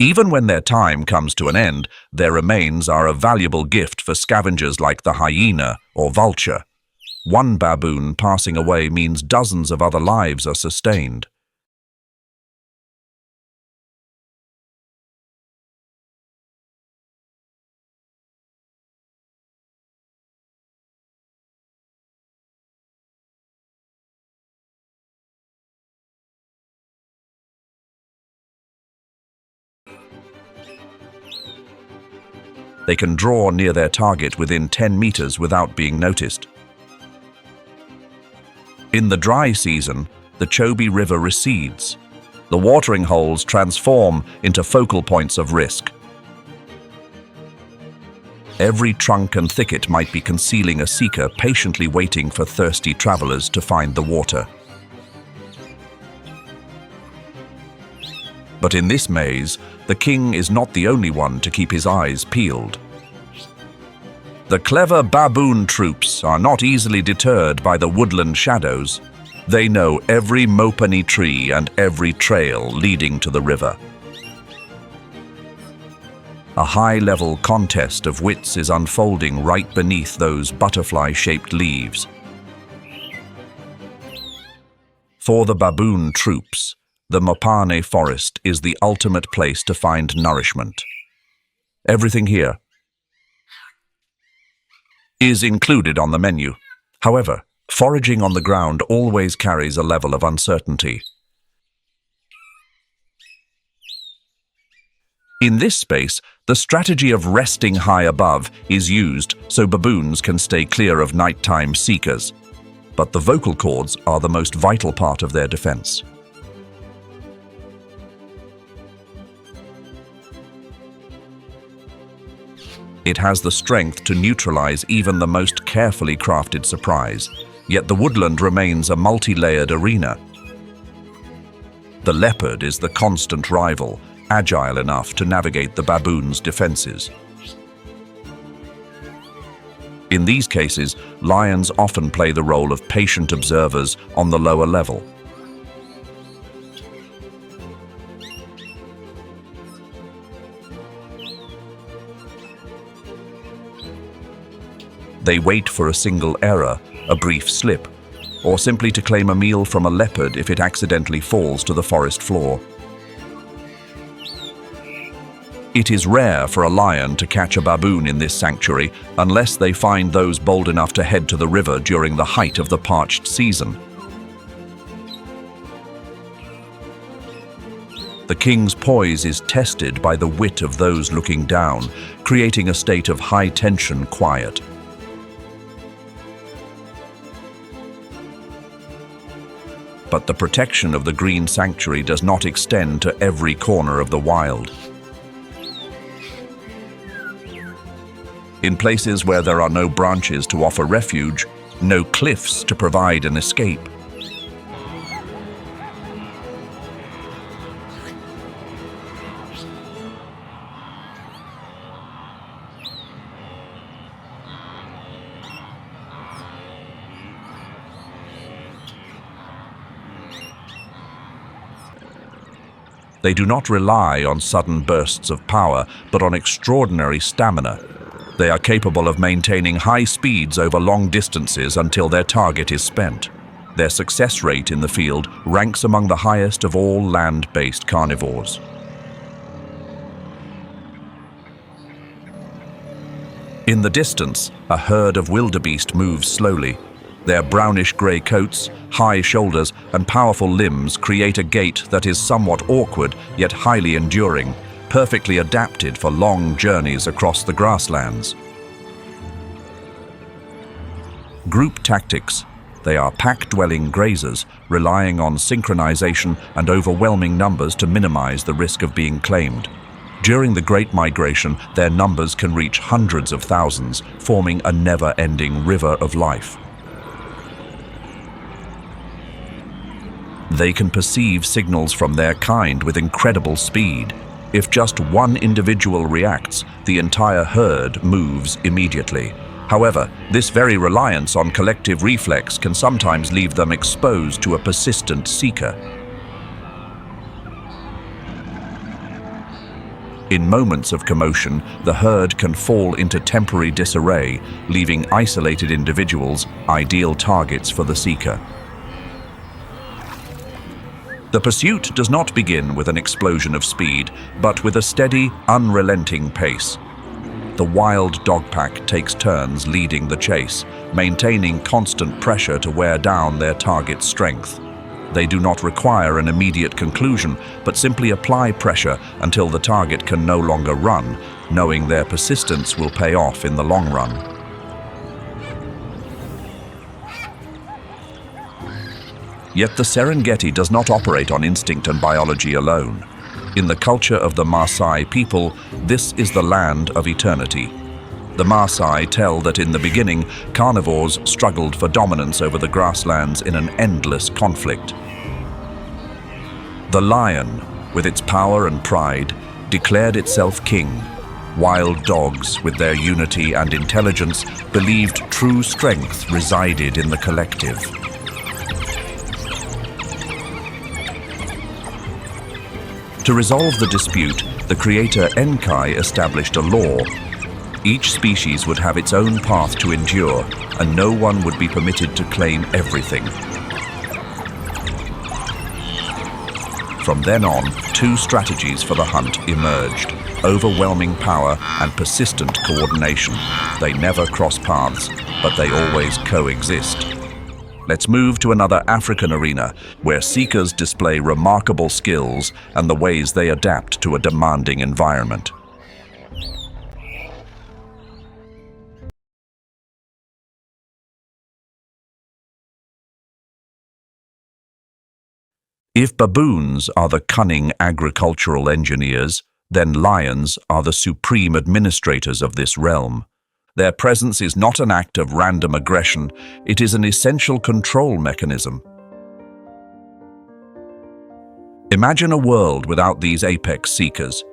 Even when their time comes to an end, their remains are a valuable gift for scavengers like the hyena or vulture. One baboon passing away means dozens of other lives are sustained. They can draw near their target within 10 meters without being noticed. In the dry season, the Chobe River recedes. The watering holes transform into focal points of risk. Every trunk and thicket might be concealing a seeker patiently waiting for thirsty travelers to find the water. But in this maze, the king is not the only one to keep his eyes peeled. The clever baboon troops are not easily deterred by the woodland shadows. They know every mopane tree and every trail leading to the river. A high-level contest of wits is unfolding right beneath those butterfly-shaped leaves. For the baboon troops, the mopane forest is the ultimate place to find nourishment. Everything here is included on the menu. However, foraging on the ground always carries a level of uncertainty. In this space, the strategy of resting high above is used so baboons can stay clear of nighttime seekers. But the vocal cords are the most vital part of their defense. It has the strength to neutralize even the most carefully crafted surprise, yet the woodland remains a multi-layered arena. The leopard is the constant rival, agile enough to navigate the baboon's defenses. In these cases, lions often play the role of patient observers on the lower level. They wait for a single error, a brief slip, or simply to claim a meal from a leopard if it accidentally falls to the forest floor. It is rare for a lion to catch a baboon in this sanctuary unless they find those bold enough to head to the river during the height of the parched season. The king's poise is tested by the wit of those looking down, creating a state of high-tension quiet. But the protection of the green sanctuary does not extend to every corner of the wild. In places where there are no branches to offer refuge, no cliffs to provide an escape, they do not rely on sudden bursts of power, but on extraordinary stamina. They are capable of maintaining high speeds over long distances until their target is spent. Their success rate in the field ranks among the highest of all land-based carnivores. In the distance, a herd of wildebeest moves slowly. Their brownish-grey coats, high shoulders, and powerful limbs create a gait that is somewhat awkward yet highly enduring, perfectly adapted for long journeys across the grasslands. Group tactics. They are pack-dwelling grazers, relying on synchronization and overwhelming numbers to minimize the risk of being claimed. During the Great Migration, their numbers can reach hundreds of thousands, forming a never-ending river of life. They can perceive signals from their kind with incredible speed. If just one individual reacts, the entire herd moves immediately. However, this very reliance on collective reflex can sometimes leave them exposed to a persistent seeker. In moments of commotion, the herd can fall into temporary disarray, leaving isolated individuals ideal targets for the seeker. The pursuit does not begin with an explosion of speed, but with a steady, unrelenting pace. The wild dog pack takes turns leading the chase, maintaining constant pressure to wear down their target's strength. They do not require an immediate conclusion, but simply apply pressure until the target can no longer run, knowing their persistence will pay off in the long run. Yet the Serengeti does not operate on instinct and biology alone. In the culture of the Maasai people, this is the land of eternity. The Maasai tell that in the beginning, carnivores struggled for dominance over the grasslands in an endless conflict. The lion, with its power and pride, declared itself king. Wild dogs, with their unity and intelligence, believed true strength resided in the collective. To resolve the dispute, the creator Enkai established a law. Each species would have its own path to endure, and no one would be permitted to claim everything. From then on, two strategies for the hunt emerged: overwhelming power and persistent coordination. They never cross paths, but they always coexist. Let's move to another African arena, where seekers display remarkable skills and the ways they adapt to a demanding environment. If baboons are the cunning agricultural engineers, then lions are the supreme administrators of this realm. Their presence is not an act of random aggression, it is an essential control mechanism. Imagine a world without these apex seekers.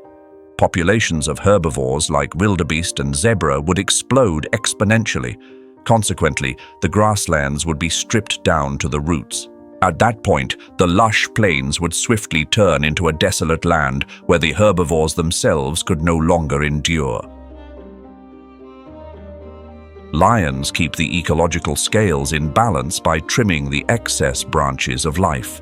Populations of herbivores like wildebeest and zebra would explode exponentially. Consequently, the grasslands would be stripped down to the roots. At that point, the lush plains would swiftly turn into a desolate land where the herbivores themselves could no longer endure. Lions keep the ecological scales in balance by trimming the excess branches of life.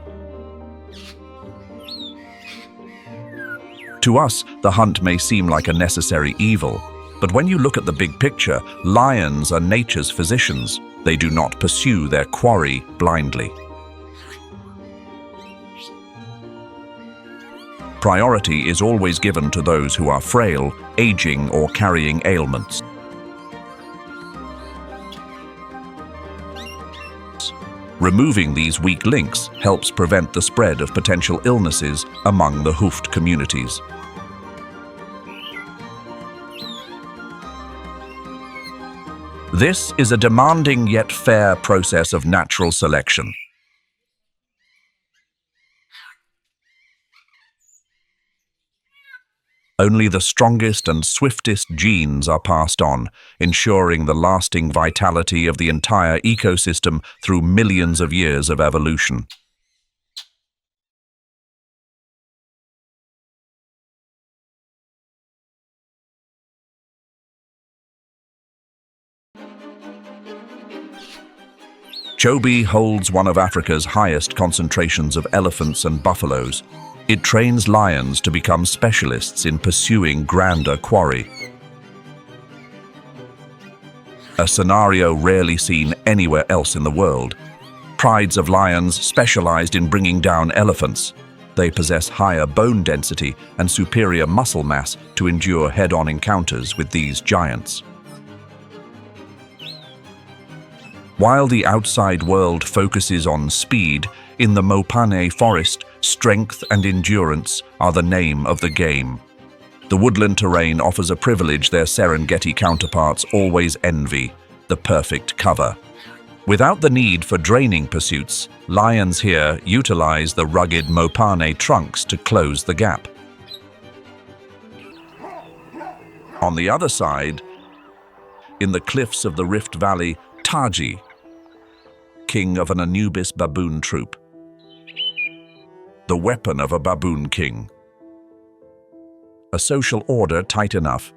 To us, the hunt may seem like a necessary evil, but when you look at the big picture, lions are nature's physicians. They do not pursue their quarry blindly. Priority is always given to those who are frail, aging, or carrying ailments. Removing these weak links helps prevent the spread of potential illnesses among the hoofed communities. This is a demanding yet fair process of natural selection. Only the strongest and swiftest genes are passed on, ensuring the lasting vitality of the entire ecosystem through millions of years of evolution. Chobe holds one of Africa's highest concentrations of elephants and buffaloes. It trains lions to become specialists in pursuing grander quarry. A scenario rarely seen anywhere else in the world. Prides of lions specialized in bringing down elephants. They possess higher bone density and superior muscle mass to endure head-on encounters with these giants. While the outside world focuses on speed, in the Mopane forest, strength and endurance are the name of the game. The woodland terrain offers a privilege their Serengeti counterparts always envy: the perfect cover. Without the need for draining pursuits, lions here utilize the rugged mopane trunks to close the gap. On the other side, in the cliffs of the Rift Valley, Taji, king of an Anubis baboon troop. The weapon of a baboon king. A social order tight enough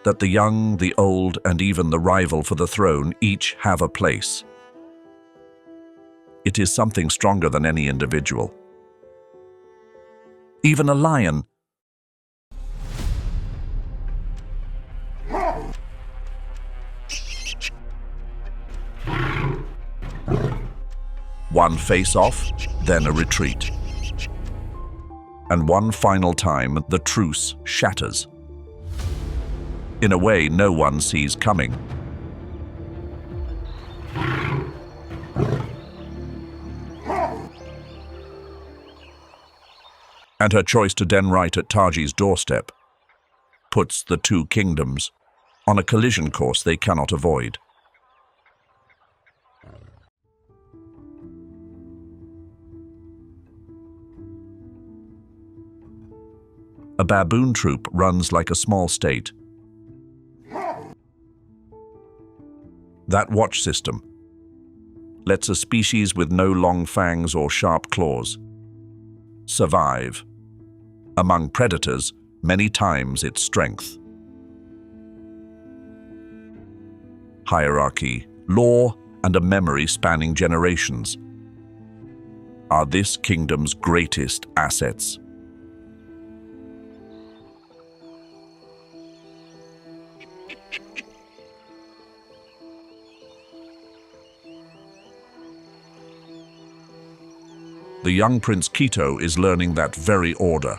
that the young, the old, and even the rival for the throne each have a place. It is something stronger than any individual. Even a lion. One face-off, then a retreat. And one final time, the truce shatters. In a way no one sees coming. And her choice to den right at Taji's doorstep puts the two kingdoms on a collision course they cannot avoid. A baboon troop runs like a small state. That watch system lets a species with no long fangs or sharp claws survive. Among predators, many times its strength. Hierarchy, law, and a memory spanning generations are this kingdom's greatest assets. The young Prince Quito is learning that very order.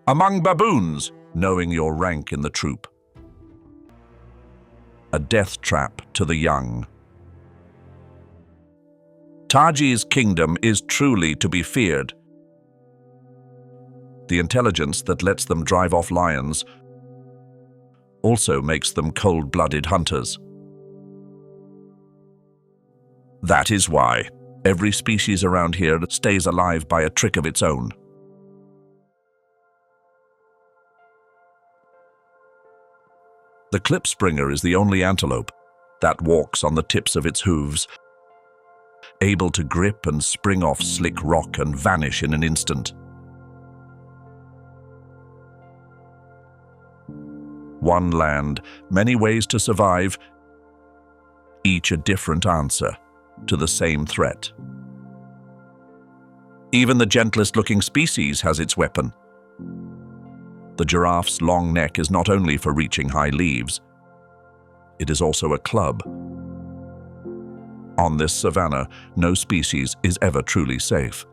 Among baboons, knowing your rank in the troop. A death trap to the young. Taji's kingdom is truly to be feared. The intelligence that lets them drive off lions also makes them cold-blooded hunters. That is why every species around here stays alive by a trick of its own. The klipspringer is the only antelope that walks on the tips of its hooves, able to grip and spring off slick rock and vanish in an instant. One land, many ways to survive, each a different answer to the same threat. Even the gentlest-looking species has its weapon. The giraffe's long neck is not only for reaching high leaves, it is also a club. On this savanna, no species is ever truly safe.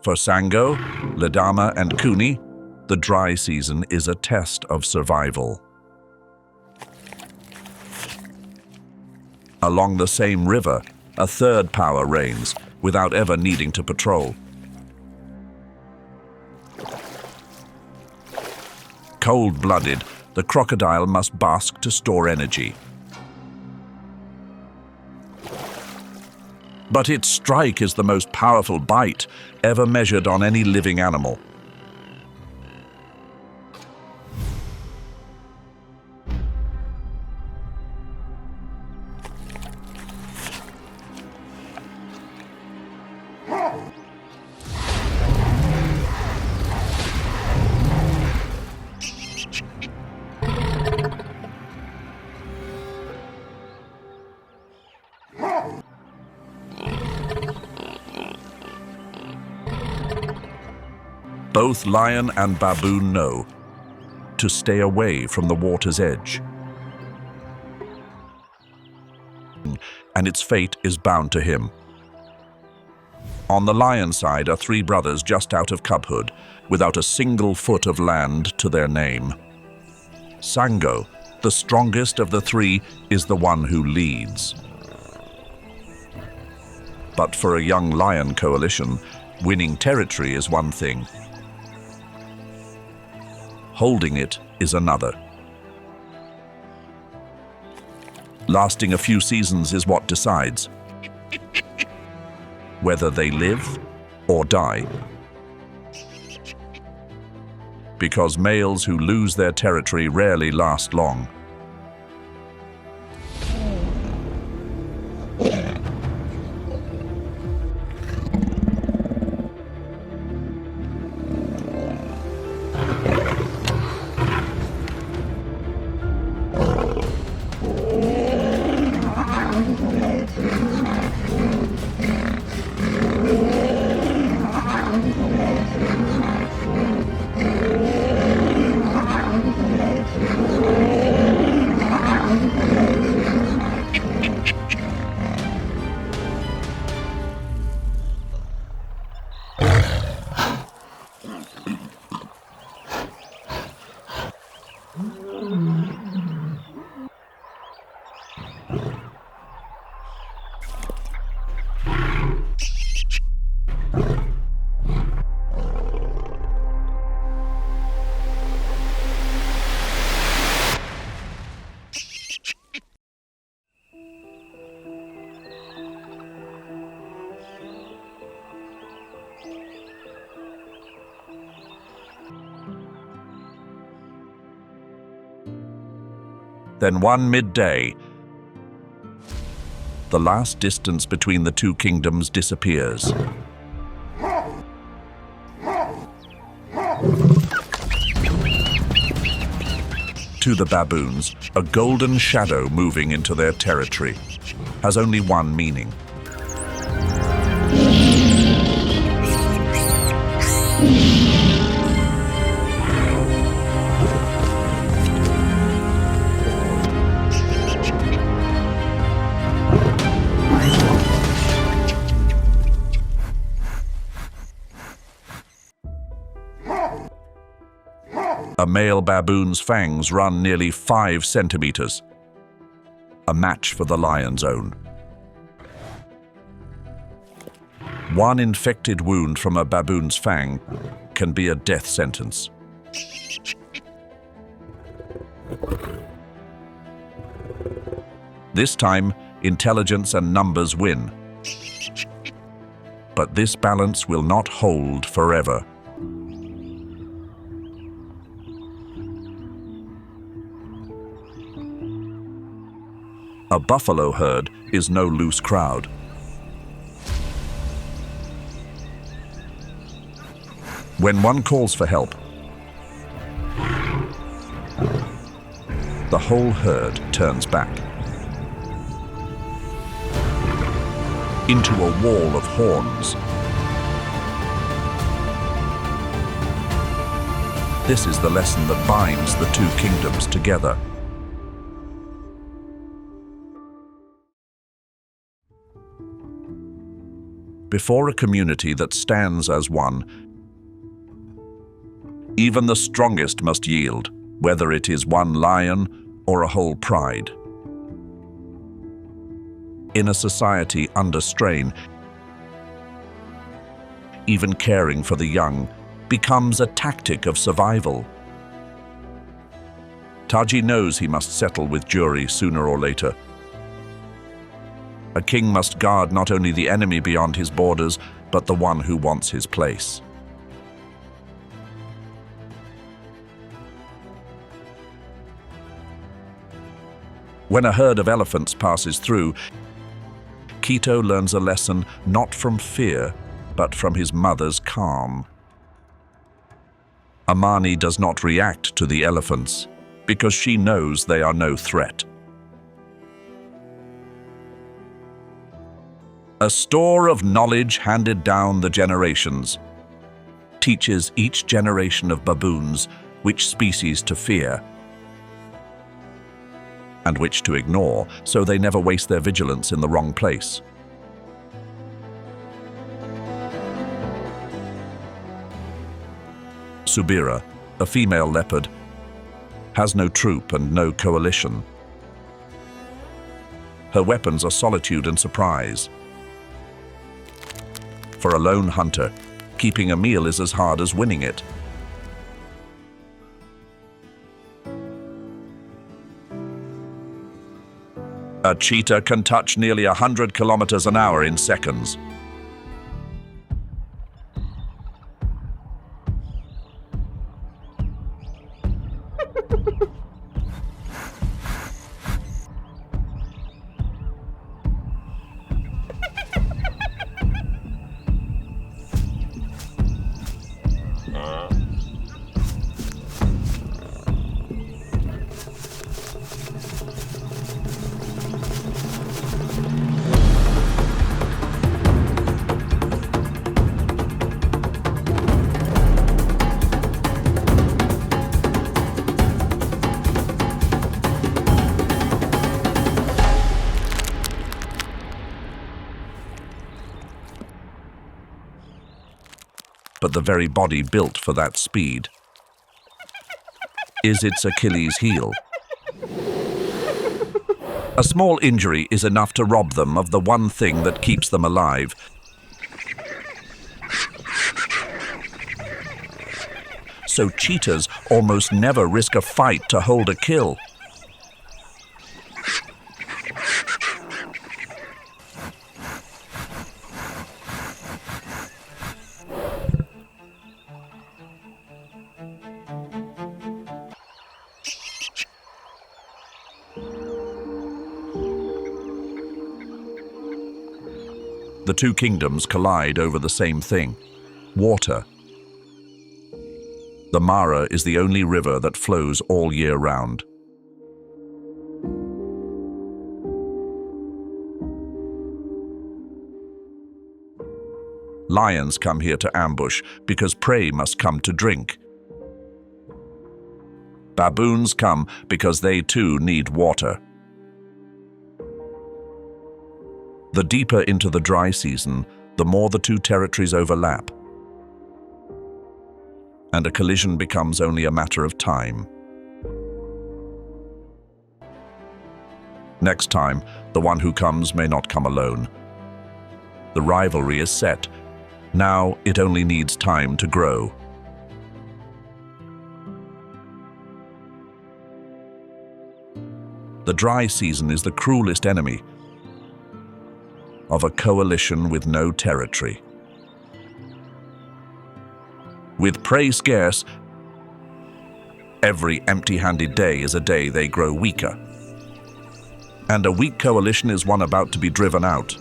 For Sango, Ledama, and Kuni, the dry season is a test of survival. Along the same river, a third power reigns, without ever needing to patrol. Cold-blooded, the crocodile must bask to store energy. But its strike is the most powerful bite ever measured on any living animal. Both lion and baboon know to stay away from the water's edge. And its fate is bound to him. On the lion side are three brothers just out of cubhood, without a single foot of land to their name. Sango, the strongest of the three, is the one who leads. But for a young lion coalition, winning territory is one thing. Holding it is another. Lasting a few seasons is what decides whether they live or die. Because males who lose their territory rarely last long. Then one midday, the last distance between the two kingdoms disappears. To the baboons, a golden shadow moving into their territory has only one meaning. A male baboon's fangs run nearly 5 centimeters, a match for the lion's own. One infected wound from a baboon's fang can be a death sentence. This time, intelligence and numbers win. But this balance will not hold forever. A buffalo herd is no loose crowd. When one calls for help, the whole herd turns back into a wall of horns. This is the lesson that binds the two kingdoms together. Before a community that stands as one, even the strongest must yield, whether it is one lion or a whole pride. In a society under strain, even caring for the young becomes a tactic of survival. Taji knows he must settle with Jury sooner or later. A king must guard not only the enemy beyond his borders, but the one who wants his place. When a herd of elephants passes through, Quito learns a lesson not from fear, but from his mother's calm. Amani does not react to the elephants because she knows they are no threat. A store of knowledge handed down the generations teaches each generation of baboons which species to fear and which to ignore, so they never waste their vigilance in the wrong place. Subira, a female leopard, has no troop and no coalition. Her weapons are solitude and surprise. For a lone hunter, keeping a meal is as hard as winning it. A cheetah can touch nearly 100 kilometers an hour in seconds. But the very body built for that speed is its Achilles heel. A small injury is enough to rob them of the one thing that keeps them alive. So cheetahs almost never risk a fight to hold a kill. The two kingdoms collide over the same thing: water. The Mara is the only river that flows all year round. Lions come here to ambush because prey must come to drink. Baboons come because they too need water. The deeper into the dry season, the more the two territories overlap, and a collision becomes only a matter of time. Next time, the one who comes may not come alone. The rivalry is set. Now it only needs time to grow. The dry season is the cruelest enemy of a coalition with no territory. With prey scarce, every empty-handed day is a day they grow weaker. And a weak coalition is one about to be driven out.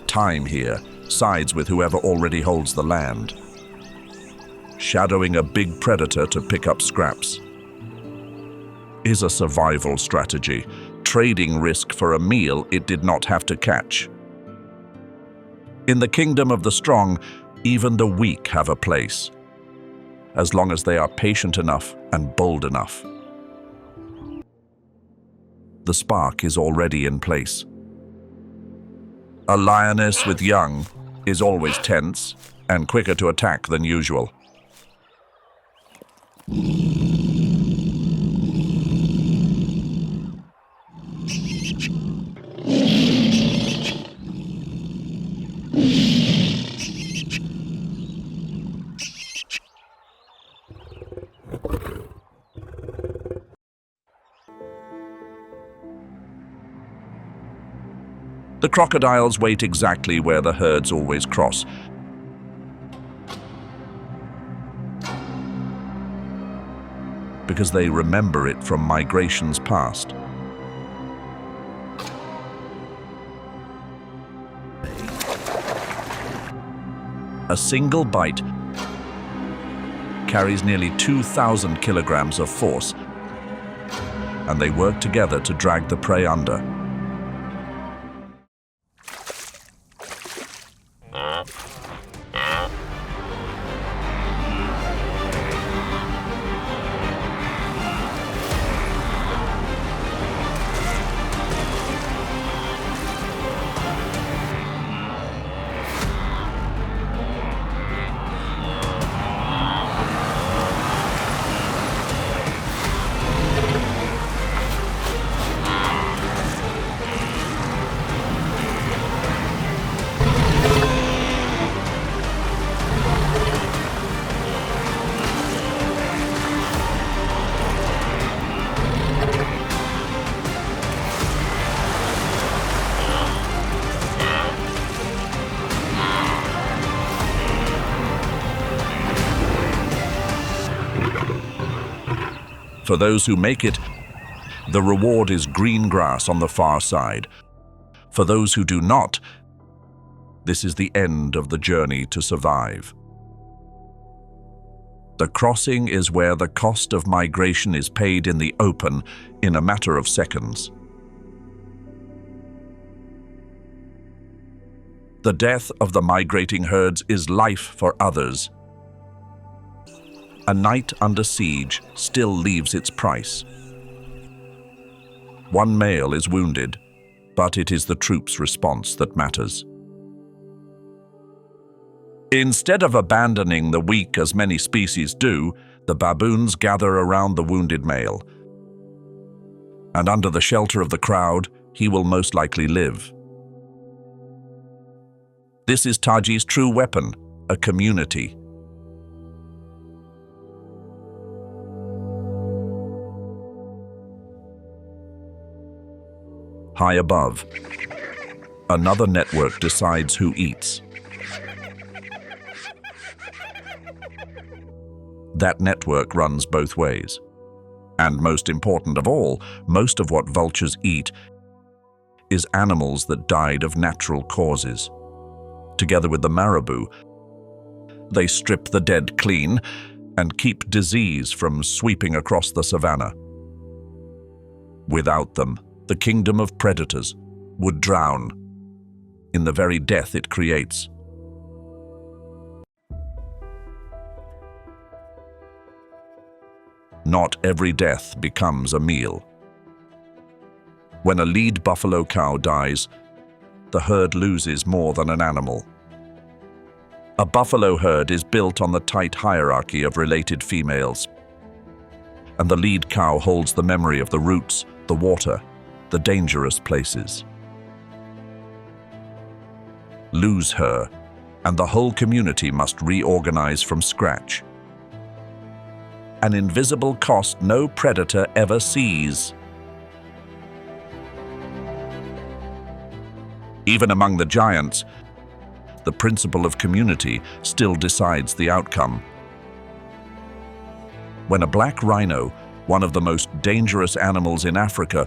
Time here sides with whoever already holds the land, shadowing a big predator to pick up scraps. Is a survival strategy, trading risk for a meal it did not have to catch. In the kingdom of the strong, even the weak have a place, as long as they are patient enough and bold enough. The spark is already in place. A lioness with young is always tense and quicker to attack than usual. The crocodiles wait exactly where the herds always cross. Because they remember it from migrations past. A single bite carries nearly 2,000 kilograms of force, and they work together to drag the prey under. For those who make it, the reward is green grass on the far side. For those who do not, this is the end of the journey to survive. The crossing is where the cost of migration is paid in the open in a matter of seconds. The death of the migrating herds is life for others. A night under siege still leaves its price. One male is wounded, but it is the troops' response that matters. Instead of abandoning the weak as many species do, the baboons gather around the wounded male. And under the shelter of the crowd, he will most likely live. This is Taji's true weapon, a community. High above, another network decides who eats. That network runs both ways. And most important of all, most of what vultures eat is animals that died of natural causes. Together with the marabou, they strip the dead clean and keep disease from sweeping across the savannah. Without them, the kingdom of predators would drown in the very death it creates. Not every death becomes a meal. When a lead buffalo cow dies, the herd loses more than an animal. A buffalo herd is built on the tight hierarchy of related females, and the lead cow holds the memory of the roots, the water, the dangerous places. Lose her, and the whole community must reorganize from scratch. An invisible cost no predator ever sees. Even among the giants, the principle of community still decides the outcome. When a black rhino, one of the most dangerous animals in Africa,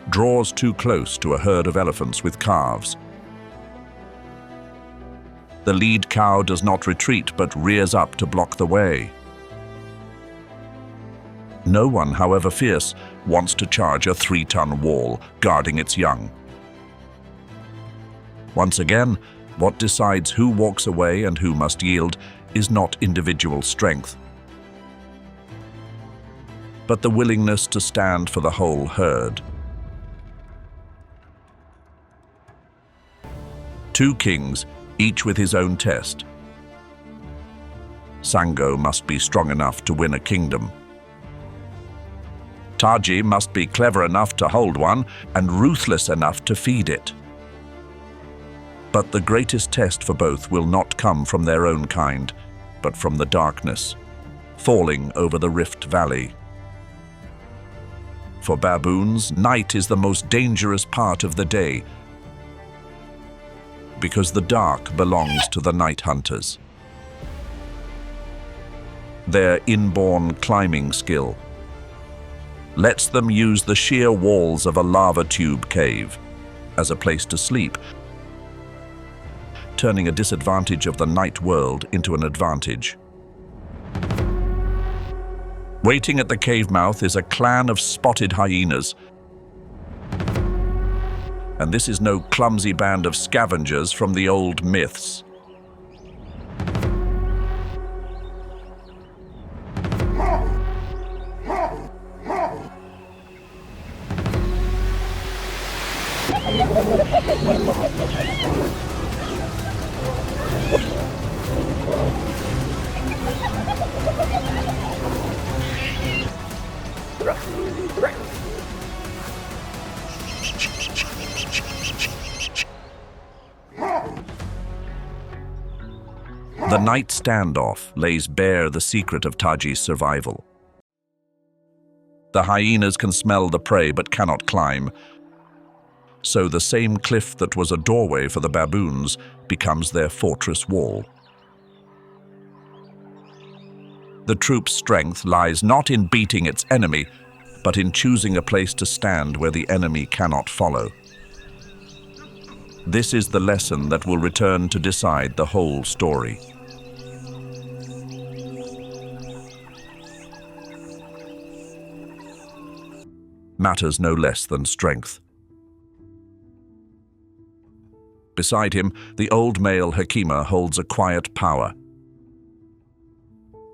draws too close to a herd of elephants with calves, the lead cow does not retreat but rears up to block the way. No one, however fierce, wants to charge a 3-ton wall guarding its young. Once again, what decides who walks away and who must yield is not individual strength, but the willingness to stand for the whole herd. Two kings, each with his own test. Sango must be strong enough to win a kingdom. Taji must be clever enough to hold one and ruthless enough to feed it. But the greatest test for both will not come from their own kind, but from the darkness, falling over the Rift Valley. For baboons, night is the most dangerous part of the day, because the dark belongs to the night hunters. Their inborn climbing skill lets them use the sheer walls of a lava tube cave as a place to sleep, turning a disadvantage of the night world into an advantage. Waiting at the cave mouth is a clan of spotted hyenas. And this is no clumsy band of scavengers from the old myths. The night standoff lays bare the secret of Taji's survival. The hyenas can smell the prey but cannot climb, so the same cliff that was a doorway for the baboons becomes their fortress wall. The troop's strength lies not in beating its enemy, but in choosing a place to stand where the enemy cannot follow. This is the lesson that will return to decide the whole story. Matters no less than strength. Beside him, the old male Hakima holds a quiet power.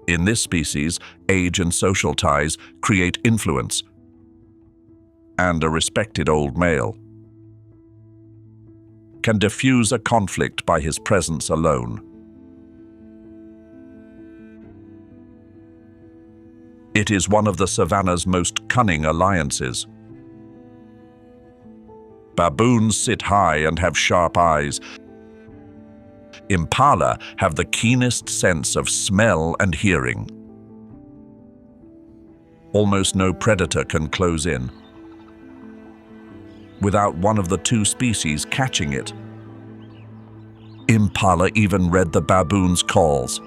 In this species, age and social ties create influence, and a respected old male can diffuse a conflict by his presence alone. It is one of the savanna's most cunning alliances. Baboons sit high and have sharp eyes. Impala have the keenest sense of smell and hearing. Almost no predator can close in without one of the two species catching it. Impala even read the baboon's calls,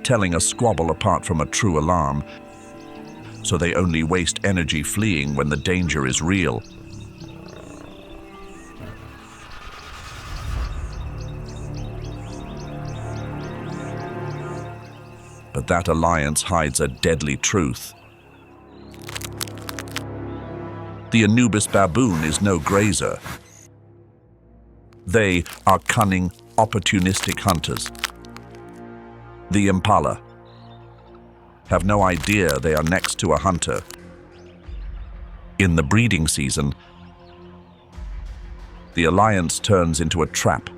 telling a squabble apart from a true alarm, so they only waste energy fleeing when the danger is real. But that alliance hides a deadly truth. The Anubis baboon is no grazer. They are cunning, opportunistic hunters. The impala have no idea they are next to a hunter. In the breeding season, the alliance turns into a trap.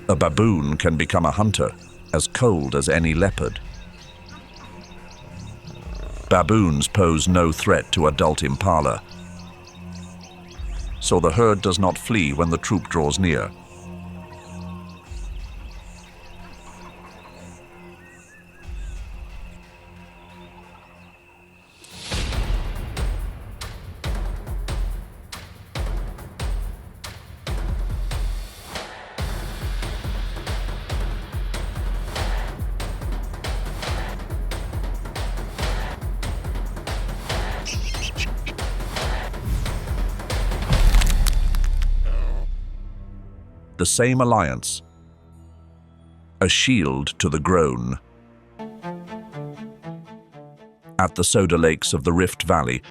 A baboon can become a hunter, as cold as any leopard. Baboons pose no threat to adult impala, so the herd does not flee when the troop draws near. The same alliance, a shield to the grown. At the Soda Lakes of the Rift Valley,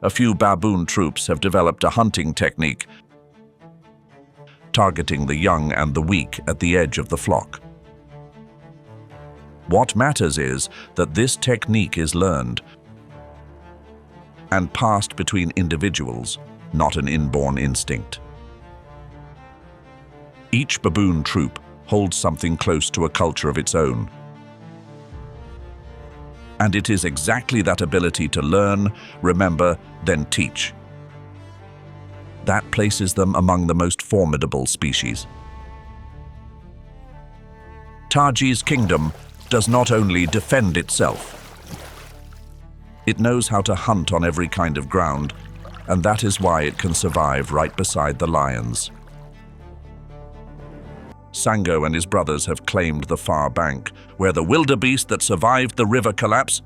a few baboon troops have developed a hunting technique, targeting the young and the weak at the edge of the flock. What matters is that this technique is learned and passed between individuals, not an inborn instinct. Each baboon troop holds something close to a culture of its own. And it is exactly that ability to learn, remember, then teach that places them among the most formidable species. Taji's kingdom does not only defend itself, it knows how to hunt on every kind of ground, and that is why it can survive right beside the lions. Sango and his brothers have claimed the far bank, where the wildebeest that survived the river collapse,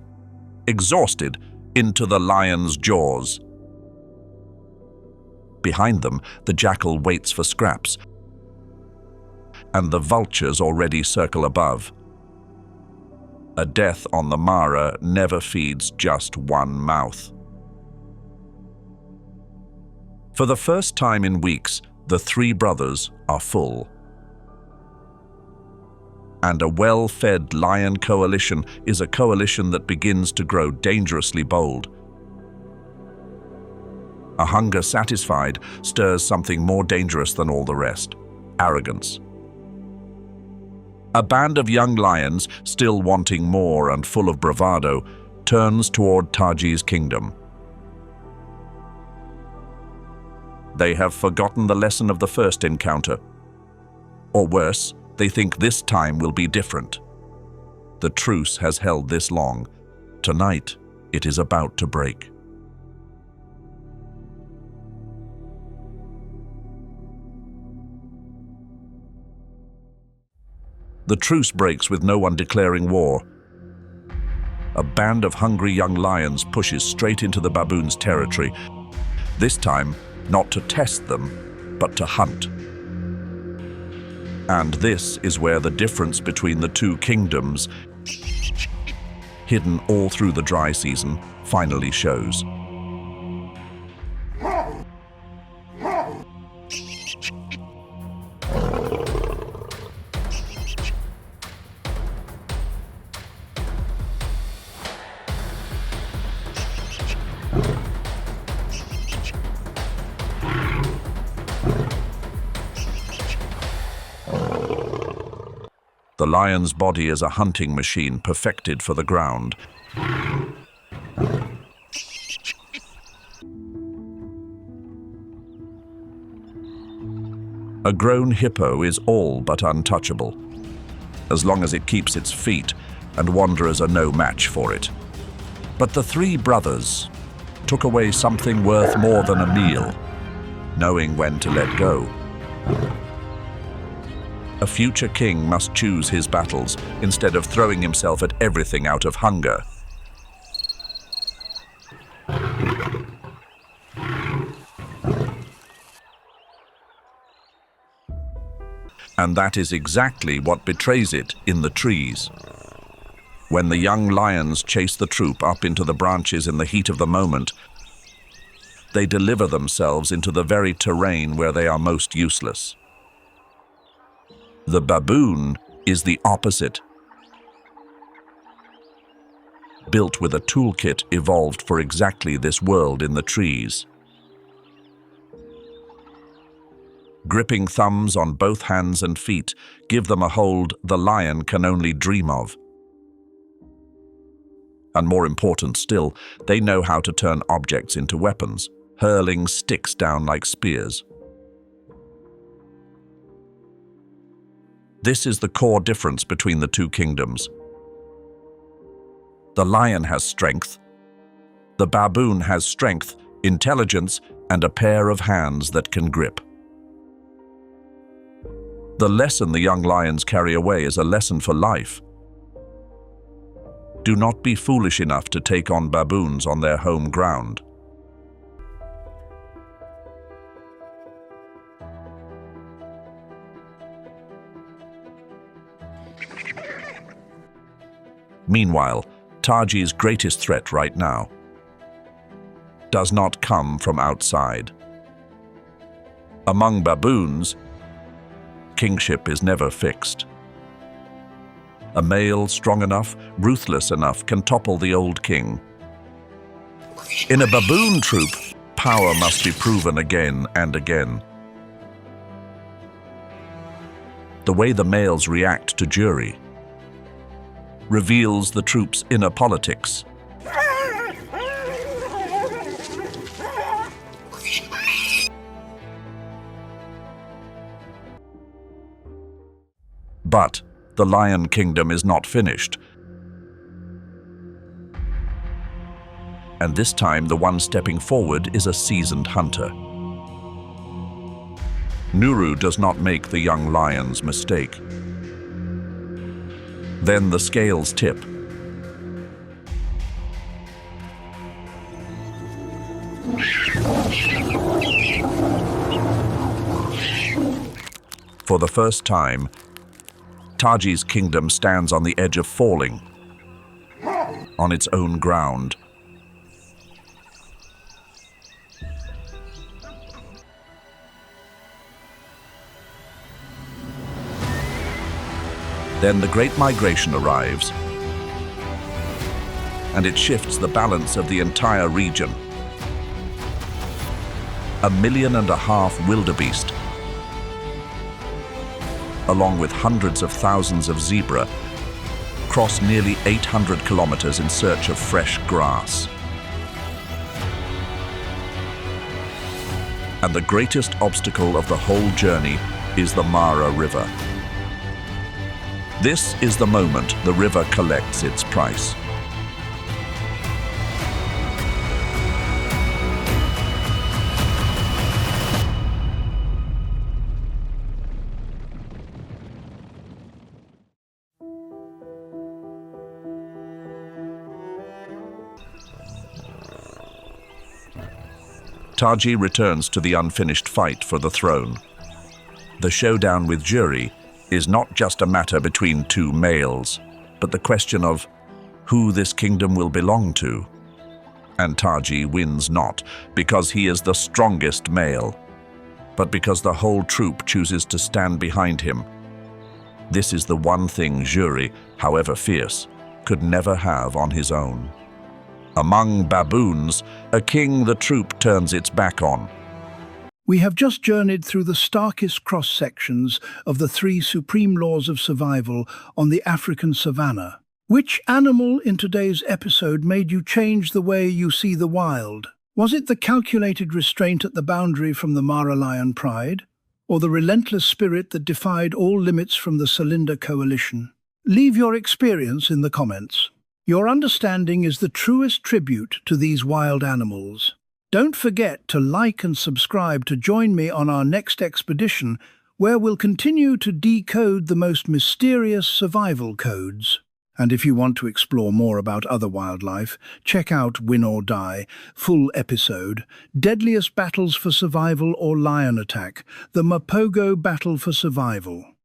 exhausted, into the lion's jaws. Behind them, the jackal waits for scraps, and the vultures already circle above. A death on the Mara never feeds just one mouth. For the first time in weeks, the three brothers are full. And a well-fed lion coalition is a coalition that begins to grow dangerously bold. A hunger satisfied stirs something more dangerous than all the rest: arrogance. A band of young lions, still wanting more and full of bravado, turns toward Taji's kingdom. They have forgotten the lesson of the first encounter. Or worse, they think this time will be different. The truce has held this long. Tonight, it is about to break. The truce breaks with no one declaring war. A band of hungry young lions pushes straight into the baboons' territory, this time not to test them, but to hunt. And this is where the difference between the two kingdoms, hidden all through the dry season, finally shows. The lion's body is a hunting machine perfected for the ground. A grown hippo is all but untouchable, as long as it keeps its feet, and wanderers are no match for it. But the three brothers took away something worth more than a meal, knowing when to let go. A future king must choose his battles instead of throwing himself at everything out of hunger. And that is exactly what betrays it in the trees. When the young lions chase the troop up into the branches in the heat of the moment, they deliver themselves into the very terrain where they are most useless. The baboon is the opposite. Built with a toolkit evolved for exactly this world in the trees. Gripping thumbs on both hands and feet give them a hold the lion can only dream of. And more important still, they know how to turn objects into weapons, hurling sticks down like spears. This is the core difference between the two kingdoms. The lion has strength. The baboon has strength, intelligence, and a pair of hands that can grip. The lesson the young lions carry away is a lesson for life. Do not be foolish enough to take on baboons on their home ground. Meanwhile, Taji's greatest threat right now does not come from outside. Among baboons, kingship is never fixed. A male strong enough, ruthless enough, can topple the old king. In a baboon troop, power must be proven again and again. The way the males react to jury reveals the troop's inner politics. But the Lion Kingdom is not finished. And this time the one stepping forward is a seasoned hunter. Nuru does not make the young lion's mistake. Then the scales tip. For the first time, Taji's kingdom stands on the edge of falling, on its own ground. Then the Great Migration arrives, and it shifts the balance of the entire region. 1.5 million wildebeest, along with hundreds of thousands of zebra, cross nearly 800 kilometers in search of fresh grass. And the greatest obstacle of the whole journey is the Mara River. This is the moment the river collects its price. Taji returns to the unfinished fight for the throne. The showdown with Jury is not just a matter between two males, but the question of who this kingdom will belong to. And Taji wins not because he is the strongest male, but because the whole troop chooses to stand behind him. This is the one thing Jury, however fierce, could never have on his own. Among baboons, a king the troop turns its back on. We have just journeyed through the starkest cross-sections of the three supreme laws of survival on the African savannah. Which animal in today's episode made you change the way you see the wild? Was it the calculated restraint at the boundary from the Mara lion pride, or the relentless spirit that defied all limits from the Cylinder coalition? Leave your experience in the comments. Your understanding is the truest tribute to these wild animals. Don't forget to like and subscribe to join me on our next expedition, where we'll continue to decode the most mysterious survival codes. And if you want to explore more about other wildlife, check out Win or Die, full episode, Deadliest Battles for Survival or Lion Attack, the Mapogo Battle for Survival.